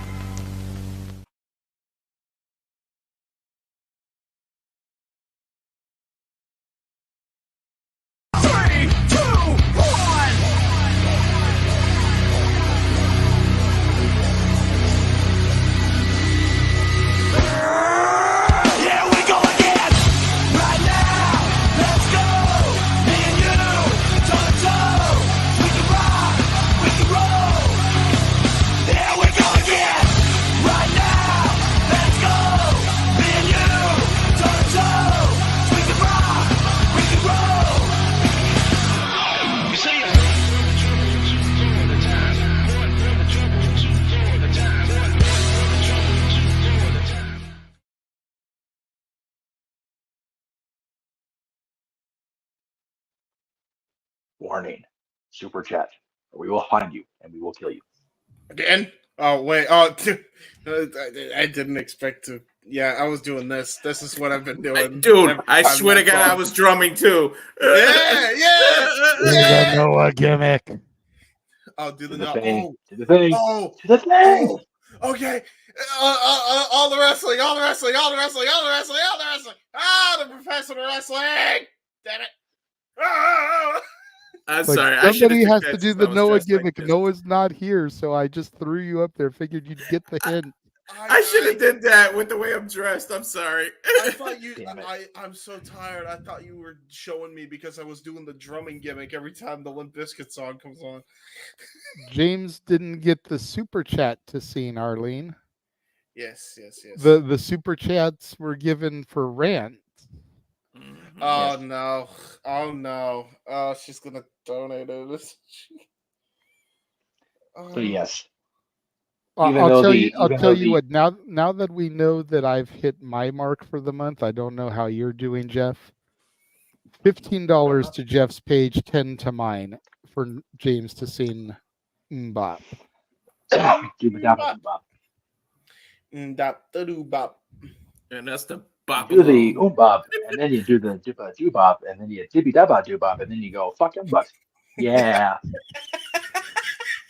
Warning. Super chat. or we will find you and we will kill you. Again? Oh, wait. Oh, I didn't expect to. Yeah, I was doing this. This is what I've been doing. Dude, I swear to God, I was drumming too. Yeah. The Noah gimmick. Oh, do the thing. Do the thing. Oh, do the thing. Oh, okay. All the wrestling. Ah, the professional wrestling. Damn it. I'm Like, sorry. I somebody should've has took to that do since the I was Noah dressed like gimmick. this. Noah's not here, so I just threw you up there. Figured you'd get the hint. I should have did that with the way I'm dressed. I'm sorry. I thought you. I'm so tired. I thought you were showing me because I was doing the drumming gimmick every time the Limp Bizkit song comes on. James didn't get the super chat to scene, Arlene. Yes. The super chats were given for rant. Oh no! Oh, she's gonna donate it. So yes. I'll tell you what. Now that we know that I've hit my mark for the month, I don't know how you're doing, Jeff. $15 to Jeff's page, 10 to mine for James to sing Mbop. And that's the bop. Do the bop, and then you do the doo-bop, and then you dibby-dabba-doo-bop, and then you go fuck your butt. Yeah.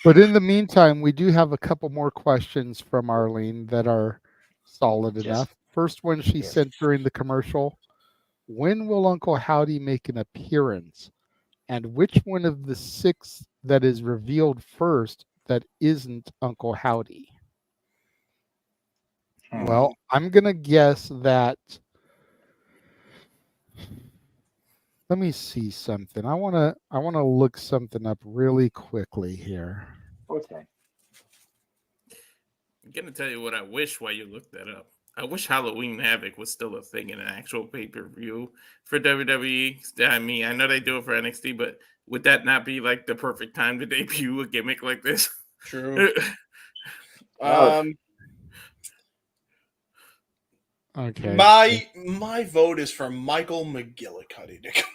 But in the meantime, we do have a couple more questions from Arlene that are solid enough. First one she sent during the commercial. When will Uncle Howdy make an appearance? And which one of the 6 that is revealed first that isn't Uncle Howdy? Well, I'm going to guess that. Let me see something. I want to look something up really quickly here. Okay. I'm gonna tell you what I wish while you look that up. I wish Halloween Havoc was still a thing in an actual pay-per-view for WWE. I mean, I know they do it for NXT, but would that not be like the perfect time to debut a gimmick like this? True. Okay. My vote is for Michael McGillicuddy to come.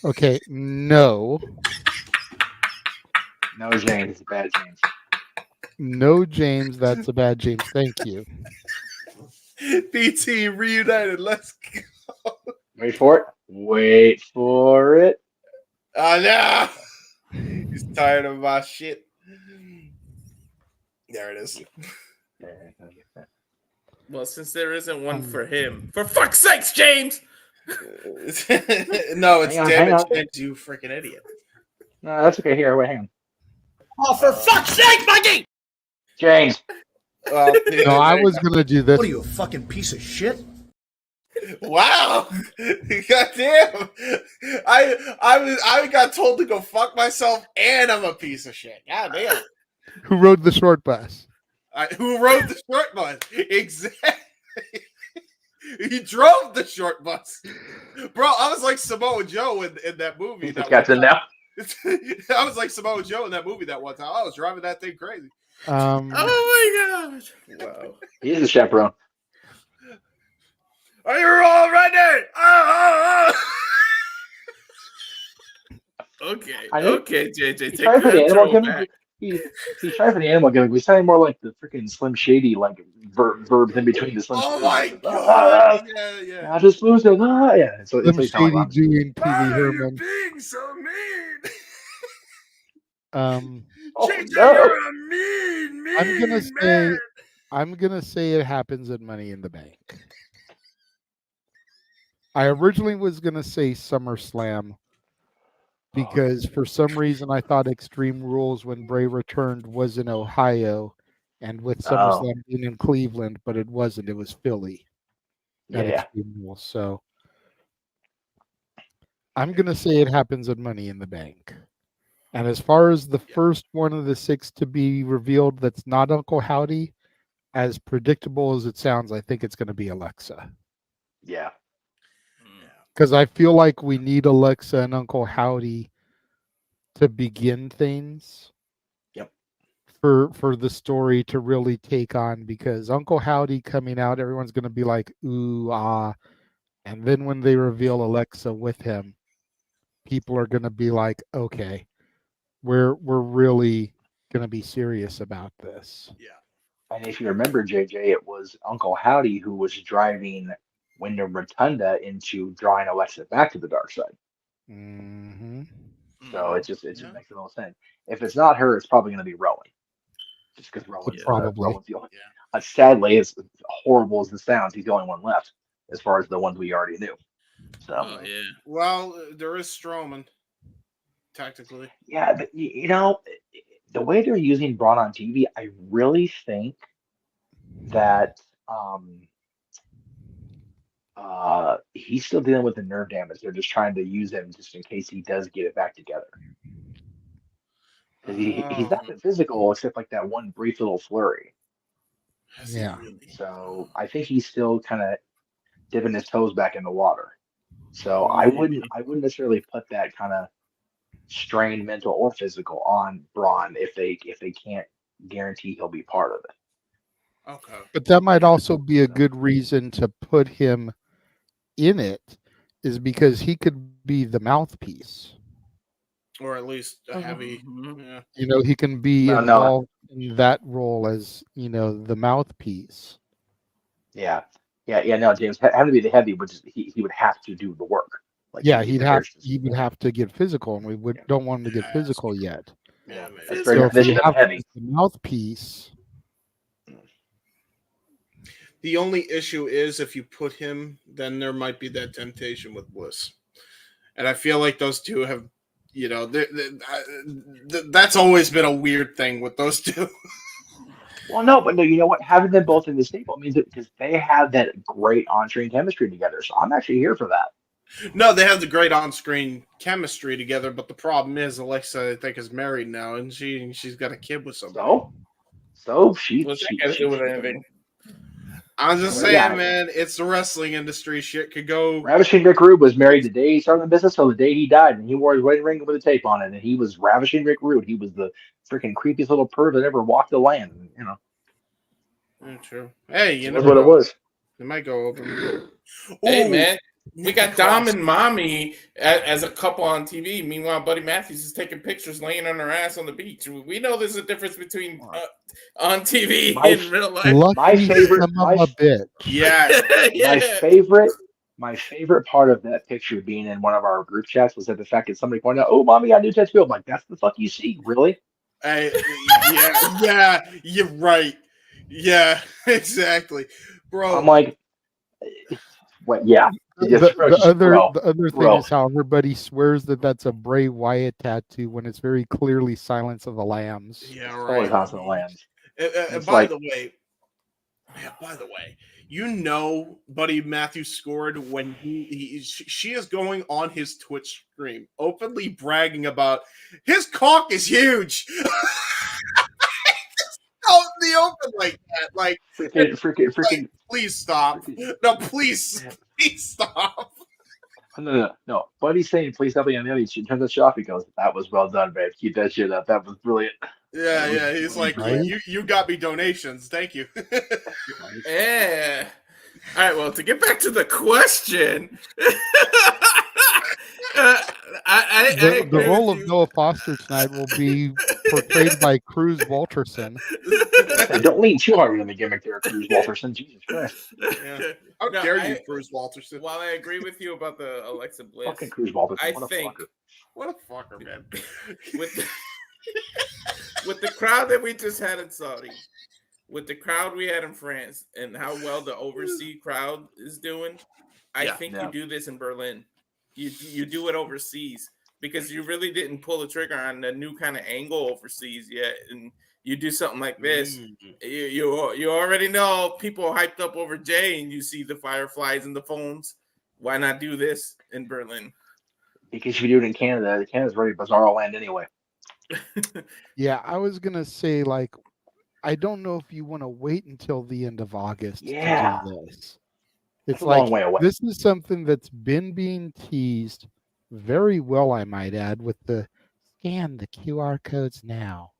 Okay, no. No, James. It's a bad James. No, James. That's a bad James. Thank you. BT reunited. Let's go. Wait for it. Oh, no. He's tired of my shit. There it is. Well, since there isn't one for him, for fuck's sakes, James! No, it's damage James, you freaking idiot. No, that's okay. Here, wait, hang on. Oh, for fuck's sake, Mikey! James. Oh, No, I was gonna do this. What are you, a fucking piece of shit? Wow! Goddamn! I got told to go fuck myself, and I'm a piece of shit. Goddamn! Who rode the short bus? Who rode the short bus? Exactly. He drove the short bus, bro. I was like Samoa Joe in that movie. Captain now. I was like Samoa Joe in that movie that one time. I was driving that thing crazy. Oh my gosh! Wow. He's a chaperone. Are you all ready? Okay. I know. Okay, JJ. He's Take trying for the animal control gimmick. back. He's trying for the animal gimmick. We sound more like the freaking Slim Shady, like verbs in between the Slim. Oh my god! Yeah. I just lose it. Yeah. So Slim it's Shady doing Pee Wee Herman. Being so mean. JJ, you're a mean. I'm gonna say it happens at Money in the Bank. I originally was gonna say SummerSlam because for some reason I thought Extreme Rules when Bray returned was in Ohio, and with SummerSlam being in Cleveland, but it wasn't. It was Philly. At Yeah. Extreme Rules. So I'm gonna say it happens at Money in the Bank. And as far as the first one of the 6 to be revealed that's not Uncle Howdy, as predictable as it sounds, I think it's going to be Alexa. Yeah. Because I feel like we need Alexa and Uncle Howdy to begin things. Yep. For the story to really take on, because Uncle Howdy coming out, everyone's going to be like, ooh, ah. And then when they reveal Alexa with him, people are going to be like, okay. we're really going to be serious about this. And if you remember, JJ, it was Uncle Howdy who was driving Wyndham Rotunda into drawing Alexa back to the dark side. Mm-hmm. So it just makes a little sense. If it's not her, it's probably going to be Rowan, just because Rowan's Rowan's the only. Sadly, as horrible as it sounds, he's the only one left as far as the ones we already knew. So Well, there is Strowman, technically. yeah, but you know, the way they're using Braun on TV, I really think that he's still dealing with the nerve damage. They're just trying to use him just in case he does get it back together. Because he's not that physical except like that one brief little flurry. Yeah. So I think he's still kind of dipping his toes back in the water. So I wouldn't necessarily put that kind of strain, mental or physical, on Braun if they can't guarantee he'll be part of it. Okay. But that might also be a good reason to put him in it, is because he could be the mouthpiece. Or at least a heavy. Yeah. You know, he can be involved in that role as, you know, the mouthpiece. Yeah. No, James, having to be the heavy, but he would have to do the work. Like Yeah, he would have to get physical, and we don't want him to get physical yet. Yeah, That's So very if we have heavy. the mouthpiece, The only issue is if you put him, then there might be that temptation with Bliss. And I feel like those two have, you know, that's always been a weird thing with those two. Well, no, but no, you know what? Having them both in the stable means that because they have that great on-screen chemistry together. So I'm actually here for that. No, they have the great on-screen chemistry together, but the problem is Alexa, I think, is married now, and she's got a kid with somebody. So she. What's that got to do with anything? I'm just saying, man, it's the wrestling industry. Shit could go. Ravishing Rick Rude was married the day he started the business, so the day he died, and he wore his wedding ring with a tape on it, and he was Ravishing Rick Rude. He was the freaking creepiest little perv that ever walked the land. You know. Yeah, true. Hey, you know That's what it was. It might go over. Hey, Ooh. man. We got Dom and Mommy as a couple on TV. Meanwhile, Buddy Matthews is taking pictures laying on her ass on the beach. We know there's a difference between on TV and real life. My favorite. My favorite part of that picture being in one of our group chats was that the fact that somebody pointed out, "Oh, Mommy got a new tattoo." I'm like, "That's the fuck you see, really?" Yeah, you're right. Yeah, exactly, bro. I'm like, "What? Yeah." The other thing is how everybody swears that that's a Bray Wyatt tattoo when it's very clearly Silence of the Lambs. Yeah, Always House of the Lambs. By the way, you know, Buddy Matthews scored when she is going on his Twitch stream, openly bragging about his cock is huge. Out in the open like that, like freaking. Please stop! No, please stop! No. Buddy's saying, "Please stop being on the other." She turns the shot. He goes, "That was well done, babe. Keep that shit up. That was brilliant." Yeah. He's like, you got me donations. Thank you. Yeah. All right. Well, to get back to the question, the role of Noah Foster tonight will be portrayed by Cruz Walterson. Don't lean too hard on the gimmick there, Cruz Walterson. Jesus Christ. Yeah. How dare you, Cruz Walterson? While I agree with you about the Alexa Bliss, Fucking Cruz Walterson. I What a think fucker. What a fucker, man. with the crowd that we just had in Saudi, with the crowd we had in France, and how well the overseas crowd is doing, I think you do this in Berlin. You do it overseas because you really didn't pull the trigger on the new kind of angle overseas yet, and you do something like this. You already know people are hyped up over Jay, and you see the fireflies and the phones. Why not do this in Berlin? Because if you do it in Canada, Canada's very bizarre land anyway. Yeah, I was gonna say, like, I don't know if you want to wait until the end of August to do this. It's a like long way away. this is something that's been being teased very well, I might add, with the scan the QR codes now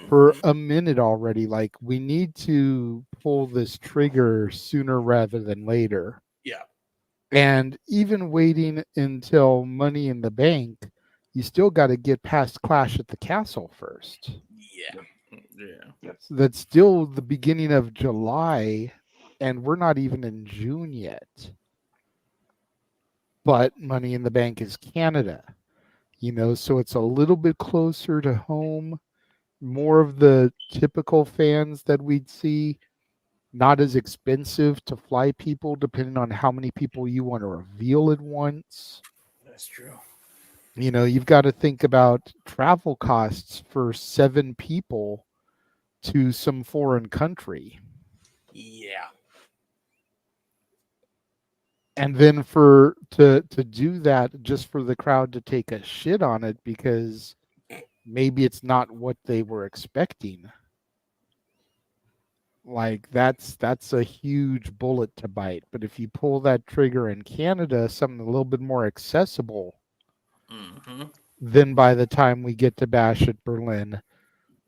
for a minute already. Like, we need to pull this trigger sooner rather than later. Yeah. And even waiting until Money in the Bank, you still got to get past Clash at the Castle first. Yeah. So that's still the beginning of July, and we're not even in June yet. But Money in the Bank is Canada, so it's a little bit closer to home. More of the typical fans that we'd see, not as expensive to fly people, depending on how many people you want to reveal at once. That's true. You've got to think about travel costs for 7 people to some foreign country. Yeah. And then to do that just for the crowd to take a shit on it because maybe it's not what they were expecting. Like that's a huge bullet to bite. But if you pull that trigger in Canada, something a little bit more accessible, then by the time we get to Bash at Berlin,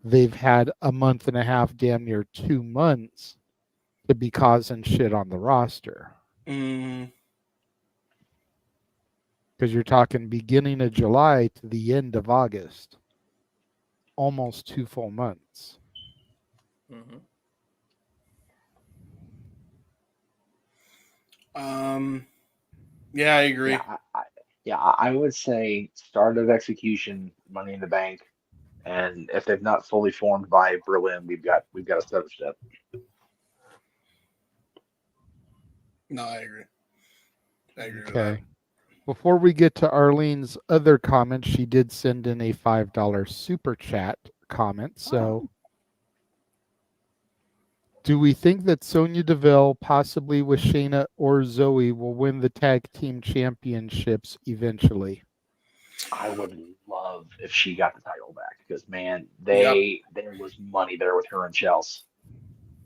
they've had a month and a half, damn near 2 months to be causing shit on the roster. Because you're talking beginning of July to the end of August. Almost 2 full months. Yeah, I agree. I would say start of execution, Money in the Bank, and if they've not fully formed by Berlin, we've got a step. No, I agree. With Okay. that. Before we get to Arlene's other comment, she did send in a $5 super chat comment. So, do we think that Sonya Deville, possibly with Shayna or Zoe, will win the tag team championships eventually? I would love if she got the title back because there was money there with her and Chelsea.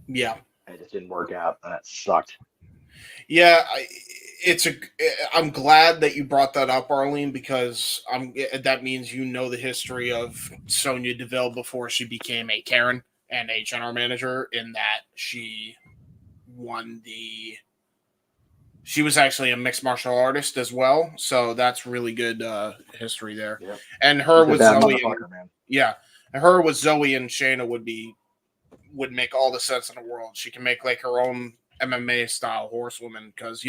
Yeah. And it just didn't work out, and that sucked. Yeah, I'm glad that you brought that up, Arlene, because that means the history of Sonya Deville before she became a Karen and a general manager, in that she was actually a mixed martial artist as well, so that's really good history there. Yep. And her with Zoe, man. yeah, her with Zoe and Shayna would make all the sense in the world. She can make like her own MMA style horsewoman because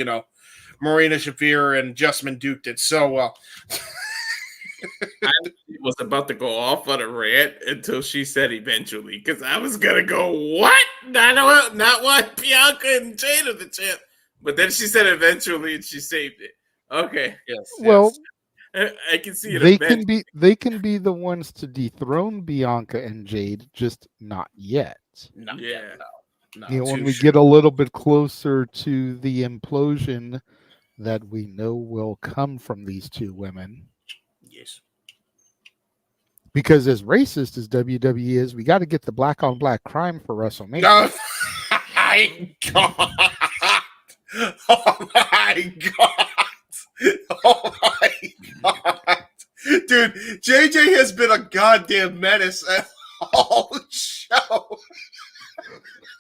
Marina Shafir and Jessamine Duke did so well. I was about to go off on a rant until she said eventually, because I was gonna go, what? Not what Bianca and Jade are the champ. But then she said eventually and she saved it. Okay. Yes. Well, I can see it. They can be the ones to dethrone Bianca and Jade, just not yet. No. When we get a little bit closer to the implosion that we know will come from these two women. Yes. Because as racist as WWE is, we got to get the black on black crime for WrestleMania. Oh my God. Oh my God. Oh my God. Dude, JJ has been a goddamn menace at all show.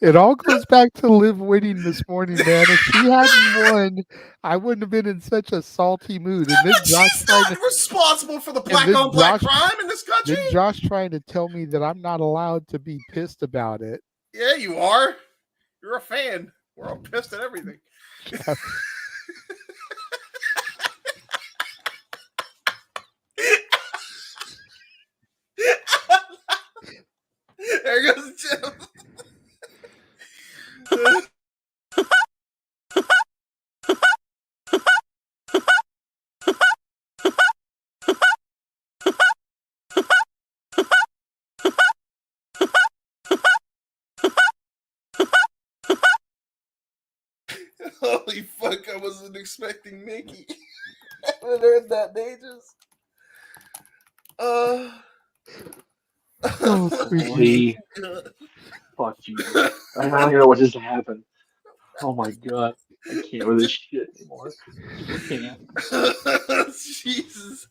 It all goes back to Liv winning this morning, man. If she hadn't won, I wouldn't have been in such a salty mood. And then She's not responsible for the black on black crime in this country. Then Josh trying to tell me that I'm not allowed to be pissed about it. Yeah, you are. You're a fan. We're all pissed at everything. There goes Jim. Holy fuck, I wasn't expecting Mickey. I haven't heard that in ages. Holy fuck you. I don't even know what just happened. Oh my God. I can't with this shit anymore. I can't. Jesus.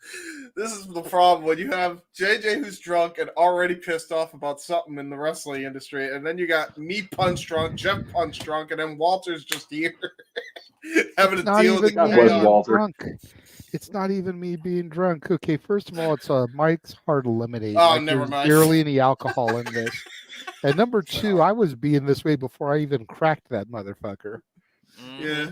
This is the problem when you have JJ who's drunk and already pissed off about something in the wrestling industry, and then you got me punch drunk, Jeff punch drunk, and then Walter's just here having to deal with the chaos. It's not even me being drunk. Okay, first of all, it's Mike's Hard Lemonade. Oh, like, never there's mind. barely any alcohol in this. And number two, I was being this way before I even cracked that motherfucker. Yeah.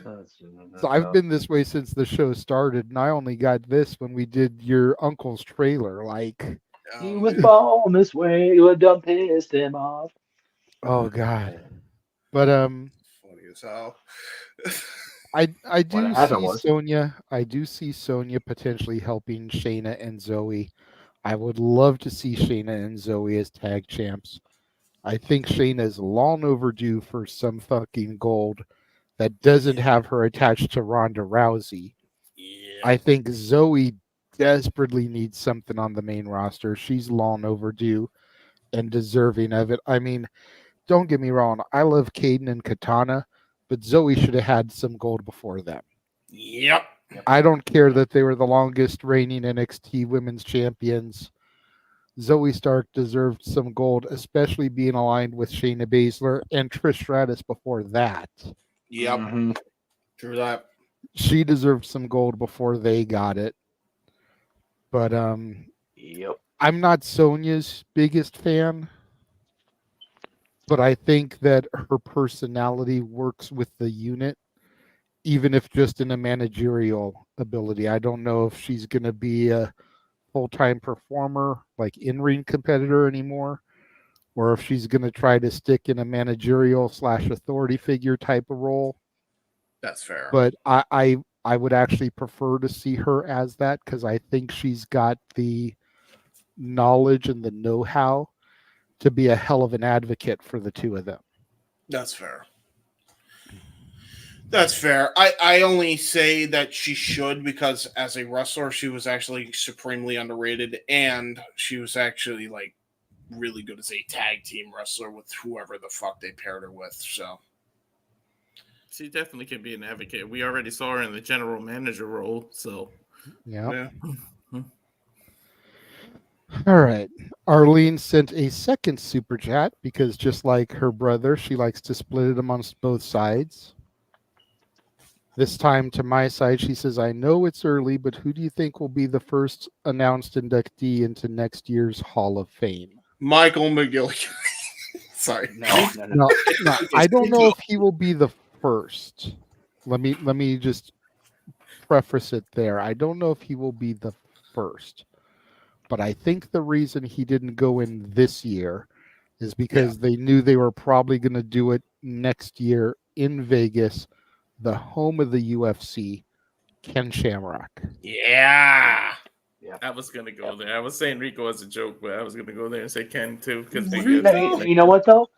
So I've been this way since the show started, and I only got this when we did your uncle's trailer. Like, he was born this way. You done pissed him off. oh god. But Funny as hell. I What do happened see was- Sonya. I do see Sonya potentially helping Shayna and Zoe. I would love to see Shayna and Zoe as tag champs. I think Shayna is long overdue for some fucking gold that doesn't have her attached to Ronda Rousey. I think Zoe desperately needs something on the main roster. She's long overdue and deserving of it. I mean, don't get me wrong. I love Caden and Katana, but Zoe should have had some gold before them. Yep. I don't care that they were the longest reigning NXT women's champions. Zoe Stark deserved some gold, especially being aligned with Shayna Baszler and Trish Stratus before that. Yep. True that. She deserved some gold before they got it. But Yep. I'm not Sonya's biggest fan, but I think that her personality works with the unit, even if just in a managerial ability. I don't know if she's going to be a full-time performer, like in-ring competitor anymore, or if she's going to try to stick in a managerial / authority figure type of role. That's fair. But I would actually prefer to see her as that, because I think she's got the knowledge and the know-how to be a hell of an advocate for the two of them. That's fair. That's fair. I only say that she should because as a wrestler, she was actually supremely underrated, and she was actually like really good as a tag team wrestler with whoever the fuck they paired her with. So She definitely can be an advocate. We already saw her in the general manager role, so Yeah. All right. Arlene sent a second super chat because just like her brother, she likes to split it amongst both sides. This time to my side, she says, I know it's early, but who do you think will be the first announced inductee into next year's Hall of Fame? Michael McGillicuddy. Sorry. No, I don't know if he will be the first. Let me just preface it there. I don't know if he will be the first. But I think the reason he didn't go in this year is because they knew they were probably going to do it next year in Vegas, the home of the UFC, Ken Shamrock. Yeah. I was gonna go there. I was saying Rico as a joke, but I was gonna go there and say Ken too because You know what though?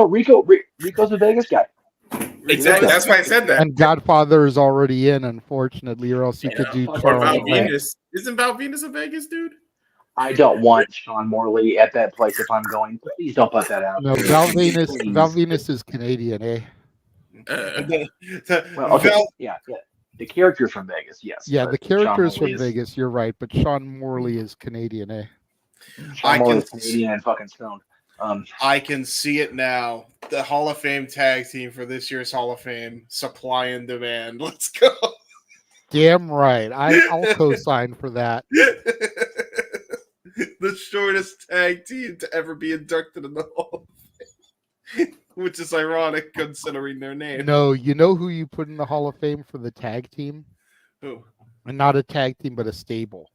Rico's a Vegas guy. Exactly. That's why I said that. And Godfather is already in, unfortunately, or else you could do Or Charles. Val Lamb. Venus. Isn't Val Venus a Vegas dude? I don't want Sean Morley at that place if I'm going. Please don't put that out. No, Val Venus is Canadian, eh? Well, okay, yeah. The character's from Vegas, yes. Yeah, but the character Sean is from Morley Vegas. You're right, but Sean Morley is Canadian, eh? Sean Morley's Canadian and fucking stoned. I can see it now. The Hall of Fame tag team for this year's Hall of Fame, supply and demand. Let's go. Damn right. I'll co-sign for that. The shortest tag team to ever be inducted in the Hall of Fame, which is ironic considering their name. No, you know who you put in the Hall of Fame for the tag team? Who? And not a tag team, but a stable.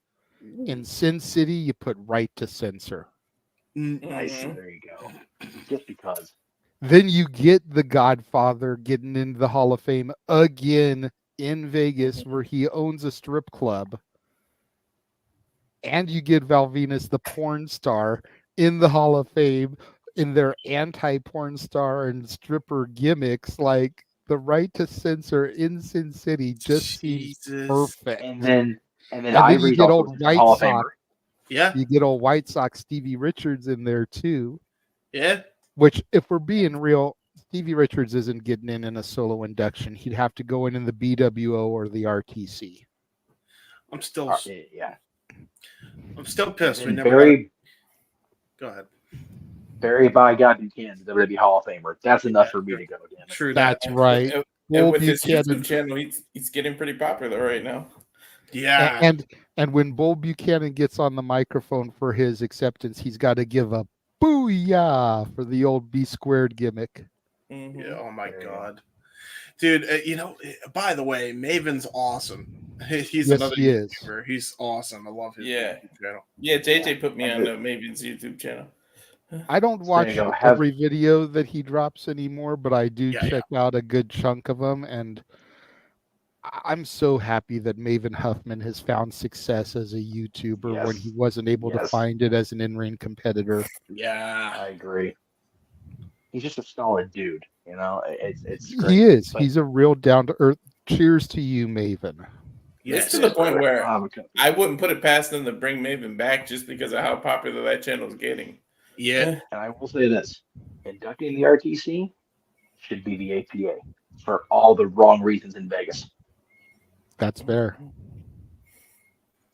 In Sin City, you put Right to Censor. Nice. There you go. Just because. Then you get the Godfather getting into the Hall of Fame again in Vegas, where he owns a strip club. And you get Val Venus, the porn star, in the Hall of Fame in their anti-porn star and stripper gimmicks. Like, the Right to Censor in Sin City just seems perfect. And then you Ivory's get also old a White Hall of Sox. Famer. Yeah. You get old White Sox Stevie Richards in there too. Yeah. Which, if we're being real, Stevie Richards isn't getting in a solo induction. He'd have to go in the BWO or the RTC. I'm still yeah. I'm still pissed. We And never Barry, Go ahead. Barry by God Buchanan, WWE Hall of Famer. That's enough for me to go. Damn it. True. That's right. And Bull with his Buchanan. YouTube channel, he's getting pretty popular right now. Yeah. And when Bull Buchanan gets on the microphone for his acceptance, he's got to give a booyah for the old B squared gimmick. Mm-hmm. Yeah, oh my God. Dude, by the way, Maven's awesome. He's Yes, another he is. YouTuber. He's awesome. I love his Yeah. YouTube channel. Yeah, JJ put me on the Maven's YouTube channel. I don't watch you go. every video that he drops anymore, but I do check out a good chunk of them, and I'm so happy that Maven Huffman has found success as a YouTuber when he wasn't able to find it as an in-ring competitor. Yeah, I agree. He's just a solid dude, you know. It's great. He is. But He's a real down-to-earth. Cheers to you, Maven. It's to the point where I wouldn't put it past them to bring Maven back just because of how popular that channel is getting. Yeah. And I will say this: inducting the RTC should be the APA for all the wrong reasons in Vegas. That's fair.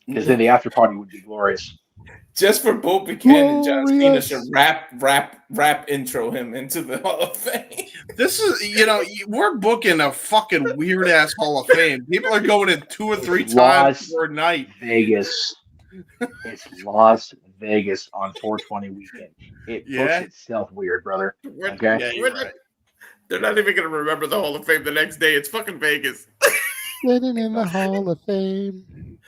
Because then the after party would be glorious. Just for Bull Buchanan, John Cena should rap intro him into the Hall of Fame. This is, we're booking a fucking weird ass Hall of Fame. People are going in 2 or 3 times per night. Vegas. It's Las Vegas on 420 weekend. It books itself weird, brother. Okay. They're not even going to remember the Hall of Fame the next day. It's fucking Vegas. Sitting in the Hall of Fame.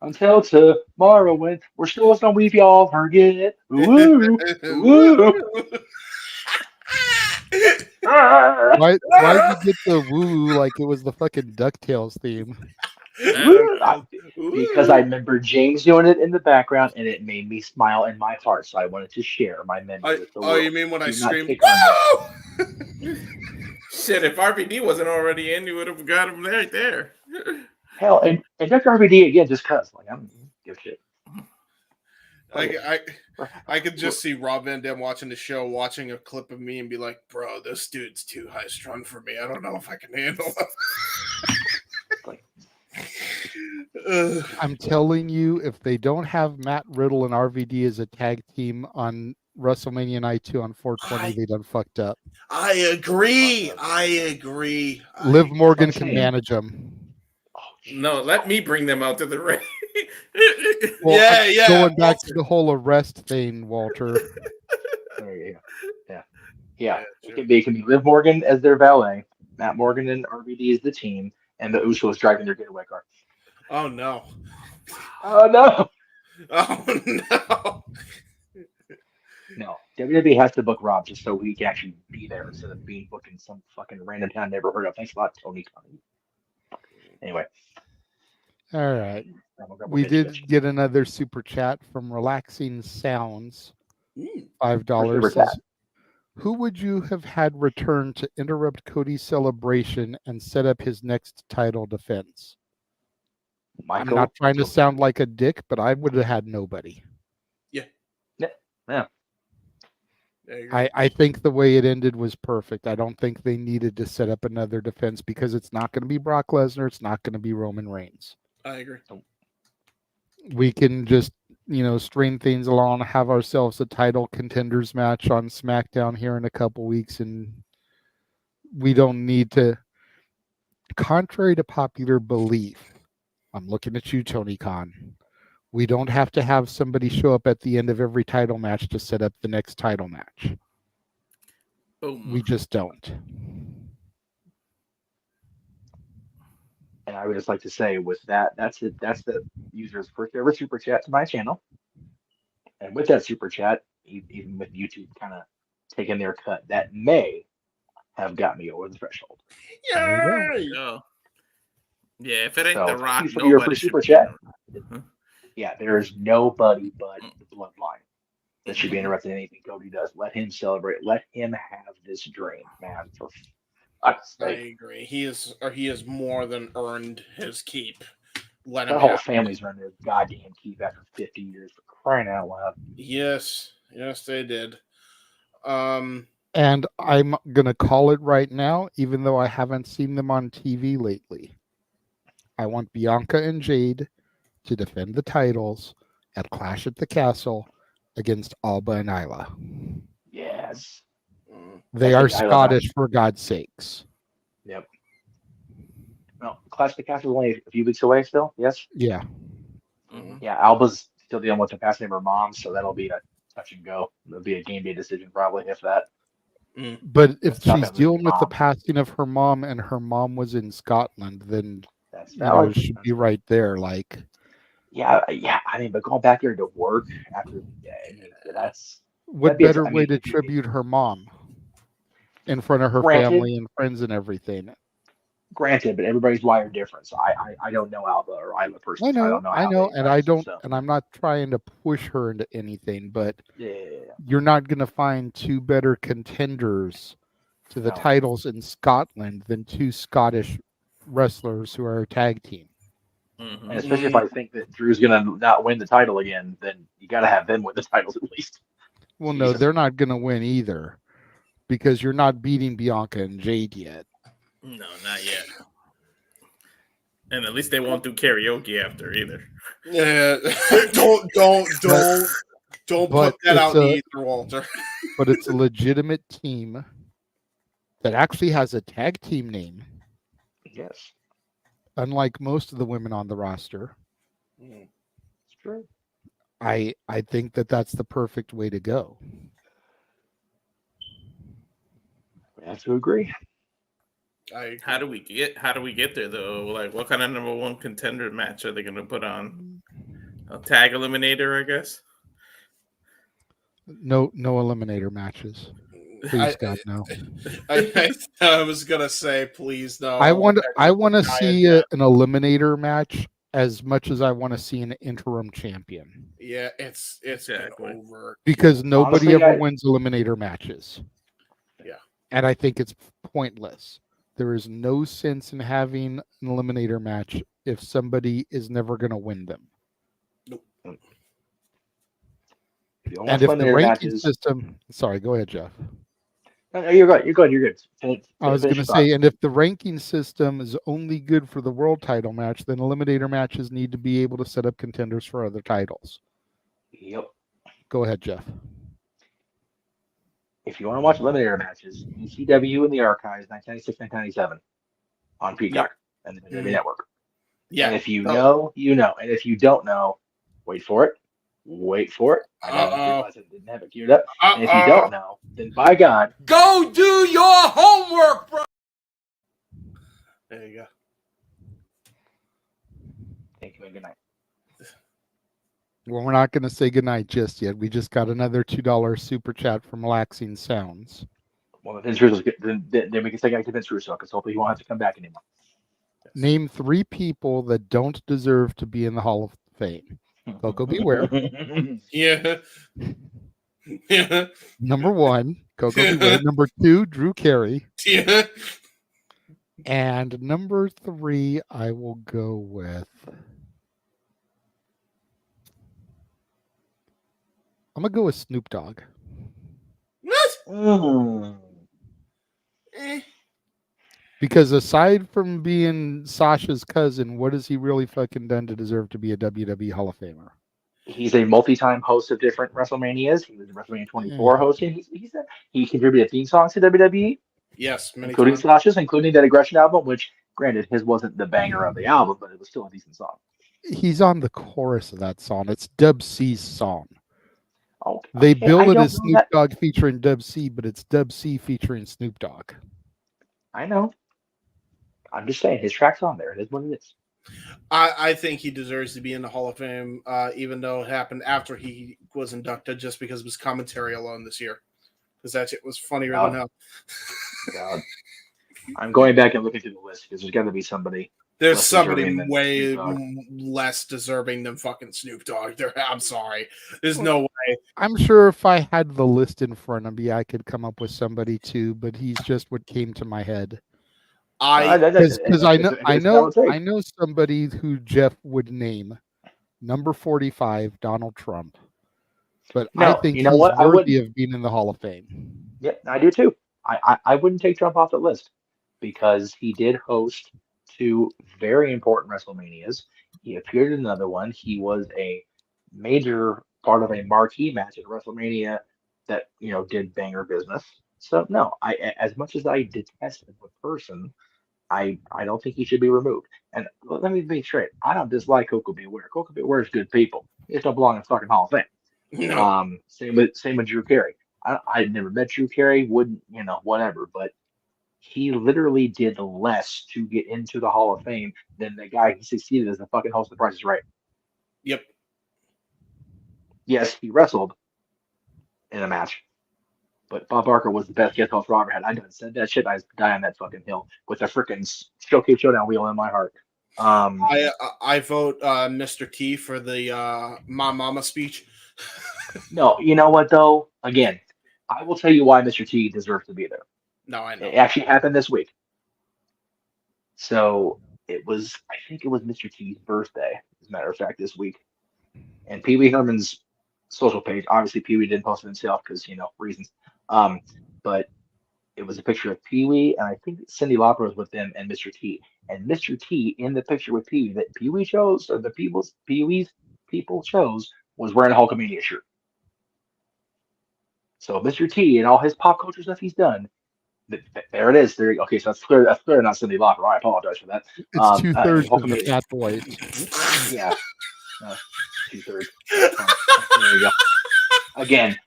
Until tomorrow when we're still some weave y'all forget. Woo, woo. Why did you get the woo like it was the fucking DuckTales theme? Because I remember James doing it in the background and it made me smile in my heart. So I wanted to share my memory with the world. You mean when I Do not screamed, pick on "Woo!" Shit, if RVD wasn't already in, you would have got him right there. Hell, and Dr. RVD again, just cause I don't give a shit. I could just see Rob Van Dam watching the show, watching a clip of me, and be like, "Bro, this dude's too high strung for me. I don't know if I can handle it." I'm telling you, if they don't have Matt Riddle and RVD as a tag team on WrestleMania Night 2 on 420, they done fucked up. I agree. Liv Morgan can manage them. No, let me bring them out to the ring. Well, going back to the whole arrest thing, Walter. Yeah. It can be Liv Morgan as their valet, Matt Morgan and RVD as the team, and the Usos driving their getaway car. Oh no! Oh no! Oh no! No, WWE has to book Rob just so he can actually be there instead of being booked in some fucking random town never heard of. Thanks a lot, Tony Khan. Anyway. All right. We did get another super chat from Relaxing Sounds. $5 says, who would you have had return to interrupt Cody's celebration and set up his next title defense? I'm not trying to sound like a dick, but I would have had nobody. Yeah. I think the way it ended was perfect. I don't think they needed to set up another defense because it's not going to be Brock Lesnar. It's not going to be Roman Reigns. I agree. We can just, string things along, have ourselves a title contenders match on SmackDown here in a couple weeks, and we don't need to. Contrary to popular belief, I'm looking at you, Tony Khan. We don't have to have somebody show up at the end of every title match to set up the next title match. Boom. We just don't. And I would just like to say with that, that's it. That's the user's first ever super chat to my channel. And with that super chat, even with YouTube kind of taking their cut, that may have got me over the threshold. Yeah. Yeah, if it ain't The Rock, for your nobody super should chat. Yeah, there's nobody but the bloodline that should be interrupting anything Cody does. Let him celebrate. Let him have this dream, man. For fuck's I sake. agree. He has more than earned his keep. Let The him whole have family's run their goddamn keep after 50 years, for crying out loud. Yes, they did. And I'm going to call it right now, even though I haven't seen them on TV lately. I want Bianca and Jade to defend the titles at Clash at the Castle against Alba and Isla. Yes. They are Scottish, for God's sakes. Yep. Well, Clash of the Castle is only a few weeks away still. Yes. Yeah. Yeah, Alba's still dealing with the passing of her mom, so that'll be a touch and go. It'll be a game day decision probably, if that. But if That's not she's gonna lose dealing her with the mom. passing of her mom and her mom was in Scotland, then That's you know, valid. it should be right there. Like, Yeah. I mean, but going back there to work after, that's what that'd be better way to tribute her mom in front of her Granted. family and friends and everything? Granted, but everybody's wired different. So I don't know Alba or Isla personally. So I don't know how they and I adjust, don't, so. and I'm not trying to push her into anything, but Yeah. you're not going to find two better contenders to the titles in Scotland than two Scottish wrestlers who are a tag team. And especially if I think that Drew's gonna not win the title again, then you got to have them win the titles at least. Well, no, they're not going to win either because you're not beating Bianca and Jade yet. No, not yet. And at least they won't do karaoke after either. Yeah, don't But put that it's out in the a- ether, Walter. But it's a legitimate team that actually has a tag team name, Yes, unlike most of the women on the roster. it's true. I think that that's the perfect way to go. We have to agree. How do we get there though? Like, what kind of number one contender match are they going to put on? A tag eliminator, I guess. No eliminator matches. Please, God, no. I was gonna say, please no. I want to Giant see an eliminator match as much as I want to see an interim champion, Yeah, it's been over. because nobody Honestly, ever wins eliminator matches. Yeah. And I think it's pointless. There is no sense in having an eliminator match if somebody is never going to win them. And if the eliminator ranking matches- system, sorry, go ahead, Jeff. No, you're good. You're good. You're good. I was going to Finish say, thought. and if the ranking system is only good for the world title match, then eliminator matches need to be able to set up contenders for other titles. Yep. Go ahead, Jeff. If you want to watch eliminator matches, ECW in the archives, 1996, 1997, on Peacock and the WWE Network. Yeah. And if you know, you know. And if you don't know, wait for it. Wait for it. I realized I didn't have it queued up. And if you don't know, then by God, Go do your homework, bro. There you go. thank you and good night. Well, we're not going to say goodnight just yet. We just got another $2 super chat from Relaxing Sounds. Well, if Vince Russo's good, then we can say goodnight to Vince Russo because hopefully he won't have to come back anymore. Name 3 people that don't deserve to be in the Hall of Fame. Coco Beware. Yeah. Yeah. Number 1, Coco Beware. Number 2, Drew Carey. Yeah. And number 3, I will go with. I'm going to go with Snoop Dogg. What? Because aside from being Sasha's cousin, what has he really fucking done to deserve to be a WWE Hall of Famer? He's a multi-time host of different WrestleManias. He was WrestleMania 24 hosting. He contributed theme songs to WWE, Yes, many including times. Slashes, including that Aggression album, which, granted, his wasn't the banger of the album, but it was still a decent song. He's on the chorus of that song. It's Dub C's song. Okay, They bill I it don't as know Snoop that- Dogg featuring Dub C, but it's Dub C featuring Snoop Dogg. I know. I'm just saying, his track's on there. It is what it is. I think he deserves to be in the Hall of Fame, even though it happened after he was inducted, just because of his commentary alone this year. Because that shit was funnier than hell. God. I'm going back and looking through the list because there's got to be somebody. There's less somebody deserving than way Snoop Dogg. less deserving than fucking Snoop Dogg. I'm sorry. There's no way. I'm sure if I had the list in front of me, I could come up with somebody too, but he's just what came to my head. Because I know somebody who Jeff would name number 45, Donald Trump. But I No, think you know he's what? I worthy of being in the Hall of Fame. Yeah, I do too. I wouldn't take Trump off the list because he did host 2 very important WrestleManias. He appeared in another one. He was a major part of a marquee match at WrestleMania that did banger business. So no, as much as I detest him as a person, I don't think he should be removed. And let me be straight. I don't dislike Coco Beware. Coco Beware is good people. He just don't belong in the fucking Hall of Fame. No. Same with Drew Carey. I never met Drew Carey. Wouldn't whatever. But he literally did less to get into the Hall of Fame than the guy he succeeded as the fucking host of The Price is Right. Yep. Yes, he wrestled in a match, but Bob Barker was the best guest host Robert had. I done said that shit. I die on that fucking hill with a freaking Showcase Showdown wheel in my heart. I vote Mr. T for the My Mama speech. No, you know what though? Again, I will tell you why Mr. T deserves to be there. No, I know. It actually happened this week. So I think it was Mr. T's birthday, as a matter of fact, this week. And Pee Wee Herman's social page, obviously Pee Wee didn't post it himself because, reasons. But it was a picture of Pee Wee, and I think Cyndi Lauper was with them and Mr. T. And Mr. T in the picture with Pee Wee that Pee Wee chose, or the Pee Wee's people chose, was wearing a Hulkamania shirt. So Mr. T and all his pop culture stuff he's done, there it is. Okay, so that's clear. That's clear, not Cyndi Lauper. I apologize for that. It's 2/3 of the fat boys. Yeah, 2/3. There you go. Again,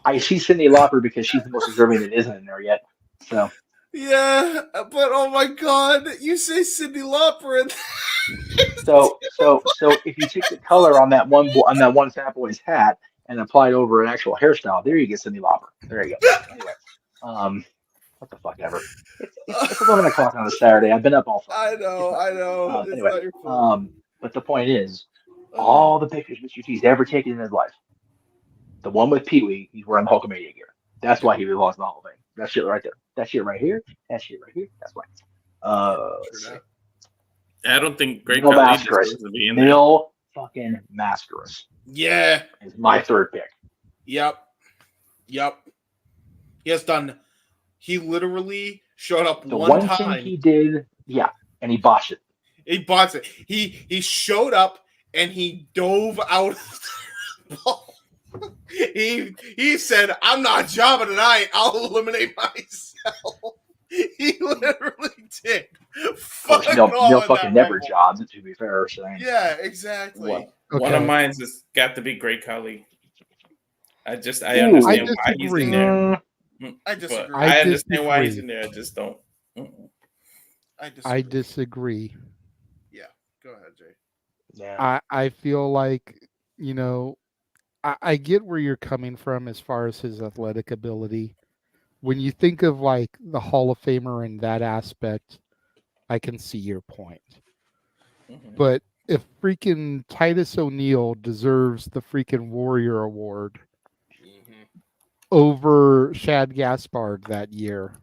I see Cyndi Lauper because she's the most deserving that isn't in there yet. So yeah, but oh my god, you say Cyndi Lauper and so if you take the color on that one fat boy's hat and apply it over an actual hairstyle, there you get Cyndi Lauper. There you go. Anyway, what the fuck ever. It's 11 o'clock on a Saturday. I've been up all Friday. I know. It's Anyway, not your fault. but the point is, all the pictures Mr. T's ever taken in his life, the one with Pee Wee, he's wearing the Hulkamania gear. That's why he belongs in the Hall of Fame. That shit right there. That shit right here. That shit right here. That's why. I don't think Great Mil Khali Mascaras. deserves to be in there. Mil fucking Mascaras Yeah. is my third pick. Yep. He has done. He literally showed up The one one time. thing he did, and he botched it. He bought it. He showed up and he dove out of the ball. He said, "I'm not jobbing tonight. I'll eliminate myself." He literally did. Of course, Mil fucking never jobs, to be fair. So. Yeah, exactly. One of mine's has got to be Great Khali. I understand why he's in there. I disagree. I understand why he's in there. I just don't. I disagree. Yeah, go ahead, Jay. Yeah. I feel like, I get where you're coming from as far as his athletic ability. When you think of like the Hall of Famer in that aspect, I can see your point. But if freaking Titus O'Neil deserves the freaking Warrior Award over Shad Gaspard that year,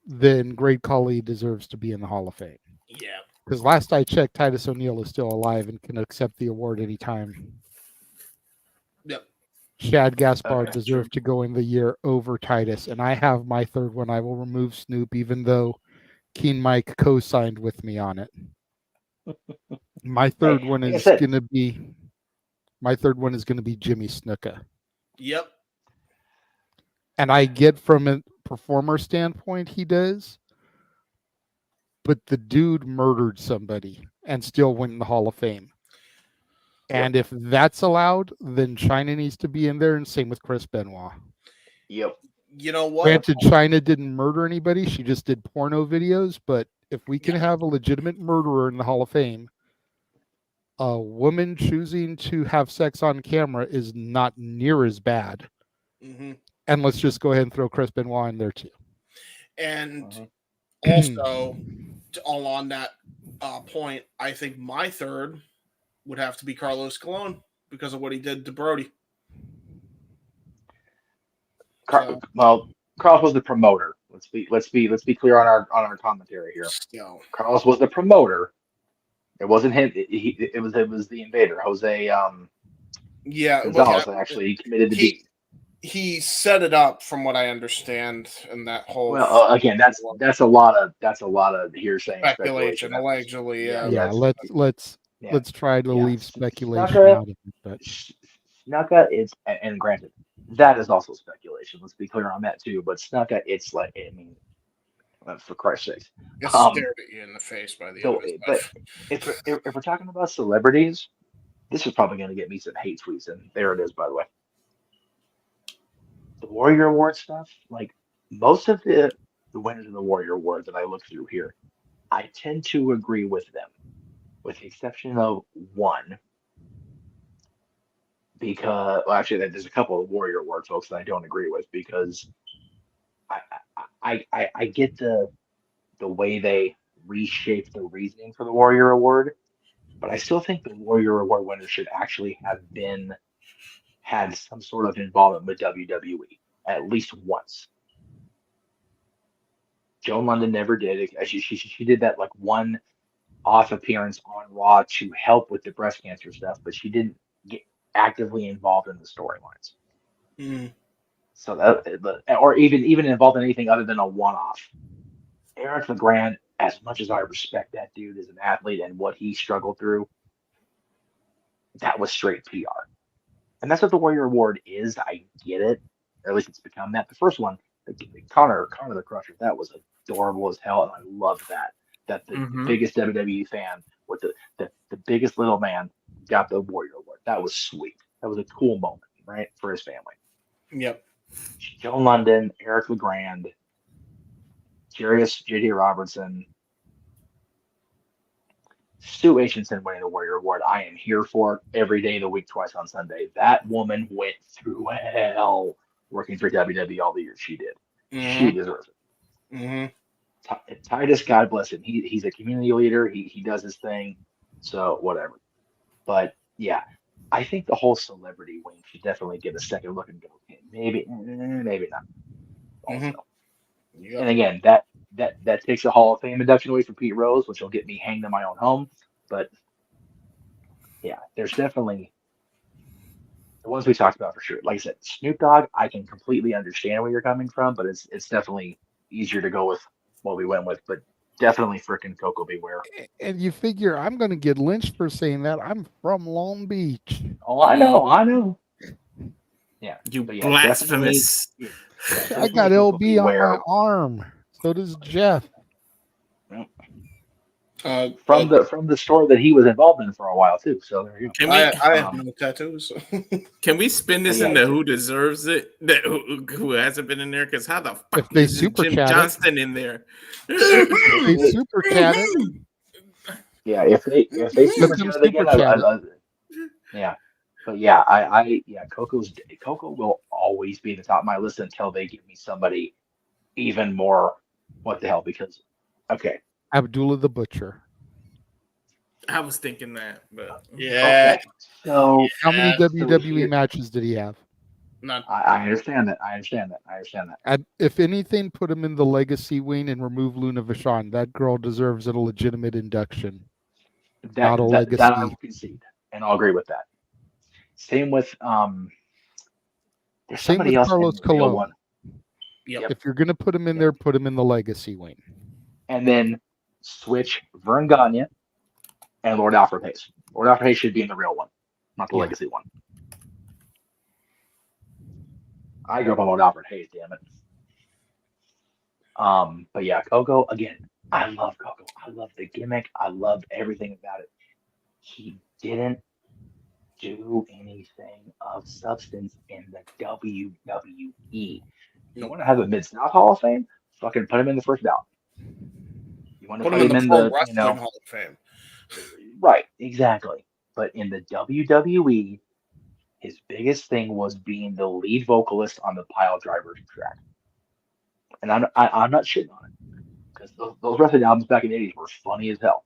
then Great Khali deserves to be in the Hall of Fame. Yeah. Because last I checked, Titus O'Neil is still alive and can accept the award anytime. Yep. Shad Gaspard deserved to go in the year over Titus, and I have my third one. I will remove Snoop, even though Keen Mike co-signed with me on it. My third one is going to be Jimmy Snuka. Yep. And I get from a performer standpoint he does, but the dude murdered somebody and still went in the Hall of Fame. And if that's allowed, then China needs to be in there, and same with Chris Benoit. Yep. You know what? Granted, China didn't murder anybody. She just did porno videos. But if we can have a legitimate murderer in the Hall of Fame, a woman choosing to have sex on camera is not near as bad. Mm-hmm. And let's just go ahead and throw Chris Benoit in there too. And also, all on that point, I think my third would have to be Carlos Colon because of what he did to Brody. Well, Carlos was the promoter. Let's be clear on our commentary here. No. Carlos was the promoter. It wasn't him. It was the invader, Jose. Gonzalez actually committed the deed. He set it up, from what I understand, and that whole. Well, again, that's a lot of hearsay, and speculation. Allegedly, yeah. Yeah, let's try to leave speculation Snuka, out of it. But Snuka is, and granted, that is also speculation. Let's be clear on that too. But Snuka, it's like, I mean, For Christ's sake. Get stared at you in the face by the end of his life. But if we're talking about celebrities, this is probably going to get me some hate tweets, and there it is, by the way. The Warrior Award stuff, like most of the winners of the Warrior Award that I look through here, I tend to agree with them, with the exception of one. Because, well, actually, there's a couple of Warrior Award folks that I don't agree with because I get the way they reshape the reasoning for the Warrior Award, but I still think the Warrior Award winner should actually have had some sort of involvement with WWE at least once. Joan London never did it. She did that like one off appearance on Raw to help with the breast cancer stuff, but she didn't get actively involved in the storylines. So that, or even involved in anything other than a one-off. Eric LeGrand, as much as I respect that dude as an athlete and what he struggled through, that was straight PR. And that's what the Warrior Award is. I get it. Or at least it's become that. The first one, Connor the Crusher, that was adorable as hell, and I love that. That the biggest WWE fan with the biggest little man got the Warrior Award. That was sweet. That was a cool moment, right, for his family. Yep. Joan London, Eric LeGrand, JJ Robertson, Stu Aitchison winning the Warrior Award. I am here for every day of the week, twice on Sunday. That woman went through hell working for WWE all the years she did. She deserves it. Titus, God bless him. He's a community leader. He does his thing. So whatever. But yeah, I think the whole celebrity wing should definitely get a second look and go, okay, maybe not. Also. And again, that takes a Hall of Fame induction away from Pete Rose, which will get me hanged in my own home. But yeah, there's definitely the ones we talked about for sure. Like I said, Snoop Dogg, I can completely understand where you're coming from, but it's definitely easier to go with what we went with. But definitely freaking Coco Beware. And you figure I'm going to get lynched for saying that. I'm from Long Beach. Oh, I know. Yeah. You blasphemous. I got LB on my arm. So does Jeff. From the store that he was involved in for a while too. So there you go. I have no tattoos. Can we spin this into who deserves it? Who hasn't been in there? Because how the fuck if they is super Jim chat Johnston in there? If they super chat it. Yeah, if they super chat it again, yeah. But yeah, Coco will always be at the top of my list until they give me somebody even more. What the hell? Because Abdullah the Butcher. I was thinking that, but yeah. Okay. So how many WWE matches did he have? None. I understand that. And if anything, put him in the legacy wing and remove Luna Vachon. That girl deserves a legitimate induction. Not a legacy. That I will concede, and I'll agree with that. Same with there's somebody else. Carlos Colon. Yep. If you're gonna put him in there, put him in the legacy wing. And then switch Vern Gagne and Lord Alfred Hayes. Lord Alfred Hayes should be in the real one, not the legacy one. I grew up on Lord Alfred Hayes, damn it. But yeah, Coco, again, I love Coco. I love the gimmick. I loved everything about it. He didn't do anything of substance in the WWE. You want to have a Mid-South Hall of Fame? Fucking put him in the first ballot. You want to put him in the Wrestling Hall of Fame. Right, exactly. But in the WWE, his biggest thing was being the lead vocalist on the Pile Driver track. And I'm not shitting on it. Because those wrestling albums back in the 80s were funny as hell.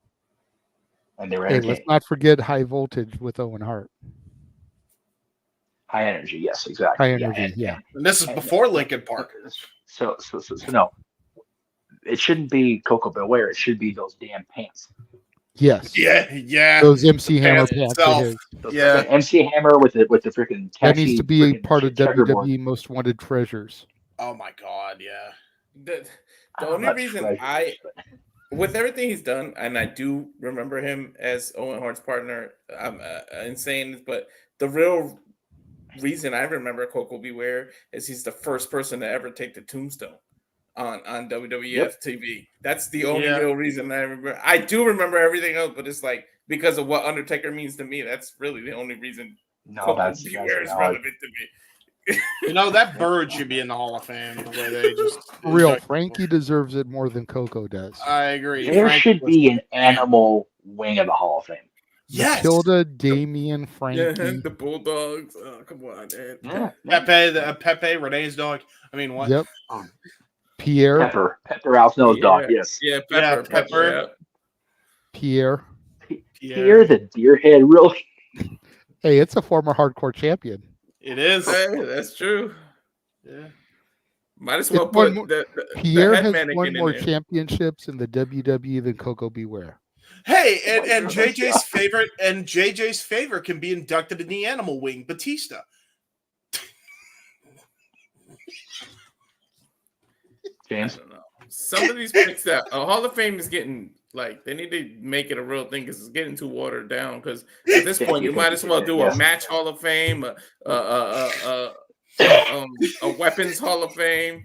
And they were entertaining. Let's not forget High Voltage with Owen Hart. High Energy, yes, exactly. High Energy, yeah. And this is before Linkin Park. So no. It shouldn't be Coco Beware. It should be those damn pants. Yes. Yeah. Those MC Hammer pants are his. Yeah. MC Hammer with the freaking that needs to be a part of WWE Most Wanted Treasures. Oh my God, yeah. The only reason with everything he's done, and I do remember him as Owen Hart's partner, I'm insane, but the real reason I remember Coco Beware is he's the first person to ever take the tombstone. on WWF TV. That's the only real reason I remember. I do remember everything else, but it's like because of what Undertaker means to me. That's really the only reason. No, that's Beware is valid. relevant to me. You know, that bird should be in the Hall of Fame. The way they just For real, Frankie deserves it more than Coco does. I agree. There Frankie should was- be an animal wing of the Hall of Fame. Yes. Matilda, Damien, Yeah, Frankie. the Bulldogs. Oh, come on, man. Pepe, Renee's dog. I mean, what? Yep. Pierre. Pepper Al Snow's dog. Yes. Yeah, Yeah, Pepper. Pepper. Pierre. Pierre the Deerhead, really? Hey, it's a former hardcore champion. It is. Hey, that's true. Yeah. Might as It's well one put more- the Pierre head has mannequin won in more there. championships in the WWE than Coco Beware. Hey, and JJ's favorite can be inducted in the animal wing, Batista. James? I don't know. Some of these picks that a Hall of Fame is getting like they need to make it a real thing because it's getting too watered down. Because at this point, you might as well do a match Hall of Fame, a weapons Hall of Fame.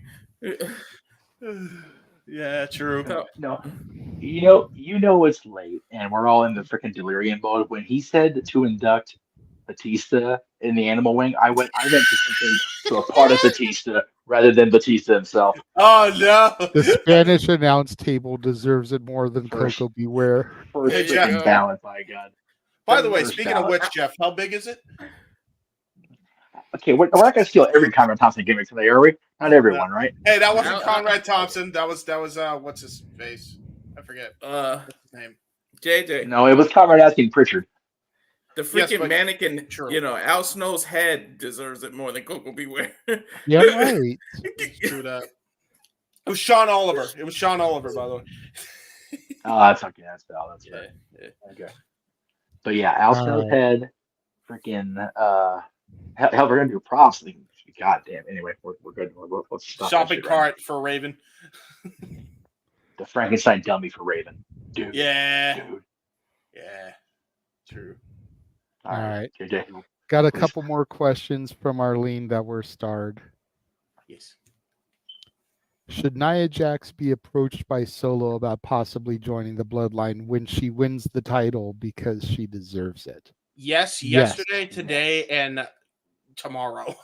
Yeah, true. No. You know it's late, and we're all in the freaking delirium mode. When he said to induct Batista in the animal wing, I went to something to a part of Batista rather than Batista himself. Oh no! The Spanish announce table deserves it more than Coco Beware. First Hey, freaking Jeff. ballot, by God. By the way, First speaking of ballot. which, Jeff, how big is it? Okay, we're not gonna steal every Conrad Thompson gimmick today, are we? Not everyone, right? Hey, that wasn't Conrad Thompson. That was what's his face? I forget. What's his name? JJ. No, it was Conrad asking Pritchard. The freaking but- mannequin, True. you know, Al Snow's head deserves it more than Coco Beware. Yeah, right. True that. It was Sean Oliver. It was Sean Oliver, by the way. Oh, that's okay. That's Val. That's right. Okay. But yeah, Al Snow's head, freaking hell, we're gonna do props. God damn. Anyway, we're good. Let's stop. that Shopping shit right cart for Raven. now. The Frankenstein dummy for Raven. Dude. Yeah. Dude. Yeah. True. All right. JJ. Got a couple more questions from Arlene that were starred. Yes. Should Nia Jax be approached by Solo about possibly joining the Bloodline when she wins the title because she deserves it? Yes, Yes. yesterday, today, and tomorrow.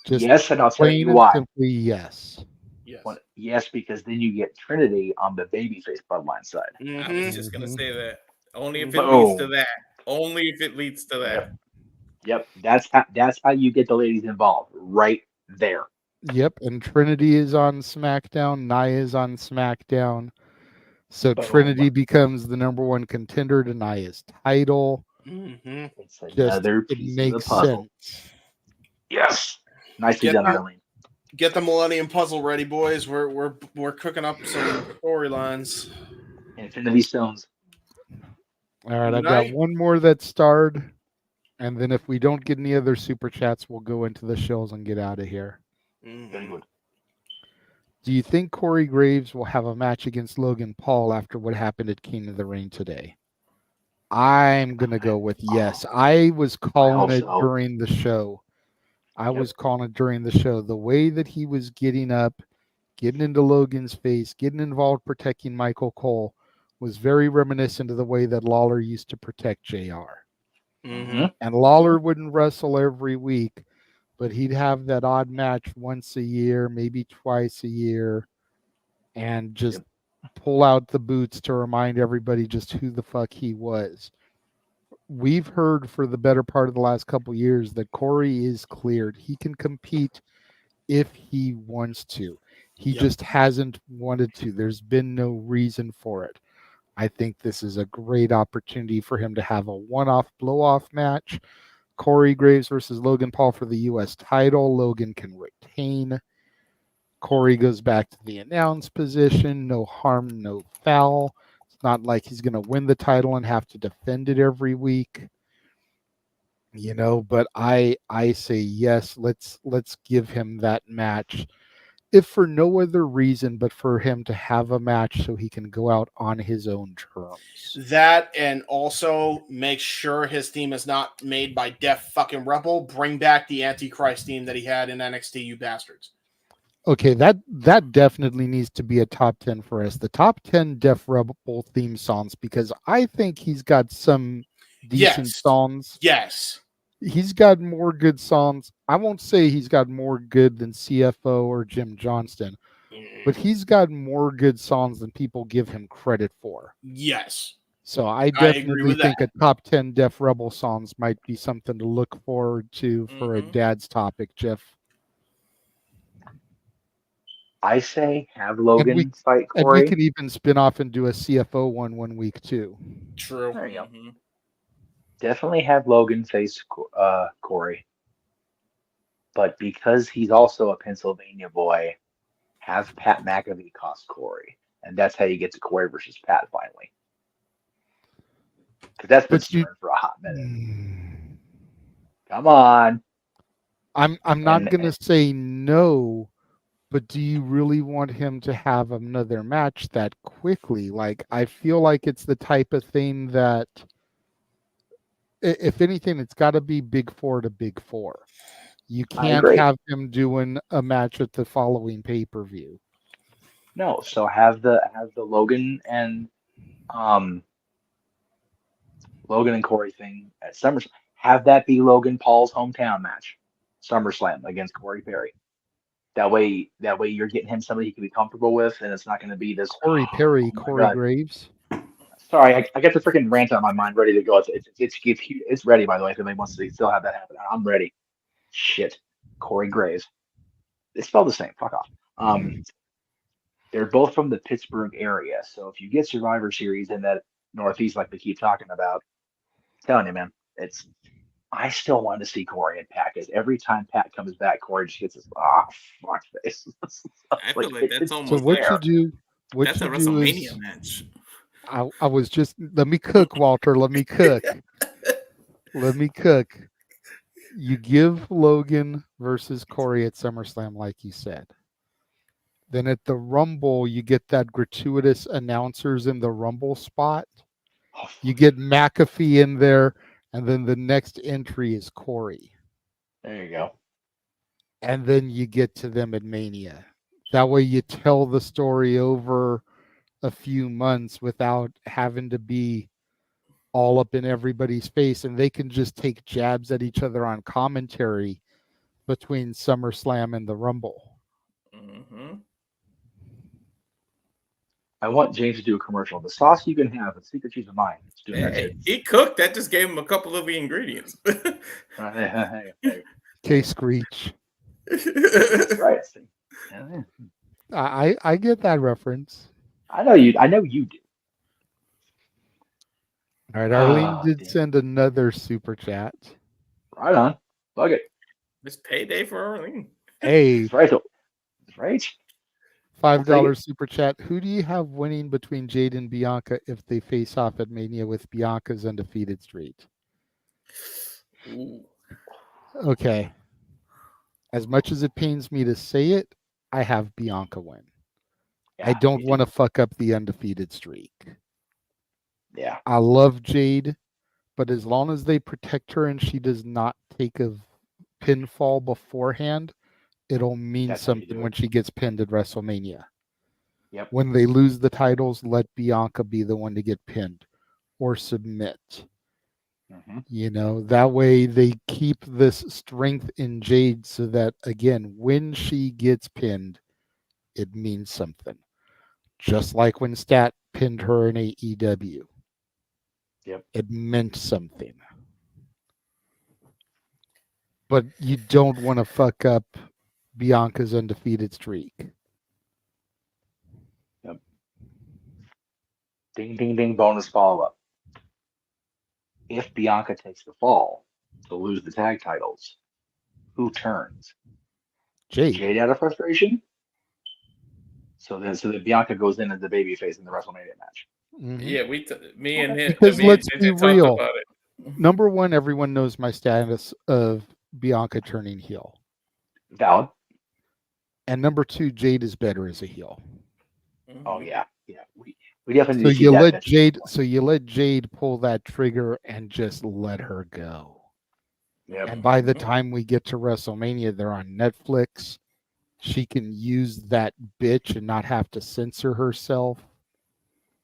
Just Yes, and I'll tell plain you and why. simply yes. Yes. Well, yes, because then you get Trinity on the babyface bloodline side. I was just gonna say that. Only if it Boom. leads to that. Only if it leads to that. Yep, that's how you get the ladies involved, right there. Yep, and Trinity is on SmackDown. Nia is on SmackDown. So Boom. Trinity becomes the number one contender to Nia's title. Mm-hmm. It's Just another it piece makes of the puzzle. sense. Yes, nicely Get done, the- Arlene. Get the Millennium Puzzle ready, boys. We're cooking up some storylines. Infinity Stones. All right, I've got Night. one more that's starred. And then if we don't get any other super chats, we'll go into the shows and get out of here. Very good. Do you think Corey Graves will have a match against Logan Paul after what happened at King of the Ring today? I'm going to go with yes. I was calling hope it so. during the show. Was calling it during the show. The way that he was getting up, getting into Logan's face, getting involved protecting Michael Cole was very reminiscent of the way that Lawler used to protect JR. Mm-hmm. And Lawler wouldn't wrestle every week, but he'd have that odd match once a year, maybe twice a year, and just pull out the boots to remind everybody just who the fuck he was. We've heard for the better part of the last couple years that Corey is cleared. He can compete if he wants to. He just hasn't wanted to. There's been no reason for it. I think this is a great opportunity for him to have a one-off blow-off match. Corey Graves versus Logan Paul for the U.S. title. Logan can retain. Corey goes back to the announce position. No harm, no foul. It's not like he's going to win the title and have to defend it every week. You know, but I say yes, let's give him that match. If for no other reason but for him to have a match so he can go out on his own terms. That, and also make sure his team is not made by Def fucking Rebel. Bring back the Antichrist team that he had in NXT, you bastards. Okay, that definitely needs to be a top 10 for us. The top 10 Def Rebel theme songs, because I think he's got some decent Yes. songs. Yes. He's got more good songs. I won't say he's got more good than CFO or Jim Johnston, but he's got more good songs than people give him credit for. Yes. So I agree definitely with think that. a top 10 Def Rebel songs might be something to look forward to for a dad's topic, Jeff. I say have Logan fight And Corey. we can even spin off and do a CFO one week too. True. There you go. Definitely have Logan face Corey. But because he's also a Pennsylvania boy, have Pat McAfee cost Corey. And that's how you get to Corey versus Pat finally. Because that's been stirring for a hot minute. Come on. I'm not gonna say no, but do you really want him to have another match that quickly? Like, I feel like it's the type of thing that, if anything, it's got to be Big Four to Big Four. You can't agree. have him doing a match at the following pay-per-view. No, so have the Logan and Corey thing at SummerSlam. Have that be Logan Paul's hometown match, SummerSlam against Corey Perry. That way you're getting him somebody he can be comfortable with, and it's not going to be this Corey Perry, Corey God. Graves. Sorry, I got the freaking rant on my mind ready to go. It's ready, by the way. If anybody wants to still have that happen, I'm ready. Shit, Corey Graves. It's spelled the same. Fuck off. They're both from the Pittsburgh area, so if you get Survivor Series in that Northeast, like they keep talking about, I'm telling you, man, I still want to see Corey and Pat, because every time Pat comes back, Corey just gets his fuck face. I feel like that's almost So what like you do? What that's you a do WrestleMania is, match. I was just let me cook, Walter. Let me cook. Let me cook. You give Logan versus Corey at SummerSlam, like you said. Then at the Rumble, you get that gratuitous announcers in the Rumble spot. You get McAfee in there, and then the next entry is Corey. There you go. And then you get to them at Mania. That way you tell the story over a few months without having to be all up in everybody's face, and they can just take jabs at each other on commentary between SummerSlam and the Rumble. Mm-hmm. I want James to do a commercial. The sauce you can have, the secret cheese of mine. Let's do that. Hey, he cooked. That just gave him a couple of the ingredients. K-Screech. That's right. I get that reference. I know you do. All right, Arlene did send another super chat. Right on. Plug it. It's payday for Arlene. Hey, that's right. That's right. $5 super chat. Who do you have winning between Jade and Bianca if they face off at Mania with Bianca's undefeated streak? Ooh. Okay. As much as it pains me to say it, I have Bianca win. I don't want to fuck up the undefeated streak. Yeah. I love Jade, but as long as they protect her and she does not take a pinfall beforehand, it'll mean something when she gets pinned at WrestleMania. Yep. When they lose the titles, let Bianca be the one to get pinned or submit. Mm-hmm. You know, that way they keep this strength in Jade so that, again, when she gets pinned, it means something. Just like when Stat pinned her in AEW. Yep. It meant something. But you don't want to fuck up Bianca's undefeated streak. Yep. Ding, ding, ding, bonus follow-up. If Bianca takes the fall to lose the tag titles, who turns? Jade. Jade out of frustration? So that Bianca goes in as the babyface in the WrestleMania match. Mm-hmm. Yeah, me and him. Because me let's and be Ninja talked real. about it. Number one, everyone knows my status of Bianca turning heel. Valid. And number two, Jade is better as a heel. Oh yeah, yeah. We definitely So need to see you that let match. Jade. So you let Jade pull that trigger and just let her go. Yep. And by the time we get to WrestleMania, they're on Netflix. she can use that bitch and not have to censor herself.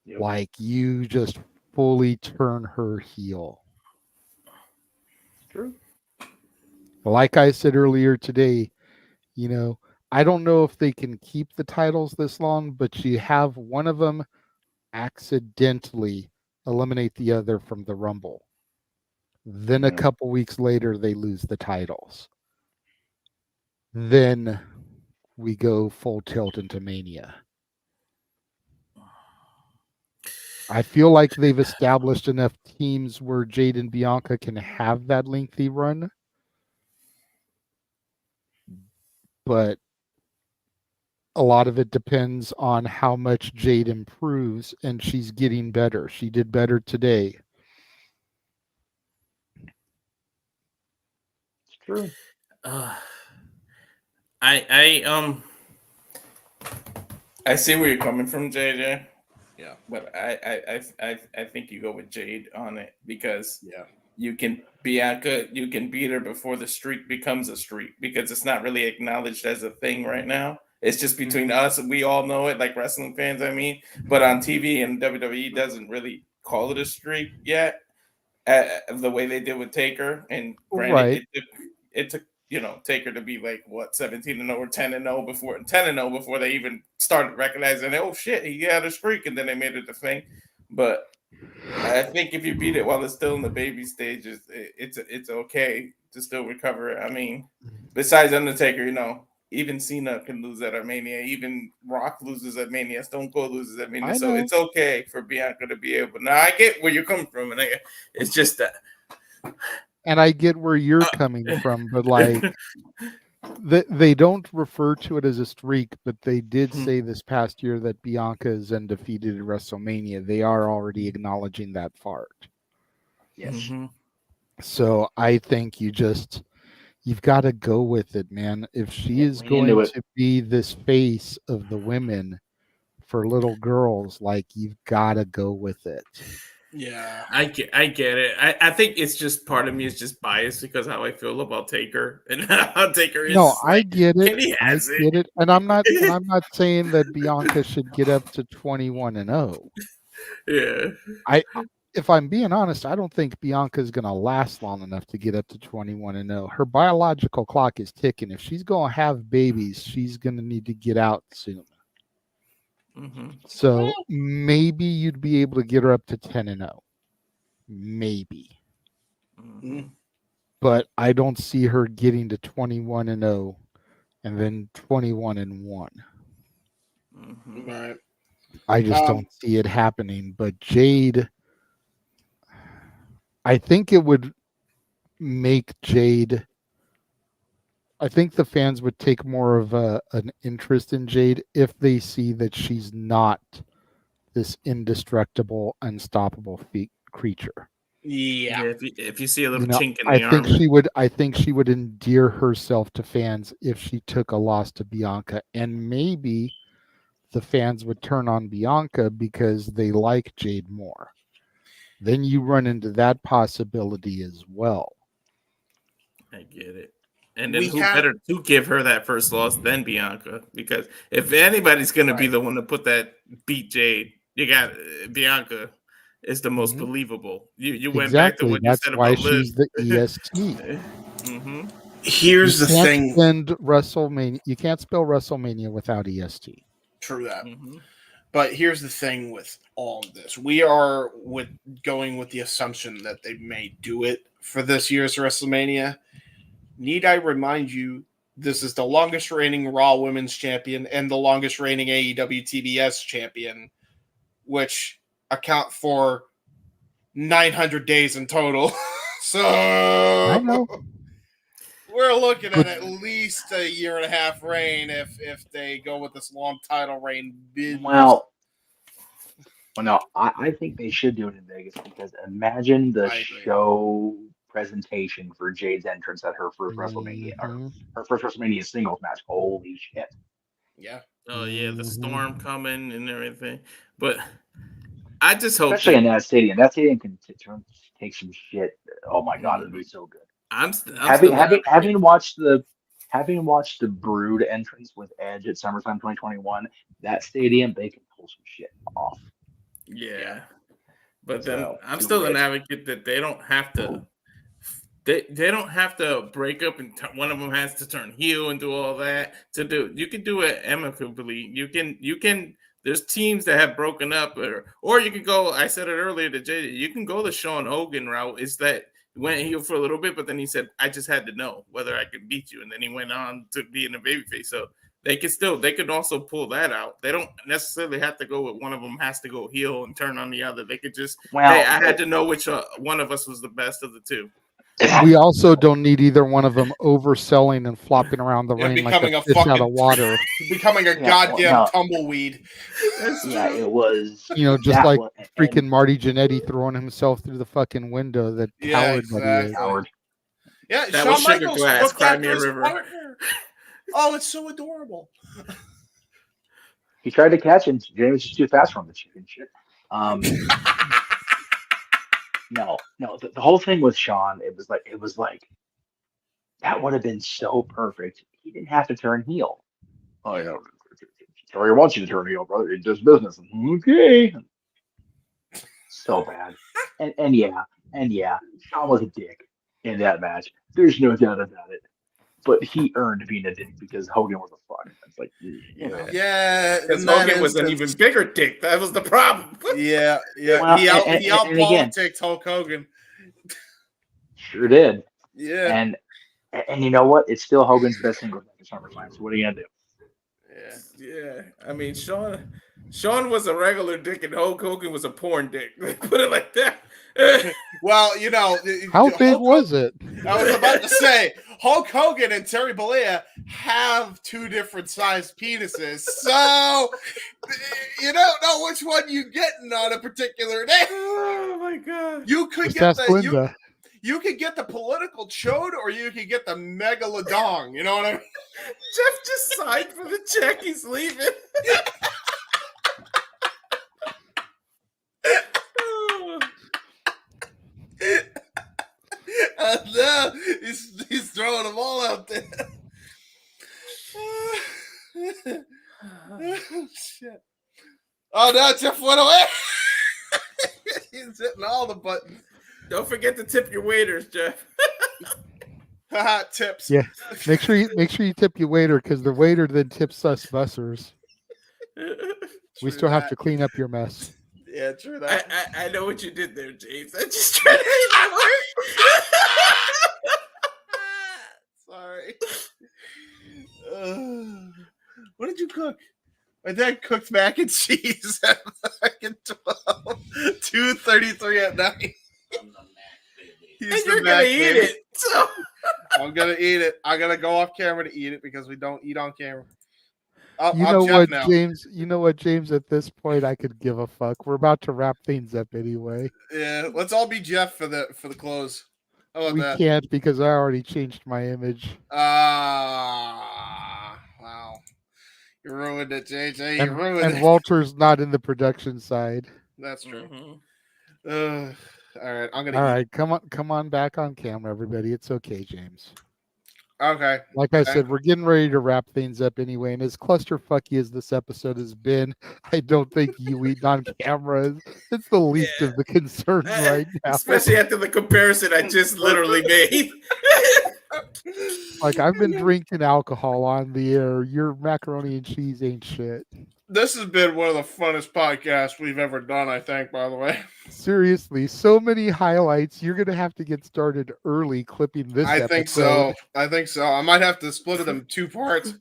Yep. Like, you just fully turn her heel. True. Like I said earlier today, you know, I don't know if they can keep the titles this long, but you have one of them accidentally eliminate the other from the Rumble. Then a couple weeks later, they lose the titles. Then we go full tilt into Mania. I feel like they've established enough teams where Jade and Bianca can have that lengthy run. But a lot of it depends on how much Jade improves, and she's getting better. She did better today. It's true. I see where you're coming from, JJ. Yeah, but I think you go with Jade on it because yeah, you can Bianca, you can beat her before the streak becomes a streak because it's not really acknowledged as a thing right now. It's just between us, and we all know it, like wrestling fans. I mean, but on TV and WWE doesn't really call it a streak yet, the way they did with Taker. And granted, Right. it took Taker to be like what 17-0 or 10-0 before 10-0 before they even started recognizing, oh shit, he had a streak, and then they made it a thing. But I think if you beat it while it's still in the baby stages, it's okay to still recover. I mean, besides Undertaker, even Cena can lose at Mania. Even Rock loses at Mania. Stone Cold loses at Mania. So it's okay for Bianca to be able. Now I get where you're coming from, and it's just that. And I get where you're coming from, but like they don't refer to it as a streak, but they did say this past year that Bianca is undefeated at WrestleMania. They are already acknowledging that part. Yes. So I think you've got to go with it, man. If she is lean going into it. to be this face of the women for little girls, like, you've got to go with it. Yeah, I get it. I think it's just part of me is just biased because how I feel about Taker and how Taker is. No, I get it. Kenny I has get it. And I'm not saying that Bianca should get up to 21-0. Yeah. If I'm being honest, I don't think Bianca's going to last long enough to get up to 21-0. Her biological clock is ticking. If she's going to have babies, she's going to need to get out soon. So maybe you'd be able to get her up to 10-0. Maybe. But I don't see her getting to 21-0 and then 21-1. Right. I just don't see it happening. But Jade, I think it would make Jade. I think the fans would take more of an interest in Jade if they see that she's not this indestructible, unstoppable creature. Yeah. If you see a little chink in I the arm. think she would endear herself to fans if she took a loss to Bianca, and maybe the fans would turn on Bianca because they like Jade more. Then you run into that possibility as well. I get it. And then who better to give her that first loss than Bianca? Because if anybody's going to be the one to beat Jade, you got Bianca is the most believable. You went back to what you said about Liz. That's why she's the EST. Here's the thing. You can't spell WrestleMania without EST. True that. But here's the thing with all of this. We are going with the assumption that they may do it for this year's WrestleMania. Need I remind you, this is the longest reigning Raw Women's Champion and the longest reigning AEW TBS Champion, which account for 900 days in total. So I know. We're looking at least a year and a half reign if they go with this long title reign. Well, no, I think they should do it in Vegas because imagine the show presentation for Jade's entrance at her first WrestleMania, or her first WrestleMania singles match. Holy shit! Yeah. Oh yeah, the storm coming and everything. But I just hope, especially in that stadium. That stadium can take some shit. Oh my god, it'd be so good. Having watched the having watched the Brood entrance with Edge at SummerSlam 2021, that stadium, they can pull some shit off. Yeah. But then So, I'm do still an it. advocate that they don't have to. They don't have to break up and one of them has to turn heel and do all that to do. You can do it amicably. You can. There's teams that have broken up, or you can go. I said it earlier to Jay. You can go the Sean Hogan route. Is that he went heel for a little bit, but then he said, "I just had to know whether I could beat you," and then he went on to be in a babyface. So they could also pull that out. They don't necessarily have to go with one of them has to go heel and turn on the other. They could just, Well, hey, I had to know which one of us was the best of the two. We also don't need either one of them overselling and flopping around the ring like a fish out of water. Becoming a goddamn tumbleweed. Yeah, it was. Just that like one- freaking Marty Jannetty throwing himself through the fucking window. That coward that he is. Coward. Yeah, That Shawn was Sugar Michaels Glass, looked Cry after Me a his River. partner. Oh, it's so adorable. He tried to catch him. James was just too fast for him. The chicken shit. No. The whole thing with Sean, it was like that would have been so perfect. He didn't have to turn heel. Oh, Terry wants you to turn heel, brother. It's just business. Okay. So bad. And yeah, Sean was a dick in that match. There's no doubt about it. But he earned being a dick because Hogan was a fuck. It's like, Yeah, Because in that Hogan was an instance- even bigger dick. That was the problem. Yeah. Well, he and again- out-politicked Hulk Hogan. Sure did. Yeah. And you know what? It's still Hogan's best single match at SummerSlam. So what are you gonna do? Yeah. I mean, Sean was a regular dick and Hulk Hogan was a porn dick. Put it like that. Well, How big was it? I was about to say Hulk Hogan and Terry Bollea have two different sized penises, so you don't know which one you getting on a particular day. Oh my god! You could Just get ask Linda. you could get the political chode, or you could get the megalodon. You know what I mean? Jeff just signed for the check. He's leaving. No, he's throwing them all out there. Shit. Oh no, Jeff went away. He's hitting all the buttons. Don't forget to tip your waiters, Jeff. Tips. Yeah, make sure you tip your waiter because the waiter then tips us bussers. We still have to clean up your mess. Yeah, true that. I know what you did there, James. I just tried to make that work. Sorry. What did you cook? My dad cooked mac and cheese at fucking 2:33 at night. And you're gonna eat it. So I'm gonna eat it. I gotta go off camera to eat it because we don't eat on camera. You know what, James? You know what, James? At this point, I could give a fuck. We're about to wrap things up anyway. Yeah, let's all be Jeff for the close. How about We that? can't because I already changed my image. Wow. You ruined it, JJ. You ruined And it. Walter's not in the production side. That's true. Mm-hmm. All right, I'm gonna. All right, come on back on camera, everybody. It's okay, James. Okay. Like I said, we're getting ready to wrap things up anyway. And as clusterfucky as this episode has been, I don't think you eating on camera it's the least of the concerns right now. especially after the comparison I just literally made. Like I've been drinking alcohol on the air. Your macaroni and cheese ain't shit. This has been one of the funnest podcasts we've ever done, I think, by the way. Seriously, so many highlights. You're gonna have to get started early clipping this. I think so. I might have to split it in two parts.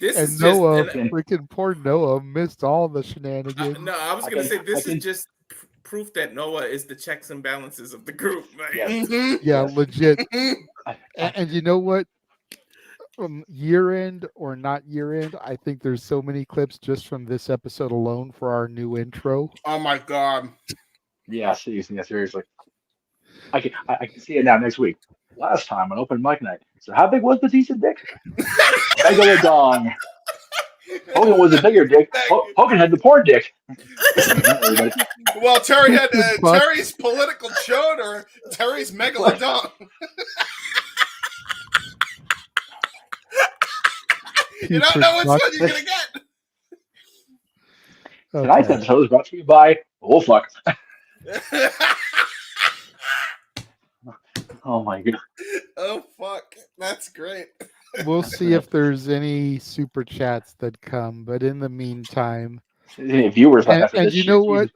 And Noah, freaking poor Noah, missed all the shenanigans. No, I was gonna say this is just proof that Noah is the checks and balances of the group. Right? Yeah, legit. And you know what? Year end or not year end, I think there's so many clips just from this episode alone for our new intro. Oh my god! Yeah, seriously. I can see it now next week. Last time on open mic night. So how big was Batista's dick? Megalodon. Hogan was a bigger dick. Hogan had the porn dick. Well, Terry had Terry's political chode or Terry's megalodon. You don't know which one you're gonna get. Tonight's episode is brought to you by Bullfuck. Oh my god. Oh fuck. That's great. We'll see if there's any super chats that come, but in the meantime, viewers like and, that. and you know what?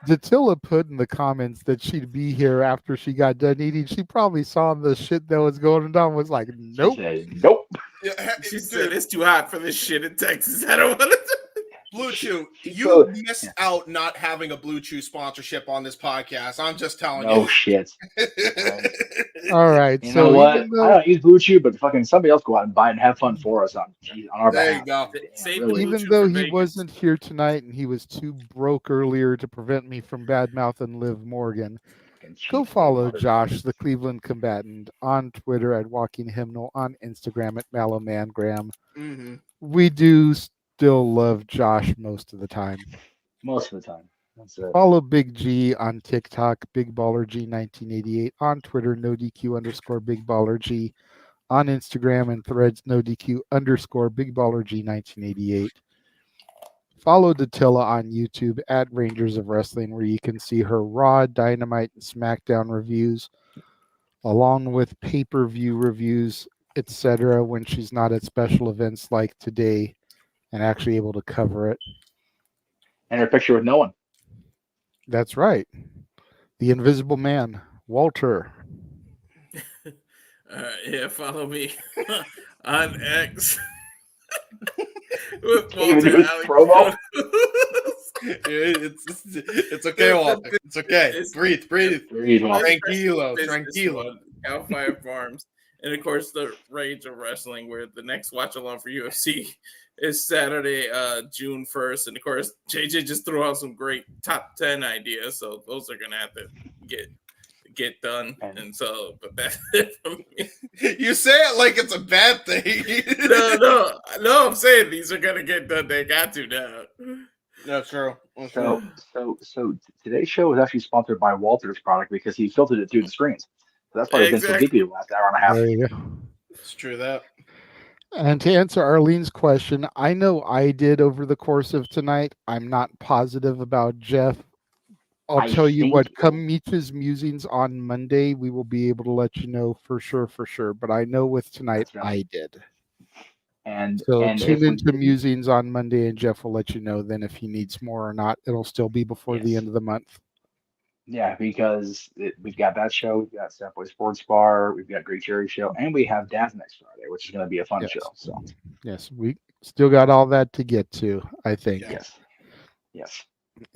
Datilla put in the comments that she'd be here after she got done eating. She probably saw the shit that was going on. Was like, nope, nope. She said it's too hot for this shit in Texas. I don't want to. Blue Chew, you missed out not having a Blue Chew sponsorship on this podcast. I'm just telling you. No shit. All right. You so know what? even though- I don't use Blue Chew, but fucking somebody else go out and buy it and have fun for us on our There behalf. you go. even though he wasn't here tonight and he was too broke earlier to prevent me from badmouthing Liv Morgan, go follow Josh, the Cleveland Combatant, on Twitter at Walking Hymnal, on Instagram at Malomangram. Mm-hmm. We do still love Josh most of the time. Most of the time. That's it. Follow Big G on TikTok, Big Baller G 1988, on Twitter, _Big Baller G, on Instagram and Threads, _Big Baller G 1988. Follow Datilla on YouTube at Rangers of Wrestling, where you can see her Raw, Dynamite, and SmackDown reviews, along with pay-per-view reviews, etc. when she's not at special events like today and actually able to cover it. And her picture with no one. That's right. The Invisible Man, Walter. Yeah, follow me on X. With Can't even do his Walter It's okay, Walter. It's okay. Breathe. Tranquilo. Outfire Farms. And of course, the Rage of Wrestling, where the next watch along for UFC is Saturday, June 1st. And of course, JJ just threw out some great top 10 ideas. So those are going to have to get done. And so, but that's it from me. You say it like it's a bad thing. No, I'm saying these are going to get done. They got to now. That's true. So today's show was actually sponsored by Walter's product because he filtered it through the screens. So that's why it's been so deep the last hour and a half. There you go. It's true that. And to answer Arlene's question, I know I did over the course of tonight. I'm not positive about Jeff. I'll tell you what, come Meech's Musings on Monday, we will be able to let you know for sure. But I know with tonight, I did. And tune into Musings on Monday, and Jeff will let you know then if he needs more or not. It'll still be before the end of the month. Yeah, because we've got that show, we've got Safeway Sports Bar, we've got Great Cherry Show, and we have Daz next Friday, which is going to be a fun show. So yes, we still got all that to get to, I think. Yes.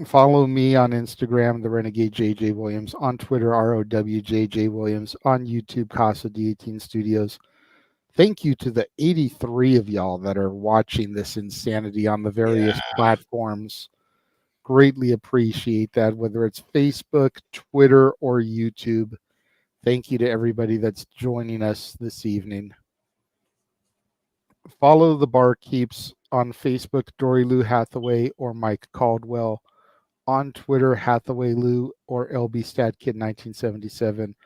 Follow me on Instagram, the Renegade JJ Williams, on Twitter, ROWJJ Williams, on YouTube, Casa D18 Studios. Thank you to the 83 of y'all that are watching this insanity on the various platforms. Greatly appreciate that, whether it's Facebook, Twitter, or YouTube. Thank you to everybody that's joining us this evening. Follow the Barkeeps on Facebook, Dory Lou Hathaway or Mike Caldwell. On Twitter, Hathaway Lou or LB StatKid 1977.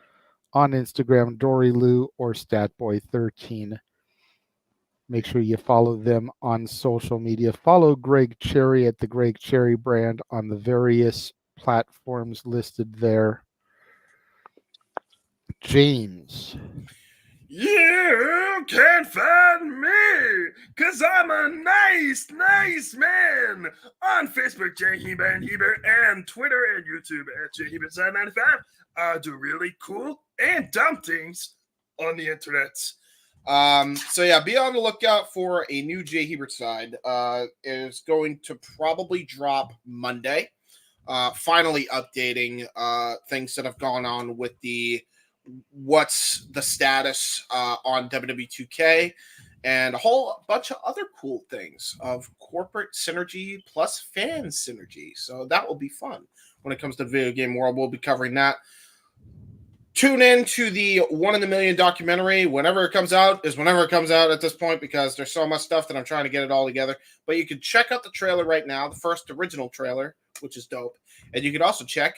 On Instagram, Dory Lou or Statboy13. Make sure you follow them on social media. Follow Greg Cherry at the Greg Cherry brand on the various platforms listed there. James. You can't find me, because I'm a nice man. On Facebook, Hebert, and Twitter and YouTube at JHebert95. I do really cool and dumb things on the internet. So yeah, be on the lookout for a new Jay Hebert side. It is going to probably drop Monday. Finally updating things that have gone on with what's the status on WWE 2K and a whole bunch of other cool things of corporate synergy plus fan synergy. So that will be fun when it comes to the video game world. We'll be covering that. Tune in to the 1 in a Million documentary. Whenever it comes out is whenever it comes out at this point, because there's so much stuff that I'm trying to get it all together. But you can check out the trailer right now, the first original trailer, which is dope. And you can also check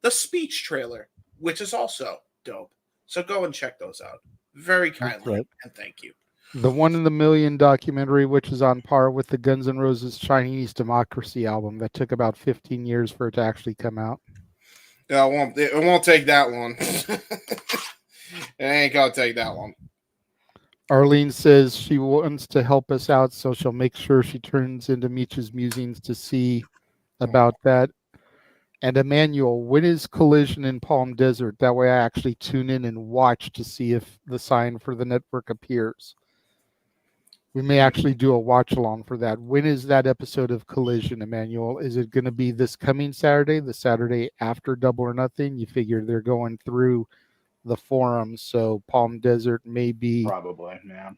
the speech trailer, which is also dope. So go and check those out. Very kindly, and thank you. The One in the Million documentary, which is on par with the Guns N' Roses Chinese Democracy album that took about 15 years for it to actually come out. Yeah, it won't take that long. It ain't gonna take that long. Arlene says she wants to help us out, so she'll make sure she turns into Meech's Musings to see about that. And Emmanuel, when is Collision in Palm Desert? That way I actually tune in and watch to see if the sign for the network appears. We may actually do a watch along for that. When is that episode of Collision, Emmanuel? Is it going to be this coming Saturday, the Saturday after Double or Nothing? You figure they're going through the forums, so Palm Desert may be. Probably, yeah.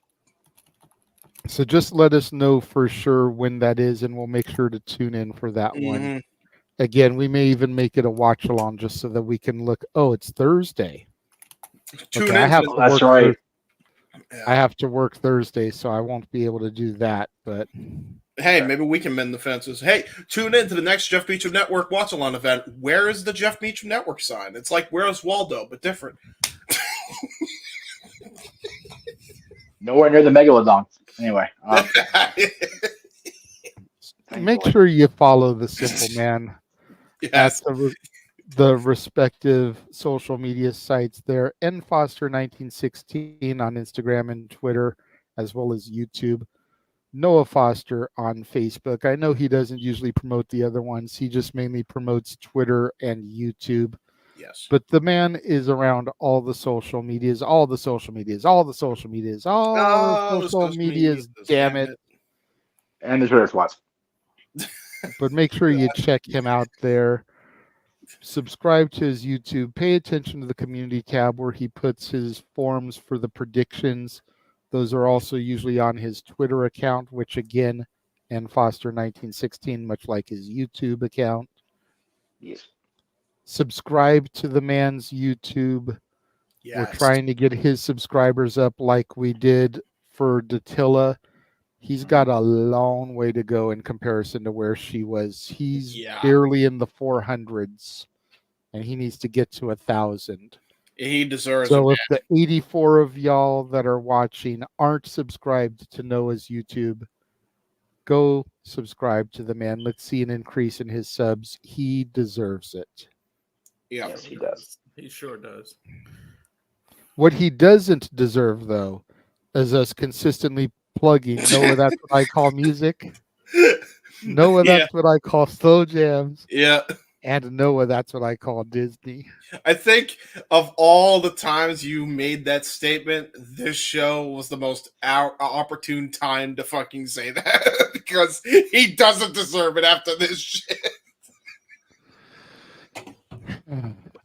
So just let us know for sure when that is, and we'll make sure to tune in for that one. Again, we may even make it a watch along just so that we can look. Oh, it's Thursday. Okay, I have to That's work right. I have to work Thursday, so I won't be able to do that. But hey, maybe we can mend the fences. Hey, tune in to the next Jeff Beecham Network watch-along event. Where is the Jeff Beecham Network sign? It's like Where's Waldo, but different. Nowhere near the Megalodon. Anyway. make sure you follow the Simple Man Yes. at the respective social media sites there. nfoster1916 on Instagram and Twitter, as well as YouTube. Noah Foster on Facebook. I know he doesn't usually promote the other ones. He just mainly promotes Twitter and YouTube. Yes. But the man is around all the social medias, damn it. And the Twitter spots. But make sure you check him out there. Subscribe to his YouTube. Pay attention to the community tab where he puts his forums for the predictions. Those are also usually on his Twitter account, which again, nfoster1916, much like his YouTube account. Yes. Subscribe to the man's YouTube. Yes. We're trying to get his subscribers up like we did for Datilla. He's got a long way to go in comparison to where she was. He's barely in the 400s, and he needs to get to 1,000. He deserves So it. if the 84 of y'all that are watching aren't subscribed to Noah's YouTube, go subscribe to the man. Let's see an increase in his subs. He deserves it. Yeah. Yes, he does. He sure does. What he doesn't deserve, though, is us consistently plugging. Noah, that's what I call music. Noah, that's what I call slow jams. Yeah. And Noah, that's what I call Disney. I think of all the times you made that statement, this show was the most opportune time to fucking say that because he doesn't deserve it after this shit.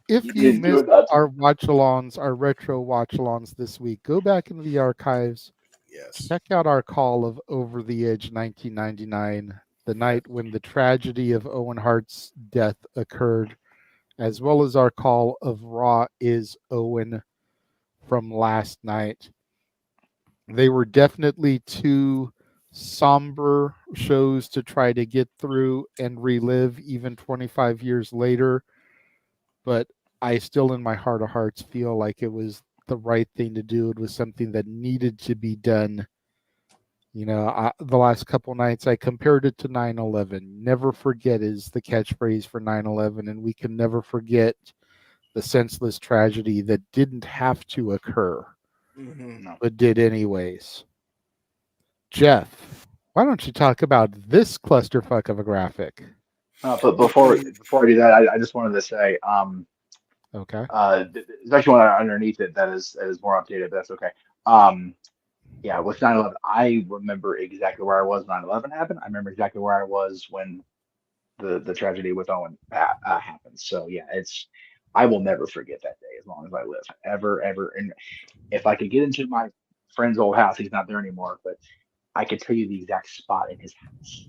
If you missed our watch-alongs, our retro watch-alongs this week, go back into the archives. Yes. Check out our call of Over the Edge 1999, the night when the tragedy of Owen Hart's death occurred, as well as our call of Raw is Owen from last night. They were definitely two somber shows to try to get through and relive even 25 years later, but I still in my heart of hearts feel like it was the right thing to do. It was something that needed to be done. You know, the last couple nights I compared it to 9/11. Never forget is the catchphrase for 9/11, and we can never forget the senseless tragedy that didn't have to occur, but did anyways. Jeff, why don't you talk about this clusterfuck of a graphic? But before I do that, I just wanted to say, okay. There's actually one underneath it that is more updated, but that's okay. Yeah, with 9/11, I remember exactly where I was when 9/11 happened. I remember exactly where I was when the tragedy with Owen happened. So yeah, I will never forget that day as long as I live, ever. And if I could get into my friend's old house, he's not there anymore, but I could tell you the exact spot in his house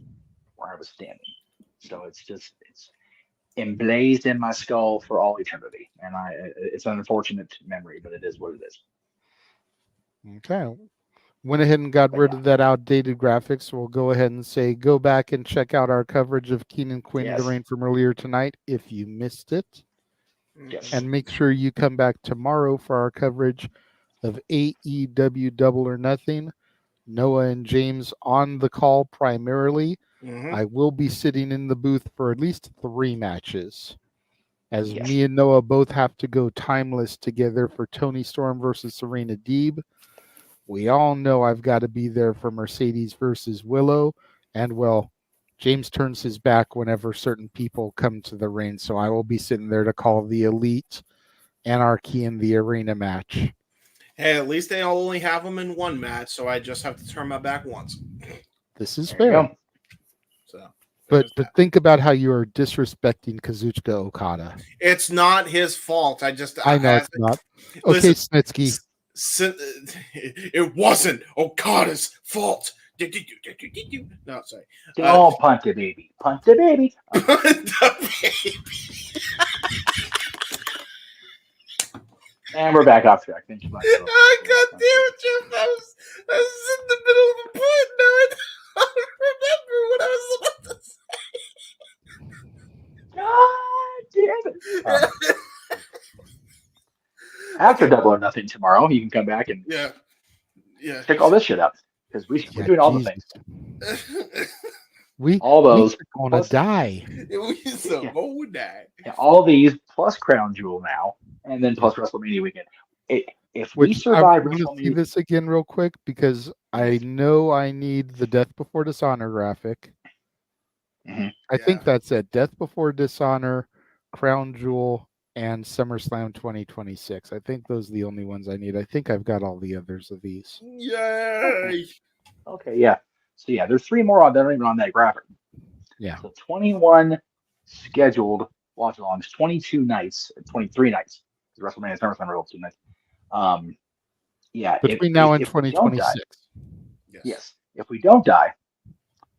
where I was standing. So it's emblazed in my skull for all eternity, and it's an unfortunate memory, but it is what it is. Okay. Went ahead and got rid of that outdated graphics. We'll go ahead and say go back and check out our coverage of Keenan Quinn Durain from earlier tonight if you missed it. Yes. And make sure you come back tomorrow for our coverage of AEW Double or Nothing. Noah and James on the call primarily. Mhm. I will be sitting in the booth for at least 3 matches, as me and Noah both have to go timeless together for Tony Storm versus Serena Deeb. We all know I've got to be there for Mercedes versus Willow, and well, James turns his back whenever certain people come to the ring, so I will be sitting there to call the Elite Anarchy in the Arena match. Hey, at least they only have them in one match, so I just have to turn my back once. This is There you fair. go. So But think about how you are disrespecting Kazuchika Okada. it's not his fault. I know it's not. Okay, Listen, Snitsky. It wasn't Okada's fault. No, sorry. Don't punt the baby. Punt the baby. And we're back off track. Thank you much. Oh, God damn it, Jeff. I was in the middle of a point. Now I don't remember what I was about to say. God damn it. After Double or Nothing tomorrow, you can come back and Yeah. pick all this shit up because we're doing all the things. All those we're gonna die. Yeah, all these plus Crown Jewel now, and then plus WrestleMania weekend. If we Which survive I want to see WrestleMania, this again real quick because I know I need the Death Before Dishonor graphic. I think that's it. Death Before Dishonor, Crown Jewel, and SummerSlam 2026. I think those are the only ones I need. I think I've got all the others of these. Yay! okay, yeah. So yeah, there's 3 more on that, even on that graphic. Yeah. So 21 scheduled watch-alongs, 22 nights, 23 nights. The WrestleMania SummerSlam are all 2 nights. Yeah. Between now and if we don't 2026. die, yes. If we don't die,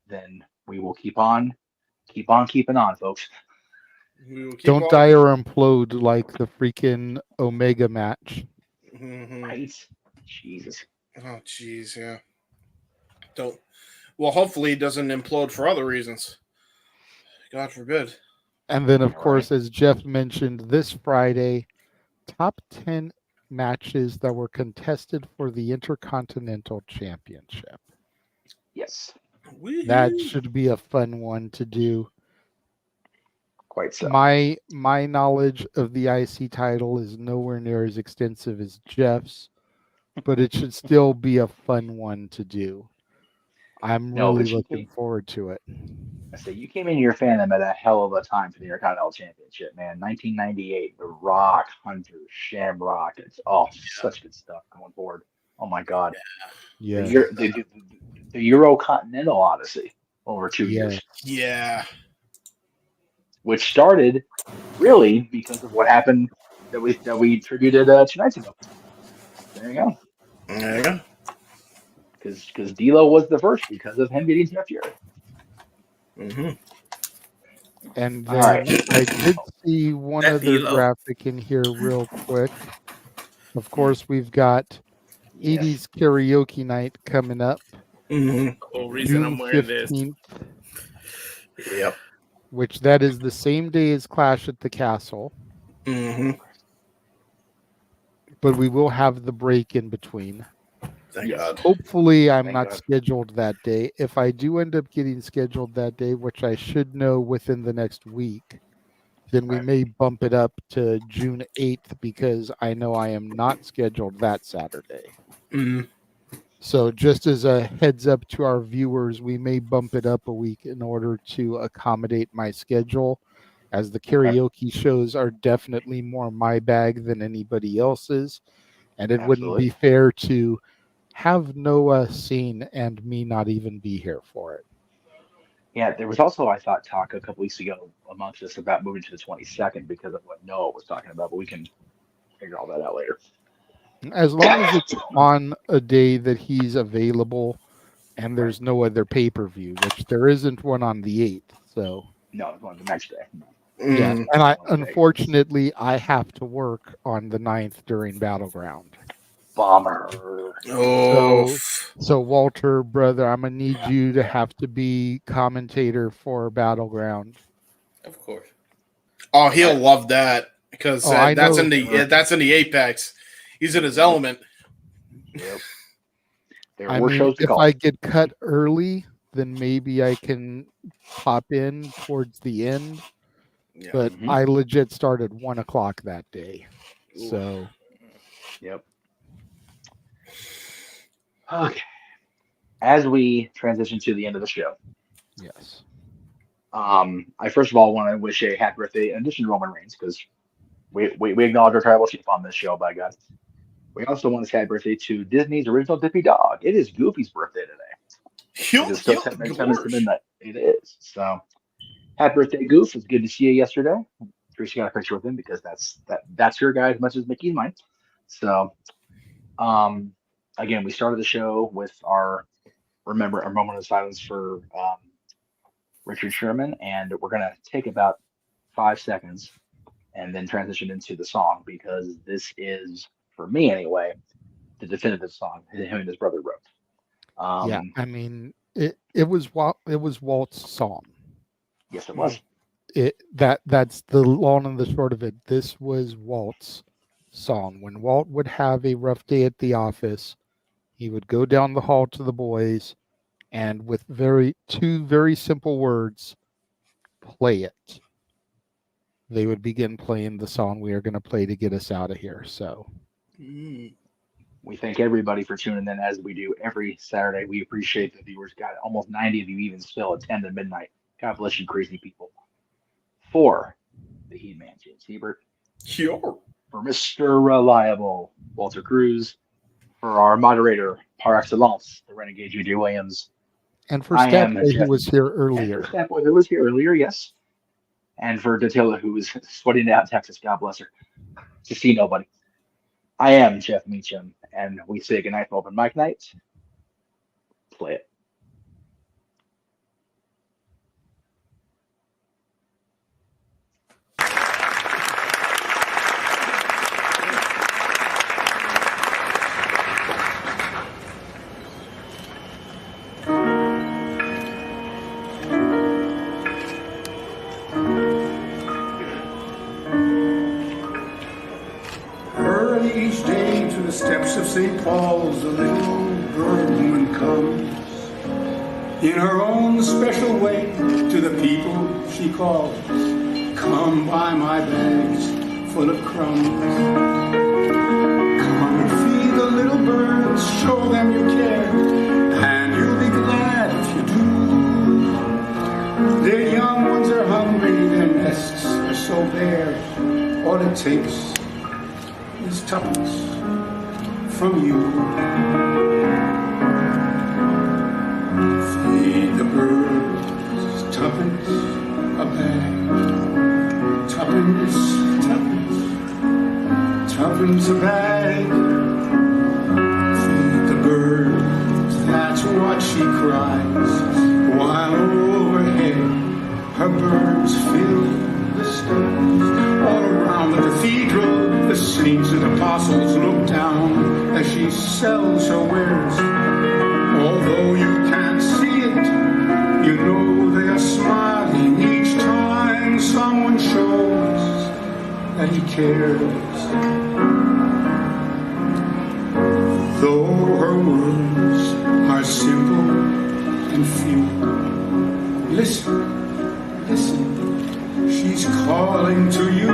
then we will keep on keeping on, folks. Don't die or implode like the freaking Omega match. Right? Jesus. Oh, jeez, yeah. Don't. Well, hopefully it doesn't implode for other reasons. God forbid. And then, of course, as Jeff mentioned, this Friday, top 10 matches that were contested for the Intercontinental Championship. Yes. That should be a fun one to do. Quite so. My knowledge of the IC title is nowhere near as extensive as Jeff's, but it should still be a fun one to do. I'm really looking forward to it. I say you came in your fandom at a hell of a time for the Intercontinental Championship, man. 1998, The Rock, Hunter, Shamrock. It's such good stuff going forward. Oh my God. Yeah. The Eurocontinental Odyssey over 2 years. Yeah. Which started really because of what happened that we tributed 2 nights ago. There you go. There you go. Because D'Lo was the first because of him getting Jeff Jarrett. And All then right. I did see one That other D'Lo. graphic in here real quick. Of course, we've got 80s karaoke night coming up. The whole reason I'm June wearing this. 15th, Yep. which that is the same day as Clash at the Castle. But we will have the break in between. Thank God. Hopefully, I'm Thank not God. scheduled that day. If I do end up getting scheduled that day, which I should know within the next week, then we may bump it up to June 8th because I know I am not scheduled that Saturday. So just as a heads up to our viewers, we may bump it up a week in order to accommodate my schedule, as the karaoke shows are definitely more my bag than anybody else's. And it wouldn't be fair to have Noah seen and me not even be here for it. Yeah, there was also, I thought, talk a couple weeks ago amongst us about moving to the 22nd because of what Noah was talking about, but we can figure all that out later. As long as it's on a day that he's available and there's no other pay-per-view, which there isn't one on the 8th. So no, it's on the next day. Yeah, and unfortunately I have to work on the 9th during Battleground. Bomber. So Walter, brother, I'm gonna need you to have to be commentator for Battleground. Of course. Oh, he'll love that because I that's know. in the Apex. He's in his element. Yep. There I were mean, shows to if call. I get cut early, then maybe I can pop in towards the end. But Mhm. I legit started 1 o'clock that day. So, Yep. Okay. As we transition to the end of the show, yes. I first of all want to wish a happy birthday, in addition to Roman Reigns, because we acknowledge our tribal chief on this show, by God. We also want to say happy birthday to Disney's original Dippy Dog. It is Goofy's birthday today. It is still 10 minutes to midnight. It is. So, happy birthday, Goof. It's good to see you yesterday. Tracy got a picture with him because that's your guy as much as Mickey's mine. So, again, we started the show with our moment of silence for Richard Sherman, and we're gonna take about 5 seconds and then transition into the song, because this is, for me anyway, the definitive song that him and his brother wrote. Yeah, I mean, it was Walt's song. Yes, it was. That's the long and the short of it. This was Walt's song. When Walt would have a rough day at the office, he would go down the hall to the boys, and with two very simple words, play it. They would begin playing the song we are going to play to get us out of here. So, we thank everybody for tuning in, as we do every Saturday. We appreciate the viewers. Got almost 90 of you even still at 10 to midnight. God bless you, crazy people. For the Heat Man, James Hebert. Sure. For Mr. Reliable, Walter Cruz. For our moderator, par excellence, the Renegade J.J. Williams. and for Statboy, who was here earlier. Statboy, who was here earlier, yes. And for Datilla, who was sweating it out in Texas. God bless her. To see nobody. I am Jeff Meacham, and we say goodnight for Open Mic Night. Play it. Early each day to the steps of St. Paul's, a little bird woman comes in her own special way to the people she calls. Come buy my bags full of crumbs. Come and feed the little birds, show them you care, and you'll be glad if you do. Their young ones are hungry, their nests are so bare. All it takes is tuppence from you. Feed the birds, tuppence a bag. Tuppence, tuppence a bag. Feed the birds, that's what she cries, while overhead her birds fill the skies. All around the cathedral, the saints and apostles look down as she sells her wares. Although you can't see it, you know they are smiling each time someone shows that he cares. Though her words are simple and few, listen, listen, she's calling to you.